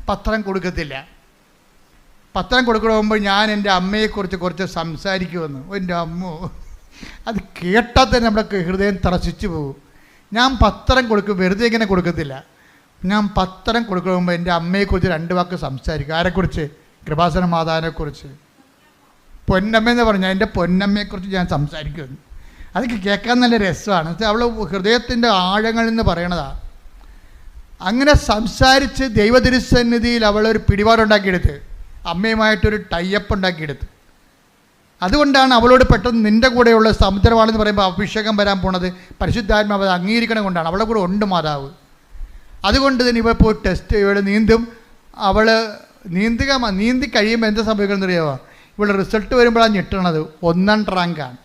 Speaker 5: പത്രം കൊടുക്കത്തില്ല. പത്രം കൊടുക്കുമ്പോൾ ഞാൻ എൻ്റെ അമ്മയെക്കുറിച്ച് കുറച്ച് സംസാരിക്കുമെന്ന്. എൻ്റെ അമ്മോ, അത് കേട്ടാൽ തന്നെ നമ്മുടെ ഹൃദയം തറച്ചിച്ചു പോകും. ഞാൻ പത്രം കൊടുക്കും, വെറുതെ ഇങ്ങനെ കൊടുക്കത്തില്ല. ഞാൻ പത്രം കൊടുക്കുമ്പോൾ എൻ്റെ അമ്മയെക്കുറിച്ച് 2 വാക്ക് സംസാരിക്കും. ആരെക്കുറിച്ച്? കൃപാസന മാതാവിനെക്കുറിച്ച്. പൊന്നമ്മയെന്ന് പറഞ്ഞാൽ എൻ്റെ പൊന്നമ്മയെക്കുറിച്ച് ഞാൻ സംസാരിക്കുമെന്ന്. അതൊക്കെ കേൾക്കാൻ നല്ല രസമാണ്. അവൾ ഹൃദയത്തിൻ്റെ ആഴങ്ങളിൽ നിന്ന് പറയണതാണ്. അങ്ങനെ സംസാരിച്ച് ദൈവതിരുസന്നിധിയിൽ അവളൊരു പിടിപാടുണ്ടാക്കിയെടുത്ത്, അമ്മയുമായിട്ടൊരു ടൈപ്പ് ഉണ്ടാക്കിയെടുത്ത്. അതുകൊണ്ടാണ് അവളോട് പെട്ടെന്ന് നിൻ്റെ കൂടെയുള്ള സമുദ്രമാണെന്ന് പറയുമ്പോൾ അഭിഷേകം വരാൻ പോണത് പരിശുദ്ധാത്മാവ് അത് അംഗീകരിക്കണം കൊണ്ടാണ്. അവളുടെ കൂടെ ഉണ്ട് മാതാവ്. അതുകൊണ്ട് തന്നെ ഇവൾ പോയി ഇവൾ നീന്തും. അവൾ നീന്തി കഴിയുമ്പോൾ എന്താ സംഭവിക്കണമെന്ന് അറിയാമോ? ഇവിടെ റിസൾട്ട് വരുമ്പോഴാണ് ഞെട്ടണത്. 1ാം റാങ്കാണ്.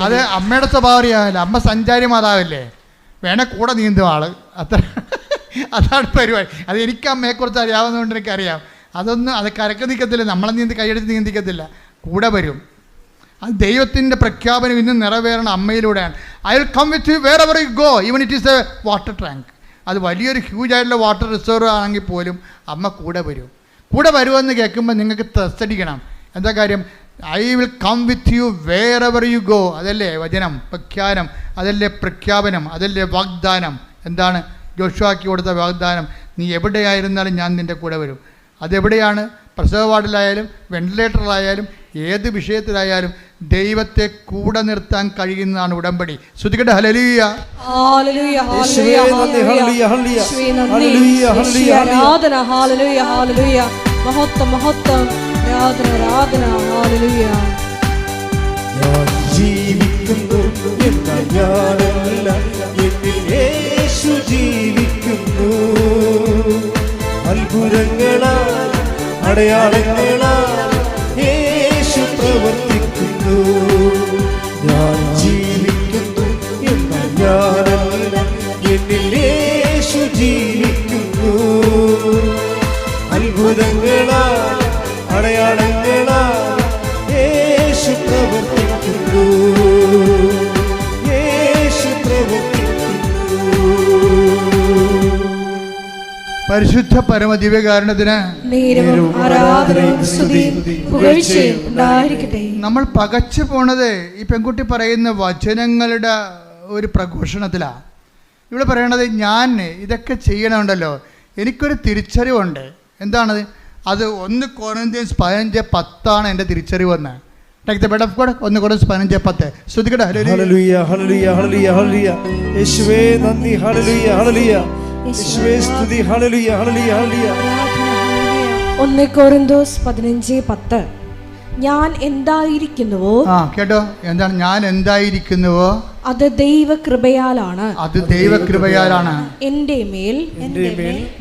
Speaker 5: അത് അമ്മയുടെ സ്വഭാവം അറിയാമല്ലോ. അമ്മ സഞ്ചാരി മാതാവല്ലേ, വേണേ കൂടെ നീന്തും ആള്. അതാണ് പരിപാടി. അത് എനിക്ക് അമ്മയെക്കുറിച്ച് അറിയാവുന്നതുകൊണ്ട് എനിക്കറിയാം. അത് കരക്ക് നിൽക്കത്തില്ല, നമ്മളെ കൈയെടുത്ത് നീന്തിക്കത്തില്ല, കൂടെ വരും. അത് ദൈവത്തിൻ്റെ പ്രഖ്യാപനം ഇന്ന് നിറവേറണം അമ്മയിലൂടെയാണ്. I will come with you wherever you go, even it is a water tank. അത് വലിയൊരു ഹ്യൂജ് ആയിട്ടുള്ള വാട്ടർ റിസർവ് ആണെങ്കിൽ പോലും അമ്മ കൂടെ വരുമെന്ന് കേൾക്കുമ്പോൾ നിങ്ങൾക്ക് ത്രസ്തടിക്കണം. എന്താ കാര്യം? I will come with you wherever you go. അതല്ലേ വചനം, പ്രഖ്യാനം, അതല്ലേ പ്രഖ്യാപനം, അതല്ലേ വാഗ്ദാനം. എന്താണ് ജോഷുവാക്കി കൊടുത്ത വാഗ്ദാനം? നീ എവിടെയായിരുന്നാലും ഞാൻ നിൻ്റെ കൂടെ വരും. അതെവിടെയാണ്? പ്രസവ വാർഡിലായാലും വെന്റിലേറ്ററിലായാലും ഏത് വിഷയത്തിലായാലും ദൈവത്തെ കൂടെ നിർത്താൻ കഴിയുന്നതാണ് ഉടമ്പടി. ശ്രുതികട്ടെ ഹല്ലേലൂയ.
Speaker 2: ജീവിക്കുന്നു എന്നാൽ ഞാനല്ല, എന്നിൽ യേശു ജീവിക്കുന്നു. അത്ഭുതങ്ങളാൽ അടയാളങ്ങളാൽ യേശു പ്രവർത്തിക്കുന്നു. ഞാൻ ജീവിക്കുന്നു എന്നാൽ ഞാനല്ല, എന്നിൽ യേശു ജീവിക്കുന്നു. അത്ഭുതങ്ങളാൽ അടയാളങ്ങളാൽ യേശു പ്രവർത്തിക്കുന്നു. യേശു
Speaker 5: പരിശുദ്ധ പരമദിവ്യകാരുണ്യത്തിന് നമ്മൾ പകച്ചു പോണത് ഈ പെൺകുട്ടി പറയുന്ന വചനങ്ങളുടെ ഒരു പ്രഘോഷണത്തിലാണ്. ഇവിടെ പറയണത് ഞാൻ ഇതൊക്കെ ചെയ്യണമുണ്ടല്ലോ, എനിക്കൊരു തിരിച്ചറിവുണ്ട്. എന്താണത്? അത് 1 കൊരിന്ത്യൻസ് 15:10 എൻ്റെ തിരിച്ചറിവെന്ന്. Take the bed of God. 1 Corinthians 15:10. ശ്രുതികട്ടെ
Speaker 2: ഹല്ലേലൂയ ഹല്ലേലൂയ ഹല്ലേലൂയ ഹല്ലേലൂയ. യേശുവേ നന്ദി. ഹല്ലേലൂയ ഹല്ലേലൂയ. യേശുവേ സ്തുതി. ഹല്ലേലൂയ ഹല്ലേലൂയ ഹല്ലേലൂയ.
Speaker 1: 1 കൊരിന്ത്യൻസ് 15:10. ഞാൻ എന്തായിരിക്കുന്നുവോ,
Speaker 5: കേട്ടോ, എന്താണ് ഞാൻ എന്തായിരിക്കുന്നുവോ
Speaker 1: അത് ദൈവകൃപയാലാണ്. എന്റെ മേൽ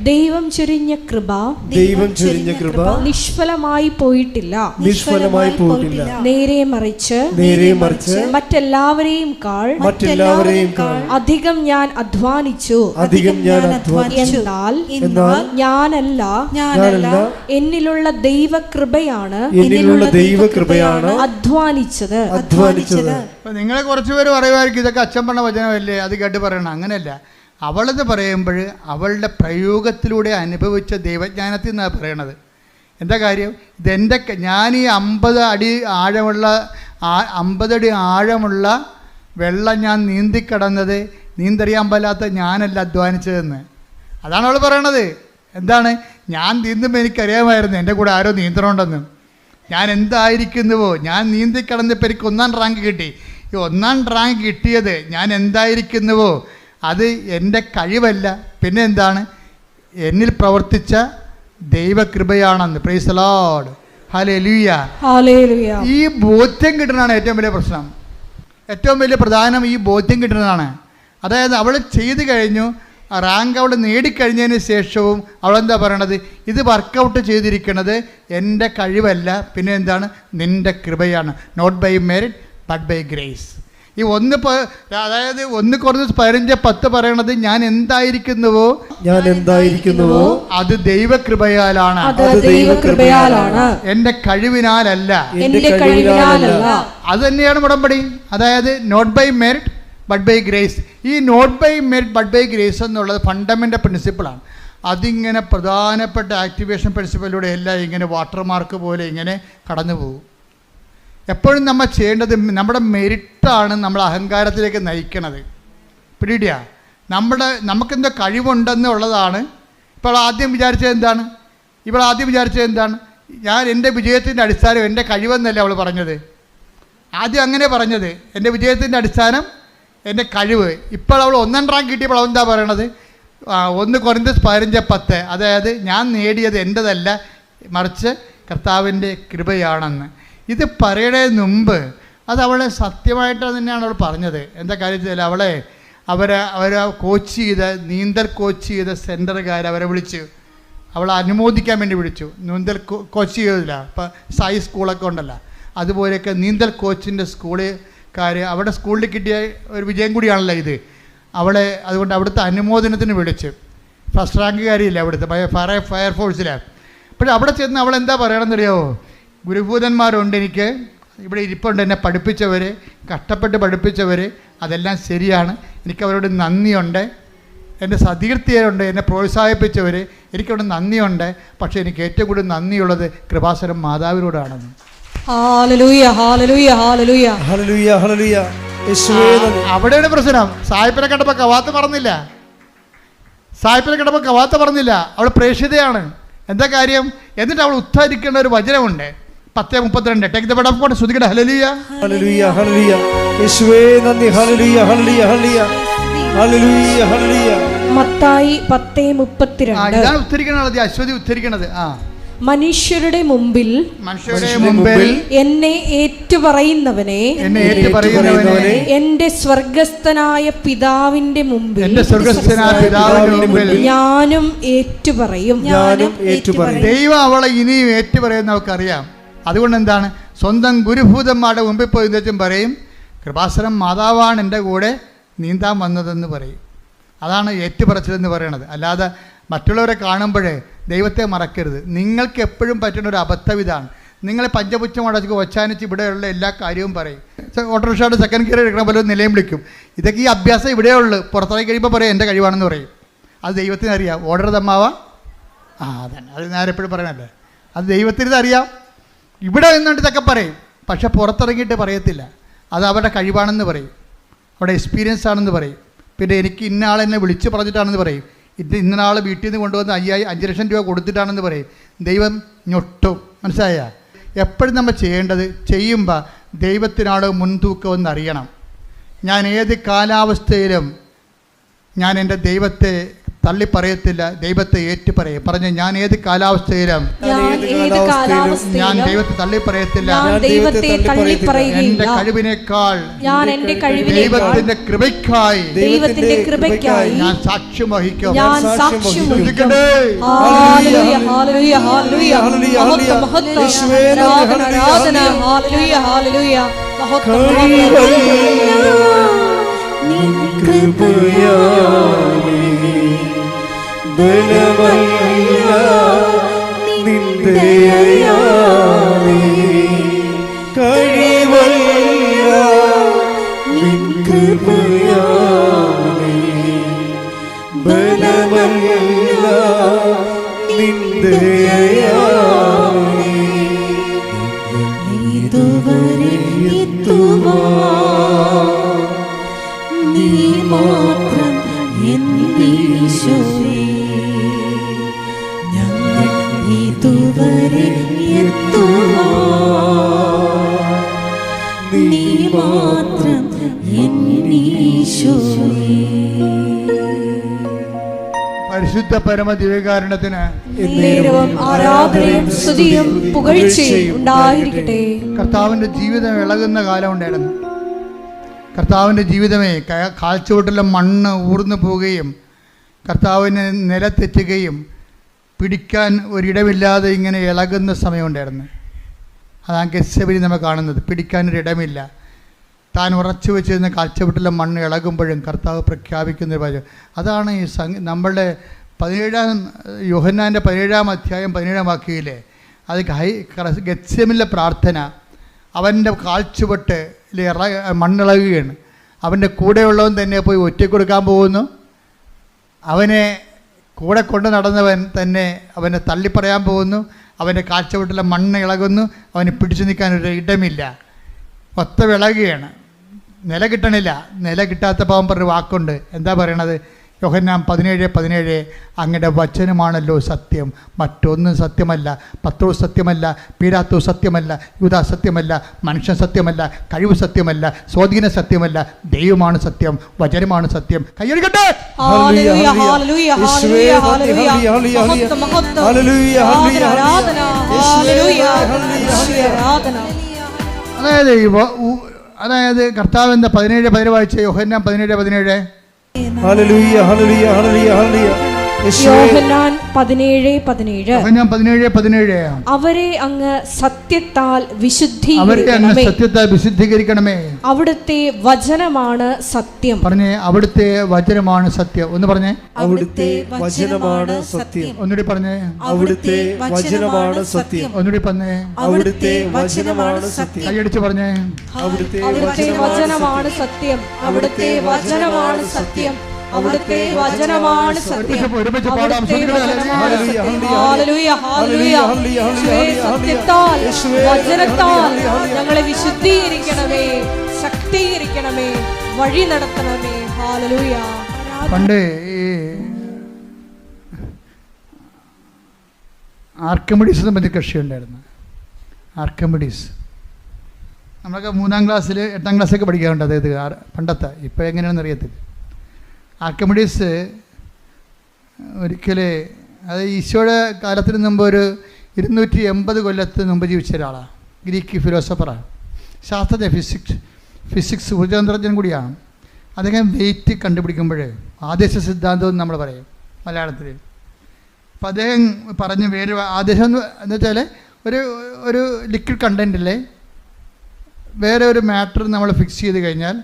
Speaker 1: ദൈവം ചൊരിഞ്ഞ കൃപ നിഷ്ഫലമായി പോയിട്ടില്ല. നേരെ മറിച്ച് മറ്റെല്ലാവരെയും കാൾ അധികം ഞാൻ അധ്വാനിച്ചു. എന്നാൽ ഞാനല്ല, എന്നിലുള്ള ദൈവകൃപയാണ് അധ്വാനിച്ചത്.
Speaker 5: നിങ്ങളെ കുറച്ച് പേര് പറയുമായിരിക്കും ഇതൊക്കെ അച്ഛൻ പറഞ്ഞ വചനമല്ലേ, അത് കേട്ട് പറയണം. അങ്ങനെയല്ല. അവളത് പറയുമ്പോൾ അവളുടെ പ്രയോഗത്തിലൂടെ അനുഭവിച്ച ദൈവജ്ഞാനത്തിൽ നിന്നാണ് പറയണത്. എന്താ കാര്യം? ഇതെൻ്റെ ഞാൻ ഈ 50 അടി ആഴമുള്ള വെള്ളം ഞാൻ നീന്തിക്കടന്നത് നീന്തറിയാൻ പാലാത്ത ഞാനല്ല അധ്വാനിച്ചതെന്ന്. അതാണ് അവൾ പറയണത്. എന്താണ്? ഞാൻ നീന്തുമ്പോൾ എനിക്കറിയാമായിരുന്നു എൻ്റെ കൂടെ ആരോ നീന്തണമുണ്ടെന്ന്. ഞാൻ എന്തായിരിക്കുന്നുവോ, ഞാൻ നീന്തിക്കടന്നപ്പോൾ എനിക്ക് 1ാം റാങ്ക് കിട്ടി. ഈ 1ാം റാങ്ക് കിട്ടിയത് ഞാൻ എന്തായിരിക്കുന്നുവോ അത് എൻ്റെ കഴിവല്ല, പിന്നെ എന്താണ്? എന്നിൽ പ്രവർത്തിച്ച ദൈവകൃപയാണെന്ന്. പ്രൈസ് ദി ലോർഡ്, ഹല്ലേലൂയ. ഈ ബോധ്യം കിട്ടുന്നതാണ് ഏറ്റവും വലിയ പ്രശ്നം. ഏറ്റവും വലിയ പ്രധാനം ഈ ബോധ്യം കിട്ടുന്നതാണ്. അതായത് അവൾ ചെയ്തു കഴിഞ്ഞു, റാങ്ക് അവൾ നേടിക്കഴിഞ്ഞതിന് ശേഷവും അവളെന്താ പറയണത്? ഇത് വർക്കൗട്ട് ചെയ്തിരിക്കുന്നത് എൻ്റെ കഴിവല്ല, പിന്നെ എന്താണ്? നിൻ്റെ കൃപയാണ്. Not by merit but by grace. ഈ 1 Corinthians 15:10 പറയണത് ഞാൻ എന്തായിരിക്കുന്നുവോ അത് ദൈവകൃപയാലാണ്, എൻ്റെ കഴിവിനാലല്ല. അത് തന്നെയാണ് ഉടമ്പടി. അതായത് not by merit but by grace. ഈ not by merit but by grace എന്നുള്ളത് ഫണ്ടമെൻ്റൽ പ്രിൻസിപ്പിളാണ്. അതിങ്ങനെ പ്രധാനപ്പെട്ട ആക്ടിവേഷൻ പ്രിൻസിപ്പിലൂടെ എല്ലാം ഇങ്ങനെ വാട്ടർമാർക്ക് പോലെ ഇങ്ങനെ കടന്നു പോകും. എപ്പോഴും നമ്മൾ ചെയ്യേണ്ടത് നമ്മുടെ മെറിറ്റാണ് നമ്മൾ അഹങ്കാരത്തിലേക്ക് നയിക്കണത്. പിടിയ നമുക്കെന്തോ കഴിവുണ്ടെന്നുള്ളതാണ്. ഇപ്പോൾ ആദ്യം വിചാരിച്ചത് എന്താണ്? ഞാൻ എൻ്റെ വിജയത്തിൻ്റെ അടിസ്ഥാനം എൻ്റെ കഴിവെന്നല്ലേ അവൾ പറഞ്ഞത്. ആദ്യം അങ്ങനെ പറഞ്ഞത്, എൻ്റെ വിജയത്തിൻ്റെ അടിസ്ഥാനം എൻ്റെ കഴിവ്. ഇപ്പോൾ അവൾ 1ാം റാങ്ക് കിട്ടിയപ്പോൾ അവൾ എന്താ പറയണത്? 1 Corinthians 15:10, അതായത് ഞാൻ നേടിയത് എൻ്റെതല്ല, മറിച്ച് കർത്താവിൻ്റെ കൃപയാണെന്ന്. ഇത് പറയുന്നതിന് മുമ്പ് അത് അവളെ സത്യമായിട്ട് തന്നെയാണ് അവൾ പറഞ്ഞത്. എന്താ കാര്യത്തിൽ അവരെ നീന്തൽ കോച്ച് ചെയ്ത സെൻറ്ററുകാർ അവരെ വിളിച്ച് അവളെ അനുമോദിക്കാൻ വേണ്ടി വിളിച്ചു. നീന്തൽ കോച്ച് ചെയ്തില്ല, ഇപ്പം സായി സ്കൂളൊക്കെ ഉണ്ടല്ലോ, അതുപോലെയൊക്കെ നീന്തൽ കോച്ചിൻ്റെ സ്കൂളുകാർ അവിടെ സ്കൂളിൽ കിട്ടിയ ഒരു വിജയം കൂടിയാണല്ലോ ഇത്. അതുകൊണ്ട് അവിടുത്തെ അനുമോദനത്തിന് വിളിച്ച്. ഫസ്റ്റ് റാങ്കുകാരിയില്ല അവിടുത്തെ ഫയർഫോഴ്സിലാണ്. അപ്പോൾ അവിടെ ചെന്ന് അവൾ എന്താ പറയണമെന്നറിയാമോ? ഗുരുഭൂതന്മാരുണ്ട്, എനിക്ക് ഇവിടെ ഇരിപ്പുണ്ട്, എന്നെ പഠിപ്പിച്ചവർ, കഷ്ടപ്പെട്ട് പഠിപ്പിച്ചവർ, അതെല്ലാം ശരിയാണ്. എനിക്കവരോട് നന്ദിയുണ്ട്. എൻ്റെ സതീർത്ഥ്യരുണ്ട്, എന്നെ പ്രോത്സാഹിപ്പിച്ചവർ, എനിക്കവിടെ നന്ദിയുണ്ട്. പക്ഷേ എനിക്ക് ഏറ്റവും കൂടുതൽ നന്ദിയുള്ളത് കൃപാസനം മാതാവിനോടാണെന്ന്. അവിടെയാണ് പ്രശ്നം. സായിപ്പിനെ കണ്ടപ്പോൾ കവാത്ത് പറഞ്ഞില്ല. അവൾ പ്രേക്ഷിതയാണ്. എന്താ കാര്യം? എന്നിട്ട് അവൾ ഉദ്ധരിക്കേണ്ട ഒരു വചനമുണ്ട്, 10:32. Take the word of God. ശ്രുതിക്കട്ടെ. ഹല്ലേലൂയ,
Speaker 2: ഹല്ലേലൂയ, ഹല്ലേലൂയ. യേശുവേ നന്ദി. ഹല്ലേലൂയ, ഹല്ലേലൂയ, ഹല്ലേലൂയ, ഹല്ലേലൂയ, ഹല്ലേലൂയ.
Speaker 1: മത്തായി 10:32.
Speaker 5: ഇതാണ് ഉദ്ധരിക്കണത്, അശ്വതി ഉദ്ധരിക്കണത്.
Speaker 1: മനുഷ്യരുടെ മുമ്പിൽ എന്നെ ഏറ്റുപറയുന്നവനെ എന്റെ സ്വർഗസ്ഥനായ പിതാവിന്റെ മുമ്പിൽ ഞാനും ഏറ്റുപറയും.
Speaker 5: ദൈവം അവളെ ഇനിയും ഏറ്റുപറയുന്ന നമുക്കറിയാം. അതുകൊണ്ട് എന്താണ്? സ്വന്തം ഗുരുഭൂതന്മാരുടെ മുമ്പിൽ പോയി എന്നുവെച്ചും പറയും, കൃപാസനം മാതാവാണ് എൻ്റെ കൂടെ നീന്താൻ വന്നതെന്ന് പറയും. അതാണ് ഏറ്റുപറച്ചിലെന്ന് പറയണത്. അല്ലാതെ മറ്റുള്ളവരെ കാണുമ്പോഴേ ദൈവത്തെ മറക്കരുത്. നിങ്ങൾക്ക് എപ്പോഴും പറ്റുന്ന ഒരു അബദ്ധം ഇതാണ്. നിങ്ങൾ പഞ്ചപുച്ഛം അടച്ച് ഒച്ചാനിച്ച് ഇവിടെയുള്ള എല്ലാ കാര്യവും പറയും. ഓട്ടോറിക്ഷയുടെ സെക്കൻഡ് ഗിയർ എടുക്കണ പോലെ നിലയും വിളിക്കും. ഇതൊക്കെ ഈ അഭ്യാസം ഇവിടെ ഉള്ളു. പുറത്തിറങ്ങി കഴിയുമ്പോൾ പറയും എൻ്റെ കഴിവാണെന്ന് പറയും. അത് ദൈവത്തിന് അറിയാം. ഓർഡർ തമ്മാവ അതന്നെ, അത് ഞാൻ എപ്പോഴും പറയണല്ലേ, അത് ദൈവത്തിന് അറിയാം. ഇവിടെ നിന്നുകൊണ്ട് ഇതൊക്കെ പറയും, പക്ഷെ പുറത്തിറങ്ങിയിട്ട് പറയത്തില്ല. അത് അവരുടെ കഴിവാണെന്ന് പറയും, അവിടെ എക്സ്പീരിയൻസ് ആണെന്ന് പറയും. പിന്നെ എനിക്ക് ഇന്ന ആളെന്നെ വിളിച്ച് പറഞ്ഞിട്ടാണെന്ന് പറയും. ഇന്ന ആൾ വീട്ടിൽ നിന്ന് കൊണ്ടുവന്ന് 5 ലക്ഷം രൂപ കൊടുത്തിട്ടാണെന്ന് പറയും. ദൈവം ഞൊട്ടും. മനസ്സിലായ? എപ്പോഴും നമ്മൾ ചെയ്യേണ്ടത്, ചെയ്യുമ്പോൾ ദൈവത്തിനാണ് മുൻതൂക്കമെന്ന് അറിയണം. ഞാൻ ഏത് കാലാവസ്ഥയിലും ഞാൻ എൻ്റെ ദൈവത്തെ തള്ളി പറയത്തില്ല, ദൈവത്തെ ഏറ്റു പറയും. പറഞ്ഞു, ഞാൻ ഏത് കാലാവസ്ഥയിലും ഞാൻ ദൈവത്തെ തള്ളി പറയത്തില്ല. എൻ്റെ കഴിവിനേക്കാൾ ദൈവത്തിന്റെ കൃപയ്ക്കായി ഞാൻ സാക്ഷ്യം വഹിക്കും.
Speaker 2: ബലമല്ല നിന്ദയാലേ, കഴിവല്ല നിൻ കൃപയാലേ, ബലമല്ല നിന്ദയാലേ.
Speaker 5: പരിശുദ്ധ പരമ ദിവ്യകാരുണ്യത്തിന്
Speaker 1: നേരവും ആരാധനയും സ്തുതിയും പുകഴ്ചയും ഉണ്ടായിരിക്കട്ടെ.
Speaker 5: കർത്താവിൻ്റെ ജീവിതം ഇളകുന്ന കാലം ഉണ്ടായിരുന്നു. കർത്താവിൻ്റെ ജീവിതമേ കാൽച്ചുവട്ടിലെ മണ്ണ് ഊർന്നു പോവുകയും കർത്താവിനെ നിലത്തെറ്റുകയും പിടിക്കാൻ ഒരിടമില്ലാതെ ഇങ്ങനെ ഇളകുന്ന സമയമുണ്ടായിരുന്നു. അതാണ് ഗെത്സമനി നമ്മൾ കാണുന്നത്. പിടിക്കാനൊരിടമില്ല. താൻ ഉറച്ചു വെച്ചിരുന്ന കാൽച്ചുവട്ടിലെ മണ്ണ് ഇളകുമ്പോഴും കർത്താവ് പ്രഖ്യാപിക്കുന്നൊരു കാര്യം. അതാണ് ഈ നമ്മളുടെ 17 യോഹന്നാൻ്റെ 17 അധ്യായം 17 വാക്യയിലെ അത് ഗെത്സമനിലെ പ്രാർത്ഥന. അവൻ്റെ കാൽച്ചുവട്ട് മണ്ണിളകുകയാണ്. അവൻ്റെ കൂടെയുള്ളവൻ തന്നെ പോയി ഒറ്റയ്ക്ക് കൊടുക്കാൻ പോകുന്നു. അവനെ കൂടെ കൊണ്ട് നടന്നവൻ തന്നെ അവനെ തള്ളിപ്പറയാൻ പോകുന്നു. അവൻ്റെ കാൽച്ചുവട്ടിലെ മണ്ണ് ഇളകുന്നു. അവന് പിടിച്ചു നിൽക്കാനൊരു ഇടമില്ല. മൊത്തം ഇളകുകയാണ്. നില കിട്ടണില്ല. നില കിട്ടാത്ത പാവം പറഞ്ഞൊരു വാക്കുണ്ട്. എന്താ പറയണത്? യോഹന്നാൻ 17:17 അങ്ങയുടെ വചനമാണല്ലോ സത്യം, മറ്റൊന്നും സത്യമല്ല. പത്രോസ് സത്യമല്ല, പീലാത്തോസ് സത്യമല്ല, യൂദാ സത്യമല്ല, മനുഷ്യൻ സത്യമല്ല, കഴിവ് സത്യമല്ല, സ്വാധീന സത്യമല്ല, ദൈവമാണ് സത്യം, വചനമാണ് സത്യം. കൈയ്യടിക്കട്ടെ. അതായത് കർത്താവിൻ്റെ 17 വായിച്ച യോഹന്നാൻ 17:17
Speaker 2: ഹല്ലേലൂയ ഹല്ലേലൂയ ഹല്ലേലൂയ ഹല്ലേലൂയ.
Speaker 1: യോഹന്നാൻ 17:17 അവരെ അങ്ങ് സത്യത്താൽ
Speaker 5: വിശുദ്ധീകരിക്കണമേ.
Speaker 1: അവിടുത്തെ വചനമാണ് സത്യം.
Speaker 5: പറഞ്ഞേ, അവിടുത്തെ വചനമാണ് സത്യം. ഒന്ന് പറഞ്ഞേ,
Speaker 2: അവിടുത്തെ വചനമാണ് സത്യം.
Speaker 5: ഒന്നുകൂടി പറഞ്ഞേ,
Speaker 2: അവിടുത്തെ വചനമാണ് സത്യം.
Speaker 5: ഒന്നുകൂടി പറഞ്ഞേ,
Speaker 2: അവിടുത്തെ വചനമാണ് സത്യം.
Speaker 5: കൈയടിച്ച് പറഞ്ഞേ,
Speaker 1: അവിടുത്തെ വചനമാണ് സത്യം. അവിടുത്തെ വചനമാണ് സത്യം. അവിടുത്തെ വചനമാണ് സത്യം. സത്യത്താൽ വചനത്താൽ ഞങ്ങളെ വിശുദ്ധീകരിക്കണമേ, ശക്തീകരിക്കണമേ, വഴി നടത്തണമേ. ഹല്ലേലൂയ.
Speaker 5: പണ്ട് ഈ ആർക്കിമിഡീസ് എന്നൊരു കക്ഷി ഉണ്ടായിരുന്നു. ആർക്കിമിഡീസ് നമ്മളൊക്കെ 3-ാം ക്ലാസ്സിൽ 8-ാം ക്ലാസ്സൊക്കെ പഠിക്കാറുണ്ട്. അതായത് പണ്ടത്തെ, ഇപ്പോൾ എങ്ങനെയാണെന്ന് അറിയത്തില്ല. ആർക്കിമിഡീസ് ഒരിക്കൽ, അത് ഈശോയുടെ കാലത്തിന് മുമ്പ് ഒരു 280 കൊല്ലത്തിന് മുമ്പ് ജീവിച്ച ഒരാളാണ്. ഗ്രീക്ക് ഫിലോസഫറാണ്, ശാസ്ത്രജ്ഞ, ഫിസിക്സ് ഊർജ്ജതന്ത്രജ്ഞൻ കൂടിയാണ്. അദ്ദേഹം വെയിറ്റ് കണ്ടുപിടിക്കുമ്പോൾ ആദേശ സിദ്ധാന്തം എന്ന് നമ്മൾ പറയും മലയാളത്തിൽ. അപ്പോൾ അദ്ദേഹം പറഞ്ഞ് വേറെ ആദേശം എന്ന് വെച്ചാൽ ഒരു ലിക്വിഡ് കണ്ടൻറ്റിലെ വേറെ ഒരു മാറ്റർ നമ്മൾ ഫിക്സ് ചെയ്ത് കഴിഞ്ഞാൽ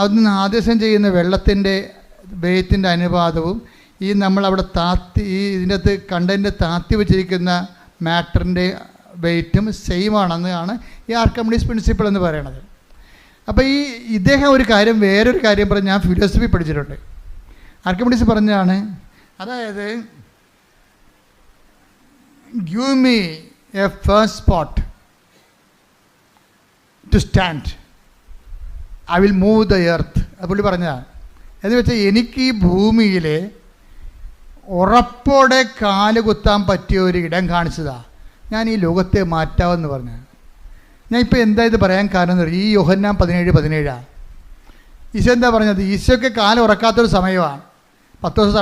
Speaker 5: അതിന് ആദേശം ചെയ്യുന്ന വെള്ളത്തിൻ്റെ വെയിറ്റിൻ്റെ അനുപാതവും ഈ നമ്മളവിടെ ഇതിൻ്റെ അകത്ത് കണ്ടൻറ്റ് താത്തി വെച്ചിരിക്കുന്ന മാറ്ററിൻ്റെ വെയിറ്റും സെയിം ആണെന്നാണ് ഈ ആർക്കിമിഡീസ് പ്രിൻസിപ്പിൾ എന്ന് പറയുന്നത്. അപ്പോൾ ഇദ്ദേഹം വേറൊരു കാര്യം പറഞ്ഞ്, ഞാൻ ഫിലോസഫി പഠിച്ചിട്ടുണ്ട്. ആർക്കിമിഡീസ് പറഞ്ഞാണ്, അതായത് give me a first spot to stand, I will move the earth. അത് പുള്ളി പറഞ്ഞതാണ്. എന്ന് വെച്ചാൽ എനിക്ക് ഈ ഭൂമിയിൽ ഉറപ്പോടെ കാല് കുത്താൻ പറ്റിയ ഒരു ഇടം കാണിച്ചതാണ്, ഞാൻ ഈ ലോകത്തെ മാറ്റാമെന്ന് പറഞ്ഞു. ഞാൻ ഇപ്പോൾ എന്താ ഇത് പറയാൻ കാരണം എന്ന് പറയും, ഈ യോഹന്നാൻ 17:17 ഈശോ എന്താ പറഞ്ഞത്? ഈശോയ്ക്ക് കാല് ഉറക്കാത്തൊരു സമയമാണ്. 10 ദിവസം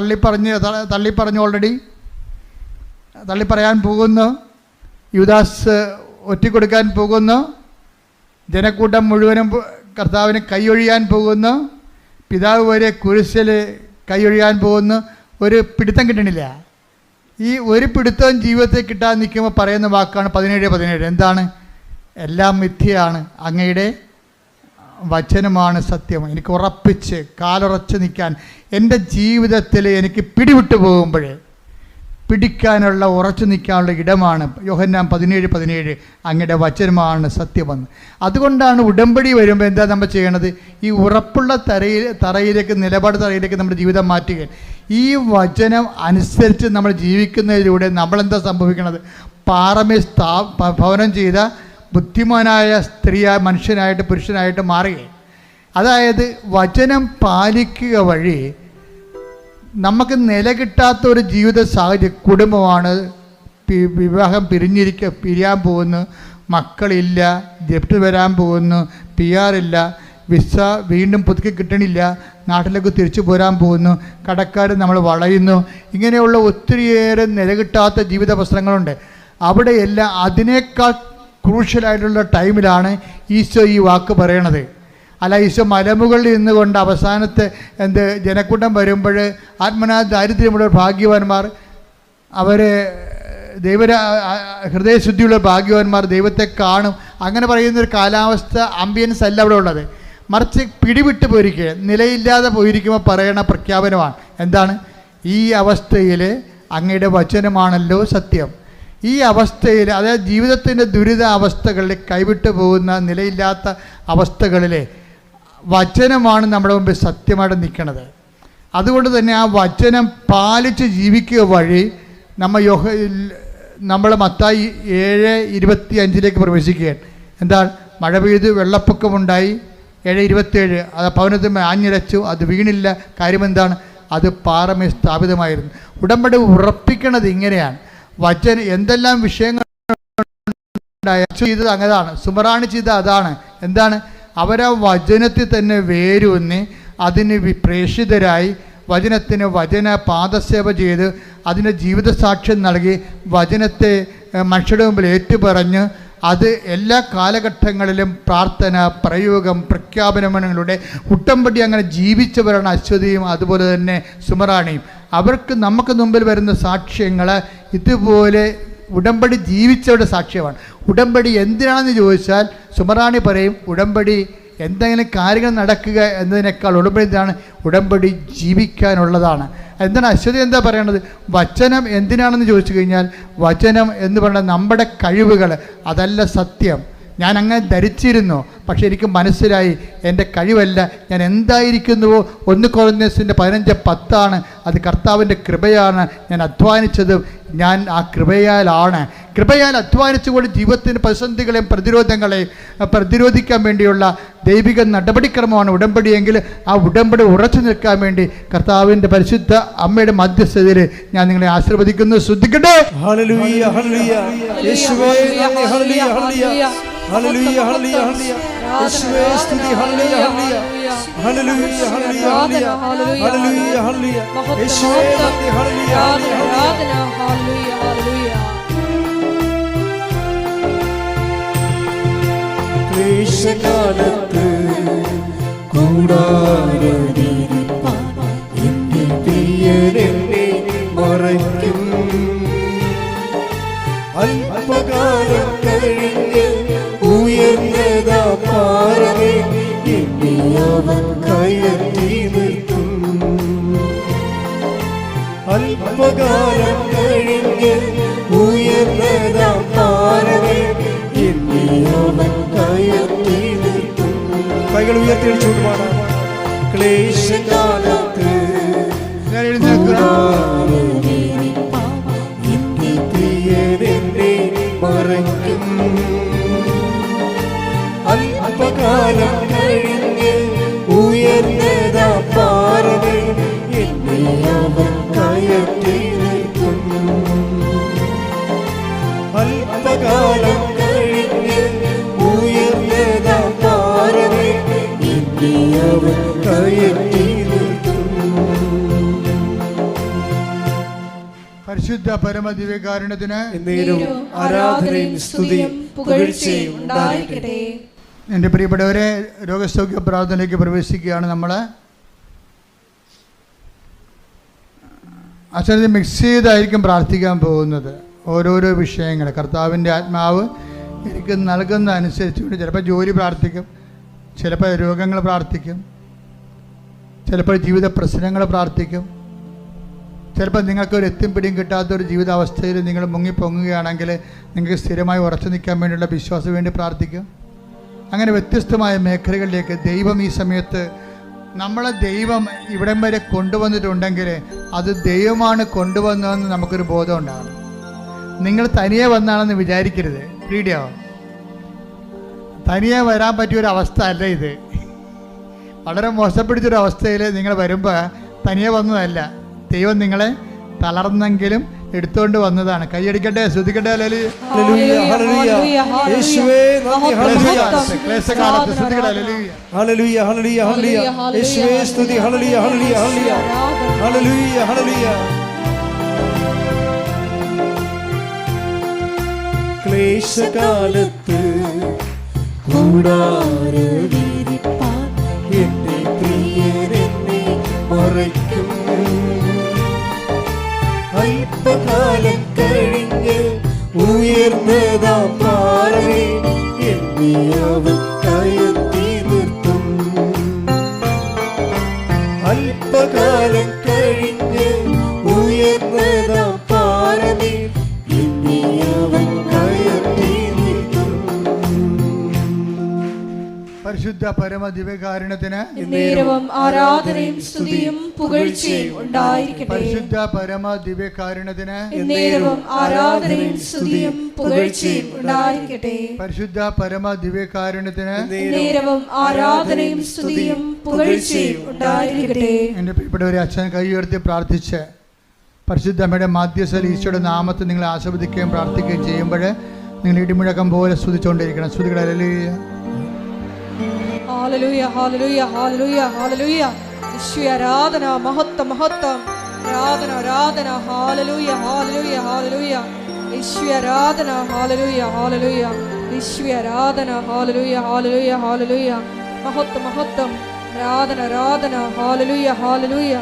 Speaker 5: തള്ളിപ്പറഞ്ഞു ഓൾറെഡി തള്ളിപ്പറയാൻ പോകുന്നു. യൂദാസ് ഒറ്റിക്കൊടുക്കാൻ പോകുന്നു. ജനക്കൂട്ടം മുഴുവനും കർത്താവിന് കൈയൊഴിയാൻ പോകുന്നു. പിതാവ് വരെ കുരിശിൽ കൈയൊഴിയാൻ പോകുന്നു. ഒരു പിടുത്തം കിട്ടണില്ല. ഈ ഒരു പിടുത്തവും ജീവിതത്തിൽ കിട്ടാൻ നിൽക്കുമ്പോൾ പറയുന്ന വാക്കാണ് 17:17. എന്താണ്? എല്ലാം മിഥ്യയാണ്, അങ്ങയുടെ വചനമാണ് സത്യം. എനിക്ക് ഉറപ്പിച്ച് കാലുറച്ച് നിൽക്കാൻ, എൻ്റെ ജീവിതത്തിൽ എനിക്ക് പിടിവിട്ടു പോകുമ്പോൾ പിടിക്കാനുള്ള ഉറച്ചു നിൽക്കാനുള്ള ഇടമാണ് യോഹന്നാൻ 17:17 അങ്ങയുടെ വചനമാണ് സത്യമെന്ന്. അതുകൊണ്ടാണ് ഉടമ്പടി വരുമ്പോൾ എന്താ നമ്മൾ ചെയ്യണത്? ഈ ഉറപ്പുള്ള തറയിലേക്ക് നമ്മുടെ ജീവിതം മാറ്റുക. ഈ വചനം അനുസരിച്ച് നമ്മൾ ജീവിക്കുന്നതിലൂടെ നമ്മളെന്താ സംഭവിക്കണത്? പാറമേ ഭവനം ചെയ്ത ബുദ്ധിമാനായ മനുഷ്യനായിട്ട് പുരുഷനായിട്ട് മാറുക. അതായത് വചനം പാലിക്കുക വഴി നമുക്ക് നില കിട്ടാത്ത ഒരു ജീവിത സാഹചര്യം, കുടുംബമാണ്, വിവാഹം പിരിയാൻ പോകുന്നു, മക്കളില്ല, ജപ്തി വരാൻ പോകുന്നു, PR ഇല്ല, വിസ വീണ്ടും പുതുക്കി കിട്ടണില്ല, നാട്ടിലേക്ക് തിരിച്ചു പോരാൻ പോകുന്നു, കടക്കാർ നമ്മൾ വളയുന്നു, ഇങ്ങനെയുള്ള ഒത്തിരിയേറെ നിലകിട്ടാത്ത ജീവിത പ്രശ്നങ്ങളുണ്ട്. അവിടെയെല്ലാം അതിനേക്കാൾ ക്രൂഷ്യലായിട്ടുള്ള ടൈമിലാണ് ഈശോ ഈ വാക്ക് പറയണത്. അല്ല, ഈശോ മലമുകളിൽ നിന്നുകൊണ്ട് അവസാനത്തെ ജനക്കൂട്ടം വരുമ്പോൾ ആത്മനാ ദാരിദ്ര്യമുള്ള ഭാഗ്യവാന്മാർ, അവർ ഹൃദയശുദ്ധിയുള്ള ഭാഗ്യവാന്മാർ ദൈവത്തെ കാണും, അങ്ങനെ പറയുന്നൊരു കാലാവസ്ഥ ആംബിയൻസ് അല്ല അവിടെ ഉള്ളത്. മറിച്ച് പിടിവിട്ട് പോയിരിക്കുക, നിലയില്ലാതെ പോയിരിക്കുമ്പോൾ പറയണ പ്രഖ്യാപനമാണ്. എന്താണ്? ഈ അവസ്ഥയിൽ അങ്ങയുടെ വചനമാണല്ലോ സത്യം. ഈ അവസ്ഥയിൽ, അതായത് ജീവിതത്തിൻ്റെ ദുരിത അവസ്ഥകളിൽ, കൈവിട്ടു പോകുന്ന നിലയില്ലാത്ത അവസ്ഥകളിൽ വചനമാണ് നമ്മുടെ മുമ്പിൽ സത്യമായിട്ട് നിൽക്കുന്നത്. അതുകൊണ്ട് തന്നെ ആ വചനം പാലിച്ച് ജീവിക്കുക വഴി നമ്മൾ മത്തായി 7:25 പ്രവേശിക്കുകയാണ്. എന്താണ്? മഴ പെയ്ത് വെള്ളപ്പൊക്കമുണ്ടായി, 7:27 അത് ഭവനത്തിൽ ആഞ്ഞിരച്ചു, അത് വീണില്ല. കാര്യമെന്താണ്? അത് പാറമേൽ സ്ഥാപിതമായിരുന്നു. ഉടമ്പടി ഉറപ്പിക്കണത് ഇങ്ങനെയാണ്. വചന എന്തെല്ലാം വിഷയങ്ങൾ ചെയ്തത് അങ്ങനെയാണ്, സുമറാണി ചെയ്തത് അതാണ്. എന്താണ്? അവരാ വചനത്തിൽ തന്നെ വേരൂന്നി അതിന് പ്രേഷിതരായി വചനത്തിന് വചന പാദസേവ ചെയ്ത് അതിൻ്റെ ജീവിതസാക്ഷ്യം നൽകി വചനത്തെ മനുഷ്യരുടെ മുമ്പിൽ ഏറ്റുപറഞ്ഞ് അത് എല്ലാ കാലഘട്ടങ്ങളിലും പ്രാർത്ഥന, പ്രയോഗം, പ്രഖ്യാപനങ്ങളുടെ ഉടമ്പടി അങ്ങനെ ജീവിച്ചവരാണ് അശ്വതിയും അതുപോലെ തന്നെ സുമറാണിയും. അവർക്ക് നമുക്ക് മുമ്പിൽ വരുന്ന സാക്ഷ്യങ്ങൾ ഇതുപോലെ ഉടമ്പടി ജീവിച്ചവരുടെ സാക്ഷ്യമാണ്. ഉടമ്പടി എന്തിനാണെന്ന് ചോദിച്ചാൽ സുമറാണി പറയും, ഉടമ്പടി എന്തെങ്കിലും കാര്യങ്ങൾ നടക്കുക എന്നതിനേക്കാൾ ഉടമ്പടി എന്താണ്? ഉടമ്പടി ജീവിക്കാനുള്ളതാണ്. എന്താണ് അശ്വതി എന്താ പറയണത്? വചനം എന്തിനാണെന്ന് ചോദിച്ചു കഴിഞ്ഞാൽ, വചനം എന്ന് പറയുന്നത് നമ്മുടെ കഴിവുകൾ, അതല്ല സത്യം. ഞാൻ അങ്ങനെ ധരിച്ചിരുന്നു, പക്ഷേ എനിക്ക് മനസ്സിലായി എൻ്റെ കഴിവല്ല, ഞാൻ എന്തായിരിക്കുന്നുവോ 1 കൊരിന്ത്യസിൻ്റെ 15:10 അത് കർത്താവിൻ്റെ കൃപയാണ്. ഞാൻ അധ്വാനിച്ചത് ഞാൻ ആ കൃപയാലാണ്. കൃപയാൽ അധ്വാനിച്ചുകൊണ്ട് ജീവിതത്തിൻ്റെ പ്രതിസന്ധികളെയും പ്രതിരോധങ്ങളെയും പ്രതിരോധിക്കാൻ വേണ്ടിയുള്ള ദൈവിക നടപടിക്രമമാണ് ഉടമ്പടിയെങ്കിൽ ആ ഉടമ്പടി ഉറച്ചു നിൽക്കാൻ വേണ്ടി കർത്താവിൻ്റെ പരിശുദ്ധ അമ്മയുടെ മധ്യസ്ഥതയിൽ ഞാൻ നിങ്ങളെ ആശീർവദിക്കുന്നു. ശ്രദ്ധിക്കട്ടെ.
Speaker 2: ഹല്ലേലൂയ, ഹല്ലേലൂയ. യേശുവേ നന്ദി, ഹല്ലേലൂയ, ഹല്ലേലൂയ. ഹല്ലേലൂയ, ഹല്ലേലൂയ, ഹല്ലേലൂയ. യേശുവേ സ്തുതി, ഹല്ലേലൂയ, ഹല്ലേലൂയ. ഹല്ലേലൂയ, ഹല്ലേലൂയ, ഹല്ലേലൂയ. ഹല്ലേലൂയ, ഹല്ലേലൂയ. യേശുവേ നന്ദി, ഹല്ലേലൂയ, ഹല്ലേലൂയ. ക്ലേശകാലത്ത് കൂടാരമിരിപ്പാൻ എൻ്റെ പ്രിയനെന്നെ മറയ്ക്കും. അല്പകാലം കഴിഞ്ഞ് ഉയർന്നതാ പാറമേ എന്നെ അവൻ കയറ്റി നിർത്തും. അല്പകാലം കഴിഞ്ഞ് ഉയർന്നതാ പാറമേ എന്നെ അവൻ കയറ്റി നിർത്തും. കൈകൾ ഉയർത്തിയടിച്ചുകൊണ്ട് പാടാം. ക്ലേശകാലത്ത് എന്റെ പ്രിയനെന്നെ മറയ്ക്കും. അല്പകാലം കഴിഞ്ഞ് ഉയർന്നതാ പാറമേ എന്നെ അവൻ കയറ്റി നിർത്തും. അല്പകാലം കഴിഞ്ഞ് ഉയർന്നതാ പാറമേ എന്നെ അവൻ കയറ്റി നിർത്തും.
Speaker 5: പരിശുദ്ധ പരമദിവ്യകാരുണ്യത്തിന്
Speaker 2: എന്നേരും ആരാധനയും സ്തുതിയും പുകഴ്ചയും ഉണ്ടായിരിക്കട്ടെ.
Speaker 5: എൻ്റെ പ്രിയപ്പെട്ടവരെ, രോഗസൗഖ്യ പ്രാർത്ഥനയിലേക്ക് പ്രവേശിക്കുകയാണ്. നമ്മൾ അച്ഛനെ മിക്സ് ചെയ്തായിരിക്കും പ്രാർത്ഥിക്കാൻ പോകുന്നത്. ഓരോരോ വിഷയങ്ങൾ കർത്താവിൻ്റെ ആത്മാവ് എനിക്ക് നൽകുന്ന അനുസരിച്ചുകൊണ്ട് ചിലപ്പോൾ ജോലി പ്രാർത്ഥിക്കും, ചിലപ്പോൾ രോഗങ്ങൾ പ്രാർത്ഥിക്കും, ചിലപ്പോൾ ജീവിത പ്രശ്നങ്ങൾ പ്രാർത്ഥിക്കും, ചിലപ്പോൾ നിങ്ങൾക്കൊരു എത്തും പിടിയും കിട്ടാത്തൊരു ജീവിതാവസ്ഥയിൽ നിങ്ങൾ മുങ്ങിപ്പൊങ്ങുകയാണെങ്കിൽ നിങ്ങൾക്ക് സ്ഥിരമായി ഉറച്ചു നിൽക്കാൻ വേണ്ടിയുള്ള വിശ്വാസം വേണ്ടി പ്രാർത്ഥിക്കും. അങ്ങനെ വ്യത്യസ്തമായ മേഖലകളിലേക്ക് ദൈവം ഈ സമയത്ത് നമ്മളെ ദൈവം ഇവിടം വരെ കൊണ്ടുവന്നിട്ടുണ്ടെങ്കിൽ അത് ദൈവമാണ് കൊണ്ടുവന്നതെന്ന് നമുക്കൊരു ബോധം ഉണ്ടാകണം. നിങ്ങൾ തനിയെ വന്നാണെന്ന് വിചാരിക്കരുത്. വീഡിയോ തനിയെ വരാൻ പറ്റിയൊരവസ്ഥ അല്ല ഇത്. വളരെ മോശപ്പിടിച്ചൊരവസ്ഥയിൽ നിങ്ങൾ വരുമ്പോൾ തനിയെ വന്നതല്ല. ദൈവം നിങ്ങളെ തളർന്നെങ്കിലും എടുത്തുകൊണ്ട് വന്നതാണ്. കൈയടിക്കട്ടെ, ശ്രദ്ധിക്കട്ടെ.
Speaker 2: ഹല്ലേലൂയ, ഹല്ലേലൂയ. യേശുവേ നന്ദി. ഹല്ലേലൂയ.
Speaker 5: ക്ലേശകാലത്ത് ശ്രദ്ധിക്കട്ടെ. ഹല്ലേലൂയ,
Speaker 2: ഹല്ലേലൂയ, ഹല്ലേലൂയ, ഹല്ലേലൂയ. യേശുവേ സ്തുതി. ഹല്ലേലൂയ, ഹല്ലേലൂയ, ഹല്ലേലൂയ. ഹല്ലേലൂയ, ഹല്ലേലൂയ. ക്ലേശകാലത്ത്
Speaker 4: കൂടാരവിരിപ്പാൻ
Speaker 2: എന്റെ പ്രിയരെന്നെ മറയ്ക്കും. അല്പകാലം കഴിഞ്ഞ് ഉയർന്നതാം പാറമേ എന്നെ അവൻ കയറ്റി നിർത്തും. അല്പകാലം കഴിഞ്ഞ് ഉയർന്നതാം പാറമേ എന്നെ അവൻ കയറ്റി നിർത്തും.
Speaker 5: പരിശുദ്ധ പരമ ദിവ്യകാരുണ്യത്തിന്
Speaker 1: നേരവും ആരാധനയും സ്തുതിയും പുകഴ്ചയും ഉണ്ടായിരിക്കട്ടെ.
Speaker 5: പരിശുദ്ധ പരമ ദിവ്യകാരുണ്യത്തിന്
Speaker 1: നേരവും ആരാധനയും സ്തുതിയും പുകഴ്ചയും ഉണ്ടായിരിക്കട്ടെ.
Speaker 5: പരിശുദ്ധ പരമ ദിവ്യകാരുണ്യത്തിന്
Speaker 1: നേരവും ആരാധനയും സ്തുതിയും പുകഴ്ചയും ഉണ്ടായിരിക്കട്ടെ.
Speaker 5: എൻ്റെ പ്രിയപ്പെട്ടവരെ, അച്ഛൻ കൈ ഉയർത്തി പ്രാർത്ഥിച്ച് പരിശുദ്ധ അമ്മയുടെ മാധ്യസ്ഥൽ ഈശോയുടെ നാമത്തിൽ നിങ്ങൾ ആസ്വദിക്കുകയും പ്രാർത്ഥിക്കുകയും ചെയ്യുമ്പോൾ നിങ്ങൾ ഇടിമുഴക്കം പോലെ സ്തുതിച്ചുകൊണ്ടിരിക്കണം. സ്തുതികളെ. ഹല്ലേലൂയ,
Speaker 1: ഹല്ലേലൂയ, ഹല്ലേലൂയ, ഹല്ലേലൂയ, ഹല്ലേലൂയ. യേശുവേ ആരാധന, മഹത്വം, മഹത്വം, ആരാധന, ആരാധന. ഹല്ലേലൂയ, ഹല്ലേലൂയ, ഹല്ലേലൂയ. യേശുവേ ആരാധന, ഹല്ലേലൂയ, ഹല്ലേലൂയ. യേശുവേ ആരാധന, ഹല്ലേലൂയ, ഹല്ലേലൂയ, ഹല്ലേലൂയ. മഹത്വം, മഹത്വം, ആരാധന, ആരാധന. ഹല്ലേലൂയ, ഹല്ലേലൂയ.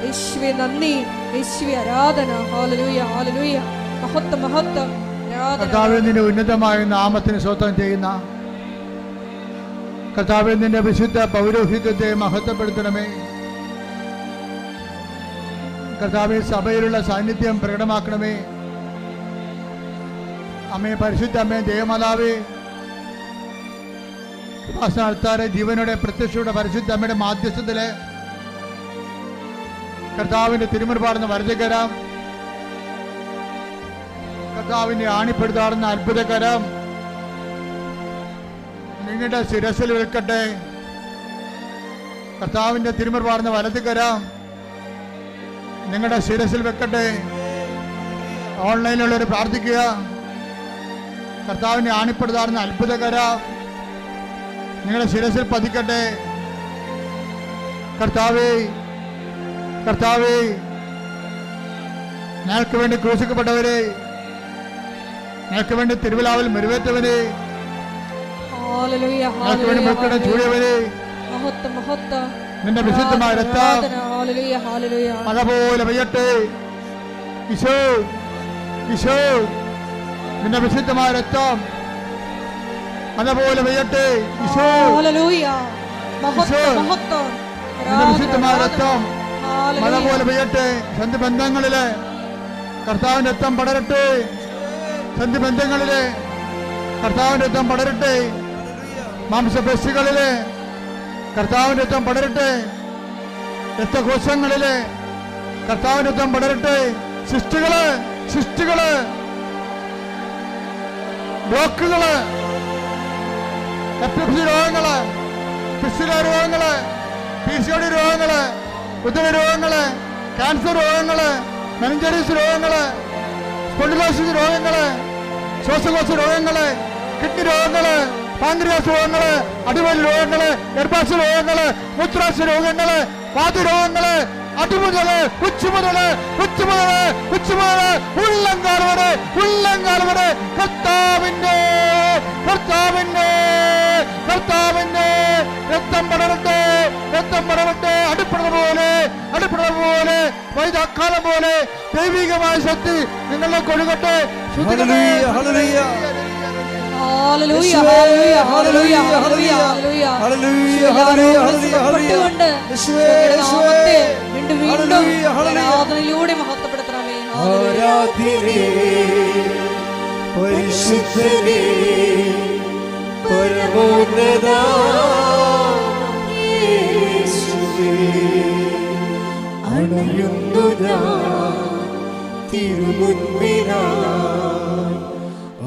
Speaker 1: യേശുവേ നന്ദി. യേശുവേ ആരാധന. ഹല്ലേലൂയ, ഹല്ലേലൂയ. മഹത്വം, മഹത്വം, ആരാധന.
Speaker 5: കർത്താവേ, നിന്റെ ഉന്നതമായ നാമത്തിന് സ്വന്തം ചെയ്യുന്ന കർത്താവേ, നിന്റെ വിശുദ്ധ പൗരോഹിത്യത്തെ മഹത്വപ്പെടുത്തണമേ. കർത്താവേ, സഭയിലുള്ള സാന്നിധ്യം പ്രകടമാക്കണമേ. അമ്മേ, പരിശുദ്ധ അമ്മേ, ദേവമാതാവേ, നടത്താറെ ജീവനോടെ പ്രത്യക്ഷയുടെ പരിശുദ്ധ അമ്മയുടെ മാധ്യസ്ഥത്തില് കർത്താവിന്റെ തിരുമുൻപാടുന്ന വരദകരം, കർത്താവിന്റെ ആണിപ്പെടുത്താറുന്ന അത്ഭുതകരം നിങ്ങളുടെ ശിരസിൽ വെക്കട്ടെ. കർത്താവിന്റെ തിരുമുൻപാടുന്ന വലതുകരം നിങ്ങളുടെ ശിരസിൽ വെക്കട്ടെ. ഓൺലൈനിലുള്ളവർ പ്രാർത്ഥിക്കുക. കർത്താവിന്റെ ആണിപ്പെടുത്താറുന്ന അത്ഭുതകരം നിങ്ങളുടെ ശിരസിൽ പതിക്കട്ടെ. കർത്താവേ, കർത്താവേ, ഞങ്ങൾക്ക് വേണ്ടി ക്രൂശിക്കപ്പെട്ടവരെ, ഞങ്ങൾക്ക് വേണ്ടി തിരുവിലാവിൽ മുറിവേറ്റവരെ,
Speaker 1: ഹല്ലേലൂയ,
Speaker 5: ഞങ്ങൾക്ക് വേണ്ടി മക്കളുടെ ചൂടിയവരെ,
Speaker 1: മഹത്വം, മഹത്വം,
Speaker 5: നിന്റെ വിശുദ്ധമായ രക്തം
Speaker 1: ഹല്ലേലൂയ, ഹല്ലേലൂയ.
Speaker 5: മഴ പോലെ പെയ്യട്ടെ. ഈശോ, ഈശോ, നിന്റെ വിശുദ്ധമായ രക്തം മഴ പോലെ പെയ്യട്ടെ. ഈശോ,
Speaker 1: ഹല്ലേലൂയ, മഹത്വം, മഹത്വം,
Speaker 5: നിന്റെ വിശുദ്ധമായ രക്തം മഴ
Speaker 1: ഹല്ലേലൂയ.
Speaker 5: പോലെ പെയ്യട്ടെ. സന്ധി ബന്ധങ്ങളില് കർത്താവിന്റെ രക്തം പടരട്ടെ. സന്ധി ബന്ധങ്ങളില് കർത്താവിന്റെ രക്തം പടരട്ടെ. മാംസപേശികളില് കർത്താവിന്റെ രക്തം പടരട്ടെ. രക്തകോശങ്ങളില് കർത്താവിന്റെ രക്തം പടരട്ടെ. സിസ്റ്റുകള്, സിസ്റ്റുകള്, ബ്ലോക്കുകള്, എപ്പിlepsy രോഗങ്ങള്, ഫിസ്റ്റുല രോഗങ്ങള്, PCOD രോഗങ്ങള്, ഉദര രോഗങ്ങള്, ക്യാൻസർ രോഗങ്ങള്, മെനിഞ്ചൈറ്റിസ് രോഗങ്ങള്, സ്പോണ്ടിലോസിസ് രോഗങ്ങള്, ശ്വാസകോശ രോഗങ്ങള്, കിഡ്നി രോഗങ്ങള്, പാൻക്രിയാസ് രോഗങ്ങള്, അടിവയൽ രോഗങ്ങള്, ഗർഭാശയ രോഗങ്ങള്, മൂത്രാശയ രോഗങ്ങള്, വാതരോഗങ്ങള്, അതുമുതല് ഉച്ചമുതല് ഉച്ചമുതല് ഉച്ചമുതല് ഉള്ളങ്കാൽ വരെ, ഉള്ളങ്കാൽ വരെ കർത്താവിന്റെ കർത്താവിന്റെ കർത്താവിന്റെ രക്തം പടരട്ടെ, രക്തം പടരട്ടെ. അടുപ്പെടുന്ന പോലെ, അടുപ്പെടുന്ന പോലെ, വൈദാക്കാലം പോലെ ദൈവികമായ ശക്തി നിങ്ങളെ കൊടുക്കട്ടെ.
Speaker 2: ഹല്ലേലൂയ, ഹല്ലേലൂയ.
Speaker 1: ഹല്ലേലൂയ, ഹല്ലേലൂയ, ഹല്ലേലൂയ, ഹല്ലേലൂയ,
Speaker 2: ഹല്ലേലൂയ, ഹല്ലേലൂയ, ഹല്ലേലൂയ. യേശുവേ, യേശുവേ.
Speaker 1: വീണ്ടും വീണ്ടും
Speaker 2: ഹല്ലേലൂയ, ഹല്ലേലൂയ.
Speaker 1: ആരാധനയിലൂടെ മഹത്വപ്പെടുത്തണമേ.
Speaker 2: ആരാധ്യനേ, പരിശുദ്ധനേ, പരമോന്നതാ യേശുവേ, അണയുന്നു ഞാൻ തിരുമുൻപിനായി,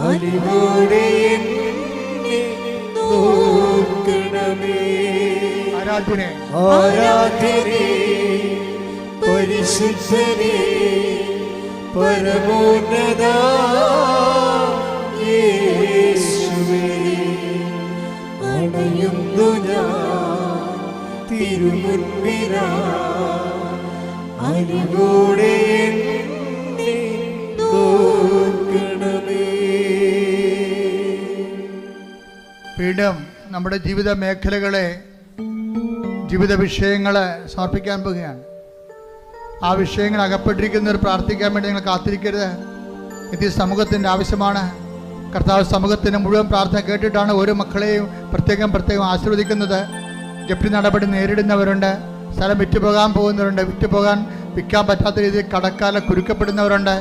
Speaker 2: അലിവോടെ എന്നെ നോക്കണമേ.
Speaker 5: ആരാധനെ,
Speaker 2: ആരാധ്യനേ, പരിശുദ്ധനേ, പരമോന്നത യേശുവേ, അണയുന്നു ഞാൻ തിരുമുൻപിലാ, അരികോടെ എന്നെ നോക്കണമേ.
Speaker 5: പീഠം നമ്മുടെ ജീവിത മേഖലകളെ, ജീവിത വിഷയങ്ങളെ സമർപ്പിക്കാൻ പോവുകയാണ്. ആ വിഷയങ്ങൾ അകപ്പെട്ടിരിക്കുന്നവർ പ്രാർത്ഥിക്കാൻ വേണ്ടി നിങ്ങൾ കാത്തിരിക്കരുത്. ഇത് സമൂഹത്തിൻ്റെ ആവശ്യമാണ്. കർത്താവ് സമൂഹത്തിൻ്റെ മുഴുവൻ പ്രാർത്ഥന കേട്ടിട്ടാണ് ഓരോ മക്കളെയും പ്രത്യേകം ആശീർവദിക്കുന്നത്. ജപ്തി നടപടി നേരിടുന്നവരുണ്ട്, സ്ഥലം വിറ്റുപോകാൻ പോകുന്നവരുണ്ട്, വിൽക്കാൻ പറ്റാത്ത രീതിയിൽ കടക്കാല കുരുക്കപ്പെടുന്നവരുണ്ട്,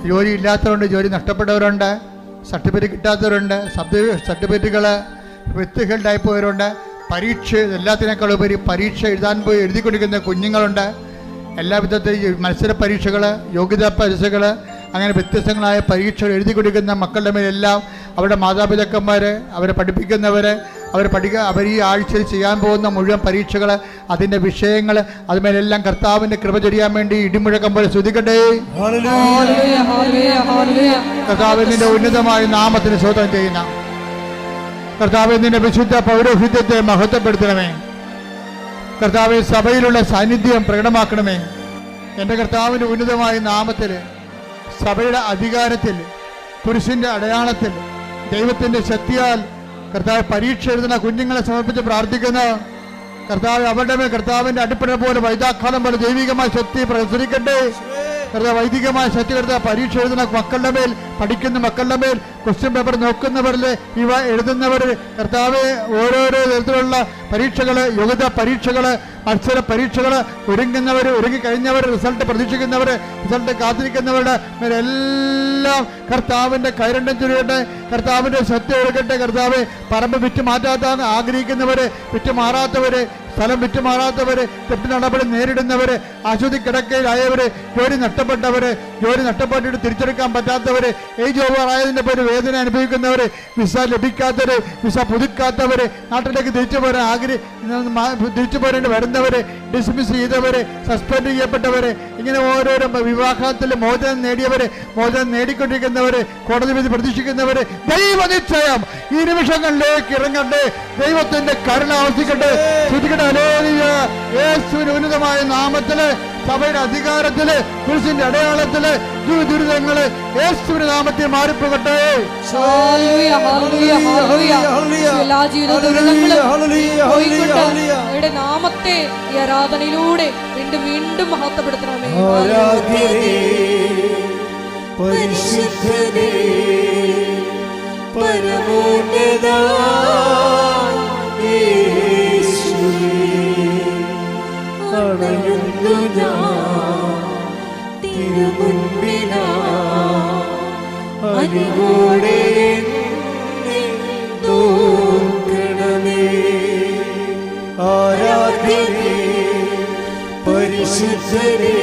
Speaker 5: ജോലി ഇല്ലാത്തവരുണ്ട്, ജോലി നഷ്ടപ്പെട്ടവരുണ്ട്, സർട്ടിഫിക്കറ്റ് കിട്ടാത്തവരുണ്ട്, സർട്ടിഫിക്കറ്റുകൾ വ്യക്തികളുണ്ടായി പോയവരുണ്ട്, പരീക്ഷ എല്ലാത്തിനേക്കാൾ ഉപരി പരീക്ഷ എഴുതിക്കൊണ്ടിരിക്കുന്ന കുഞ്ഞുങ്ങളുണ്ട്. എല്ലാ വിധത്തിലും മത്സര പരീക്ഷകൾ, യോഗ്യതാ പരീക്ഷകൾ, അങ്ങനെ വ്യത്യസ്തങ്ങളായ പരീക്ഷകൾ എഴുതിക്കൊണ്ടിരിക്കുന്ന മക്കളുടെ മേലെല്ലാം അവരുടെ മാതാപിതാക്കന്മാർ, അവരെ പഠിപ്പിക്കുന്നവർ, അവർ ഈ ആഴ്ചയിൽ ചെയ്യാൻ പോകുന്ന മുഴുവൻ പരീക്ഷകൾ, അതിൻ്റെ വിഷയങ്ങൾ, അതുമേലെല്ലാം കർത്താവിൻ്റെ കൃപ ചൊരിയാൻ വേണ്ടി ഇടിമുഴക്കം പോലെ സ്തുതിക്കട്ടെ. കർത്താവിൻ്റെ ഉന്നതമായ നാമത്തിന് സ്തോത്രം ചെയ്യുന്ന കർത്താവ്, നിന്റെ വിശുദ്ധ പൗരോഹിത്യത്തെ മഹത്വപ്പെടുത്തണമേ. കർത്താവ്, സഭയിലുള്ള സാന്നിധ്യം പ്രകടമാക്കണമേ. എൻ്റെ കർത്താവിൻ്റെ ഉന്നതമായ നാമത്തിൽ, സഭയുടെ അധികാരത്തിൽ, പുരുഷൻ്റെ അടയാളത്തിൽ, ദൈവത്തിൻ്റെ ശക്തിയാൽ കർത്താവ് പരീക്ഷ എഴുതുന്ന കുഞ്ഞുങ്ങളെ സമർപ്പിച്ച് പ്രാർത്ഥിക്കുന്ന കർത്താവ്, അവരുടെ മേൽ കർത്താവിൻ്റെ അടിപ്പട പോലെ വൈദാഖാലം പോലെ ദൈവികമായ ശക്തി പ്രസരിക്കട്ടെ. കർത്താവ്, വൈദികമായ ശക്തി കർത്താവ് പരീക്ഷ എഴുതുന്ന മക്കളുടെ മേൽ, പഠിക്കുന്ന മക്കളുടെ മേൽ, ക്വസ്റ്റ്യൻ പേപ്പർ നോക്കുന്നവരിൽ, ഇവ എഴുതുന്നവർ, കർത്താവ് ഓരോരോ തരത്തിലുള്ള പരീക്ഷകൾ, യോഗ്യതാ പരീക്ഷകൾ, മത്സര പരീക്ഷകൾ, ഒരുങ്ങിക്കഴിഞ്ഞവർ, റിസൾട്ട് പ്രതീക്ഷിക്കുന്നവർ, റിസൾട്ട് കാത്തിരിക്കുന്നവരുടെ മേലെല്ലാം കർത്താവിൻ്റെ കൈരണ്ടം ചുരുകട്ടെ. കർത്താവിൻ്റെ സത്യം എടുക്കട്ടെ. കർത്താവ്, പറമ്പ് വിറ്റ് മാറ്റാത്ത ആഗ്രഹിക്കുന്നവർ, വിറ്റുമാറാത്തവർ, സ്ഥലം വിറ്റുമാറാത്തവർ, തെറ്റ് നടപടി നേരിടുന്നവർ, ആശുപത്രി കിടക്കയിലായവർ, ജോലി നഷ്ടപ്പെട്ടവർ, ജോലി നഷ്ടപ്പെട്ടിട്ട് തിരിച്ചെടുക്കാൻ പറ്റാത്തവർ, ഏജ് ഓവറായതിൻ്റെ പേര് വേദന അനുഭവിക്കുന്നവർ, വിസ ലഭിക്കാത്തവർ, വിസ പുതുക്കാത്തവർ, നാട്ടിലേക്ക് തിരിച്ചു പോരേണ്ടി വരുന്നവർ, ഡിസ്മിസ് ചെയ്തവർ, സസ്പെൻഡ് ചെയ്യപ്പെട്ടവർ, ഇങ്ങനെ ഓരോരോ വിവാഹത്തിൽ മോചനം നേടിയവർ, മോചനം നേടിക്കൊണ്ടിരിക്കുന്നവർ, കോടതി വിധി പ്രതീക്ഷിക്കുന്നവർ, ദൈവ നിശ്ചയം ഈ നിമിഷങ്ങളിലേക്ക് ഇറങ്ങട്ടെ. ദൈവത്തിന്റെ കരുണ ആവർത്തിക്കട്ടെ. ശ്രദ്ധിക്കട്ടെ. യേശുവിന്റെ ഉന്നതമായ നാമത്തില്, സഭയുടെ അധികാരത്തില്, കുരിശിന്റെ അടയാളത്തില്, ദുരിതങ്ങള് യേശുവിന്റെ നാമത്തിൽ മാറിപ്പോകട്ടെ.
Speaker 1: നാമത്തെ ഈ ആരാധനയിലൂടെ വീണ്ടും വീണ്ടും മഹത്വപ്പെടുത്തണമേ.
Speaker 2: പരിശുദ്ധനേ, പരമോന്നത യേശുവേ, അണയുന്നു ഞാൻ തിരുമുൻപിലാ, അരികോടെ എന്നെ നോക്കണമേ. ആരാധ്യനേ, പരിശുദ്ധനേ,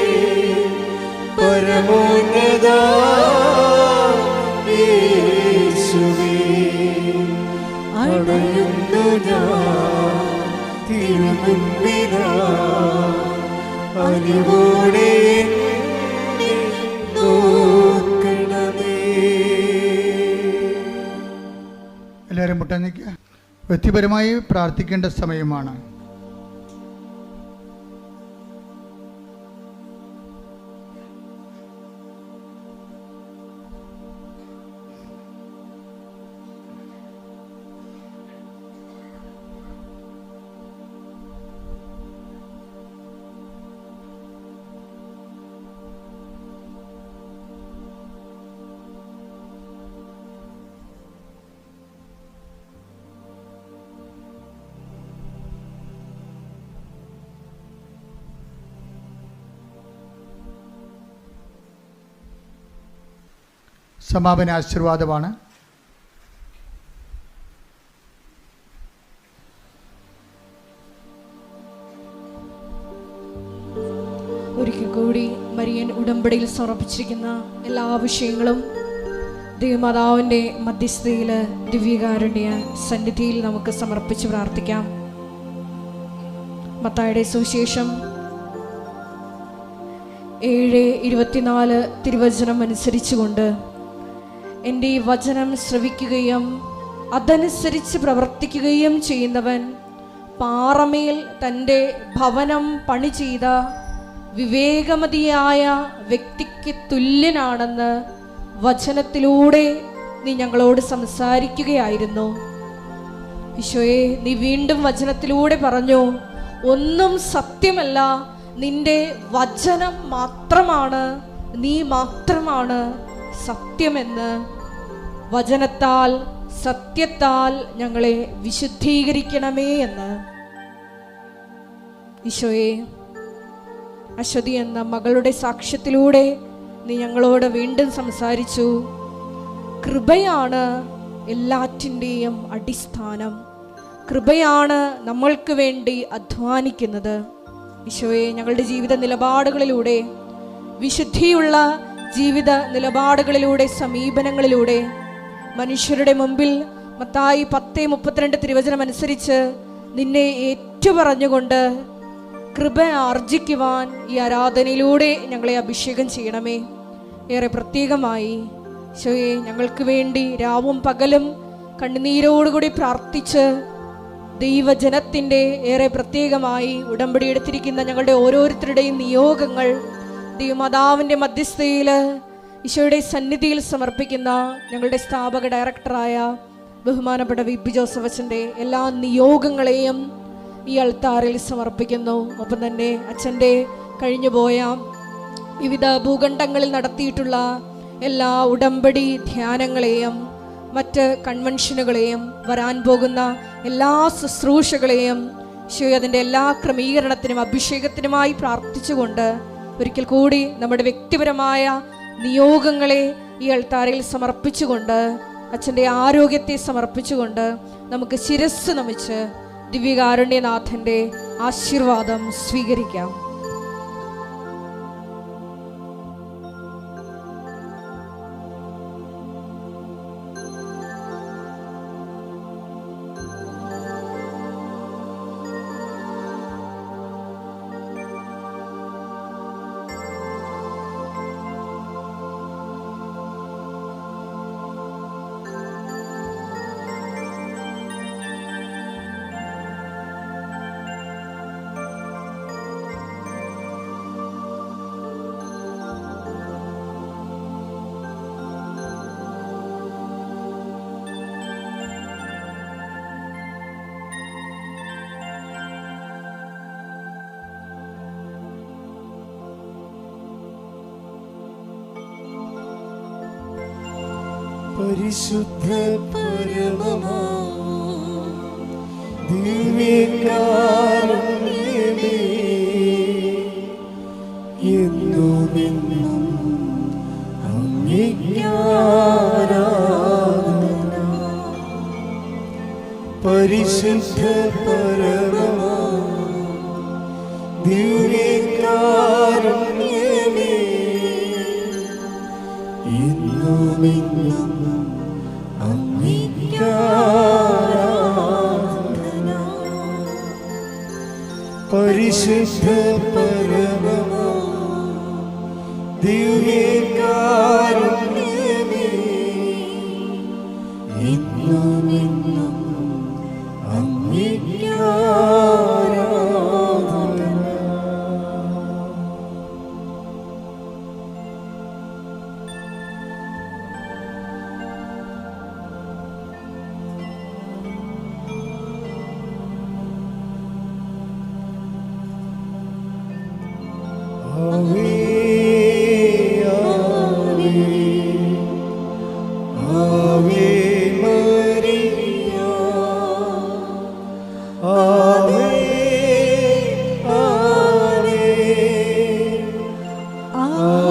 Speaker 2: പരമോന്നത യേശുവേ, അണയുന്നു ഞാൻ തിരുമുൻപിലാ, അരികോടെ എന്നെ നോക്കണമേ.
Speaker 5: എല്ലാവരും മുട്ടാൻ നിൽക്കുക. വ്യക്തിപരമായി പ്രാർത്ഥിക്കേണ്ട സമയമാണ്. സമാപന ആശീർവാദമാണ്.
Speaker 1: ഒരിക്കൽ കൂടി മരിയൻ ഉടമ്പടിയിൽ സമർപ്പിച്ചിരിക്കുന്ന എല്ലാ വിഷയങ്ങളും ദൈവമാതാവിൻ്റെ മധ്യസ്ഥതയിൽ, ദിവ്യകാരുണ്യ സന്നിധിയിൽ നമുക്ക് സമർപ്പിച്ച് പ്രാർത്ഥിക്കാം. മത്തായിയുടെ സുവിശേഷം 7:24 തിരുവചനം അനുസരിച്ചുകൊണ്ട് എൻ്റെ ഈ വചനം ശ്രവിക്കുകയും അതനുസരിച്ച് പ്രവർത്തിക്കുകയും ചെയ്യുന്നവൻ പാറമേൽ തൻ്റെ ഭവനം പണി ചെയ്ത വിവേകമതിയായ വ്യക്തിക്ക് തുല്യനാണെന്ന് വചനത്തിലൂടെ നീ ഞങ്ങളോട് സംസാരിക്കുകയായിരുന്നു. ഈശോയെ, നീ വീണ്ടും വചനത്തിലൂടെ പറഞ്ഞു, ഒന്നും സത്യമല്ല, നിന്റെ വചനം മാത്രമാണ്, നീ മാത്രമാണ് സത്യമെന്ന്. വചനത്താൽ സത്യത്താൽ ഞങ്ങളെ വിശുദ്ധീകരിക്കണമേ എന്ന്. ഈശോയെ, അശ്വതി എന്ന മകളുടെ സാക്ഷ്യത്തിലൂടെ നീ ഞങ്ങളോട് വീണ്ടും സംസാരിച്ചു. കൃപയാണ് എല്ലാറ്റിൻ്റെയും അടിസ്ഥാനം. കൃപയാണ് നമ്മൾക്ക് വേണ്ടി അധ്വാനിക്കുന്നത്. ഈശോയെ, ഞങ്ങളുടെ ജീവിത നിലപാടുകളിലൂടെ, വിശുദ്ധിയുള്ള ജീവിത നിലപാടുകളിലൂടെ, സമീപനങ്ങളിലൂടെ മനുഷ്യരുടെ മുമ്പിൽ മത്തായി 10:32 തിരുവചനം അനുസരിച്ച് നിന്നെ ഏറ്റുപറഞ്ഞുകൊണ്ട് കൃപ ആർജിക്കുവാൻ ഈ ആരാധനയിലൂടെ ഞങ്ങളെ അഭിഷേകം ചെയ്യണമേ. ഏറെ പ്രത്യേകമായി ഈശോയെ, ഞങ്ങൾക്ക് വേണ്ടി രാവും പകലും കണ്ണുനീരോടുകൂടി പ്രാർത്ഥിച്ച് ദൈവജനത്തിൻ്റെ ഏറെ പ്രത്യേകമായി ഉടമ്പടി എടുത്തിരിക്കുന്ന ഞങ്ങളുടെ ഓരോരുത്തരുടെയും നിയോഗങ്ങൾ ദൈവമാതാവിൻ്റെ മധ്യസ്ഥയിൽ ഈശോയുടെ സന്നിധിയിൽ സമർപ്പിക്കുന്ന ഞങ്ങളുടെ സ്ഥാപക ഡയറക്ടറായ ബഹുമാനപ്പെട്ട വി.പി. ജോസഫ് അച്ഛൻ്റെ എല്ലാ നിയോഗങ്ങളെയും ഈ അൾത്താറിൽ സമർപ്പിക്കുന്നു. ഒപ്പം തന്നെ അച്ഛൻ്റെ കഴിഞ്ഞുപോയ വിവിധ ഭൂഖണ്ഡങ്ങളിൽ നടത്തിയിട്ടുള്ള എല്ലാ ഉടമ്പടി ധ്യാനങ്ങളെയും മറ്റ് കൺവെൻഷനുകളെയും വരാൻ പോകുന്ന എല്ലാ ശുശ്രൂഷകളെയും ഈശോയെ അതിൻ്റെ എല്ലാ ക്രമീകരണത്തിനും അഭിഷേകത്തിനുമായി പ്രാർത്ഥിച്ചുകൊണ്ട് ഒരിക്കൽ കൂടി നമ്മുടെ വ്യക്തിപരമായ നിയോഗങ്ങളെ ഈ അൾത്താരയിൽ സമർപ്പിച്ചുകൊണ്ട് അച്ഛൻ്റെ ആരോഗ്യത്തെ സമർപ്പിച്ചുകൊണ്ട് നമുക്ക് ശിരസ്സ് നമിച്ച് ദിവ്യകാരുണ്യനാഥൻ്റെ ആശീർവാദം സ്വീകരിക്കാം.
Speaker 2: പരിശുദ്ധ പരമമാ ദിവ്യകാരുണ്യമേ, എന്നുമെന്നും അങ്ങേക്ക് ആരാധന. പരിശുദ്ധ പരമമാ ദിവ്യകാരുണ്യമേ, എന്നുമെന്നും അങ്ങേക്ക് ആരാധന. പരിശുദ്ധ പരമമാ ദിവ്യകാരുണ്യമേ, എന്നുമെന്നും അങ്ങേക്ക് ആരാധന. Ave, Ave, Ave Maria, Ave, Ave, Ave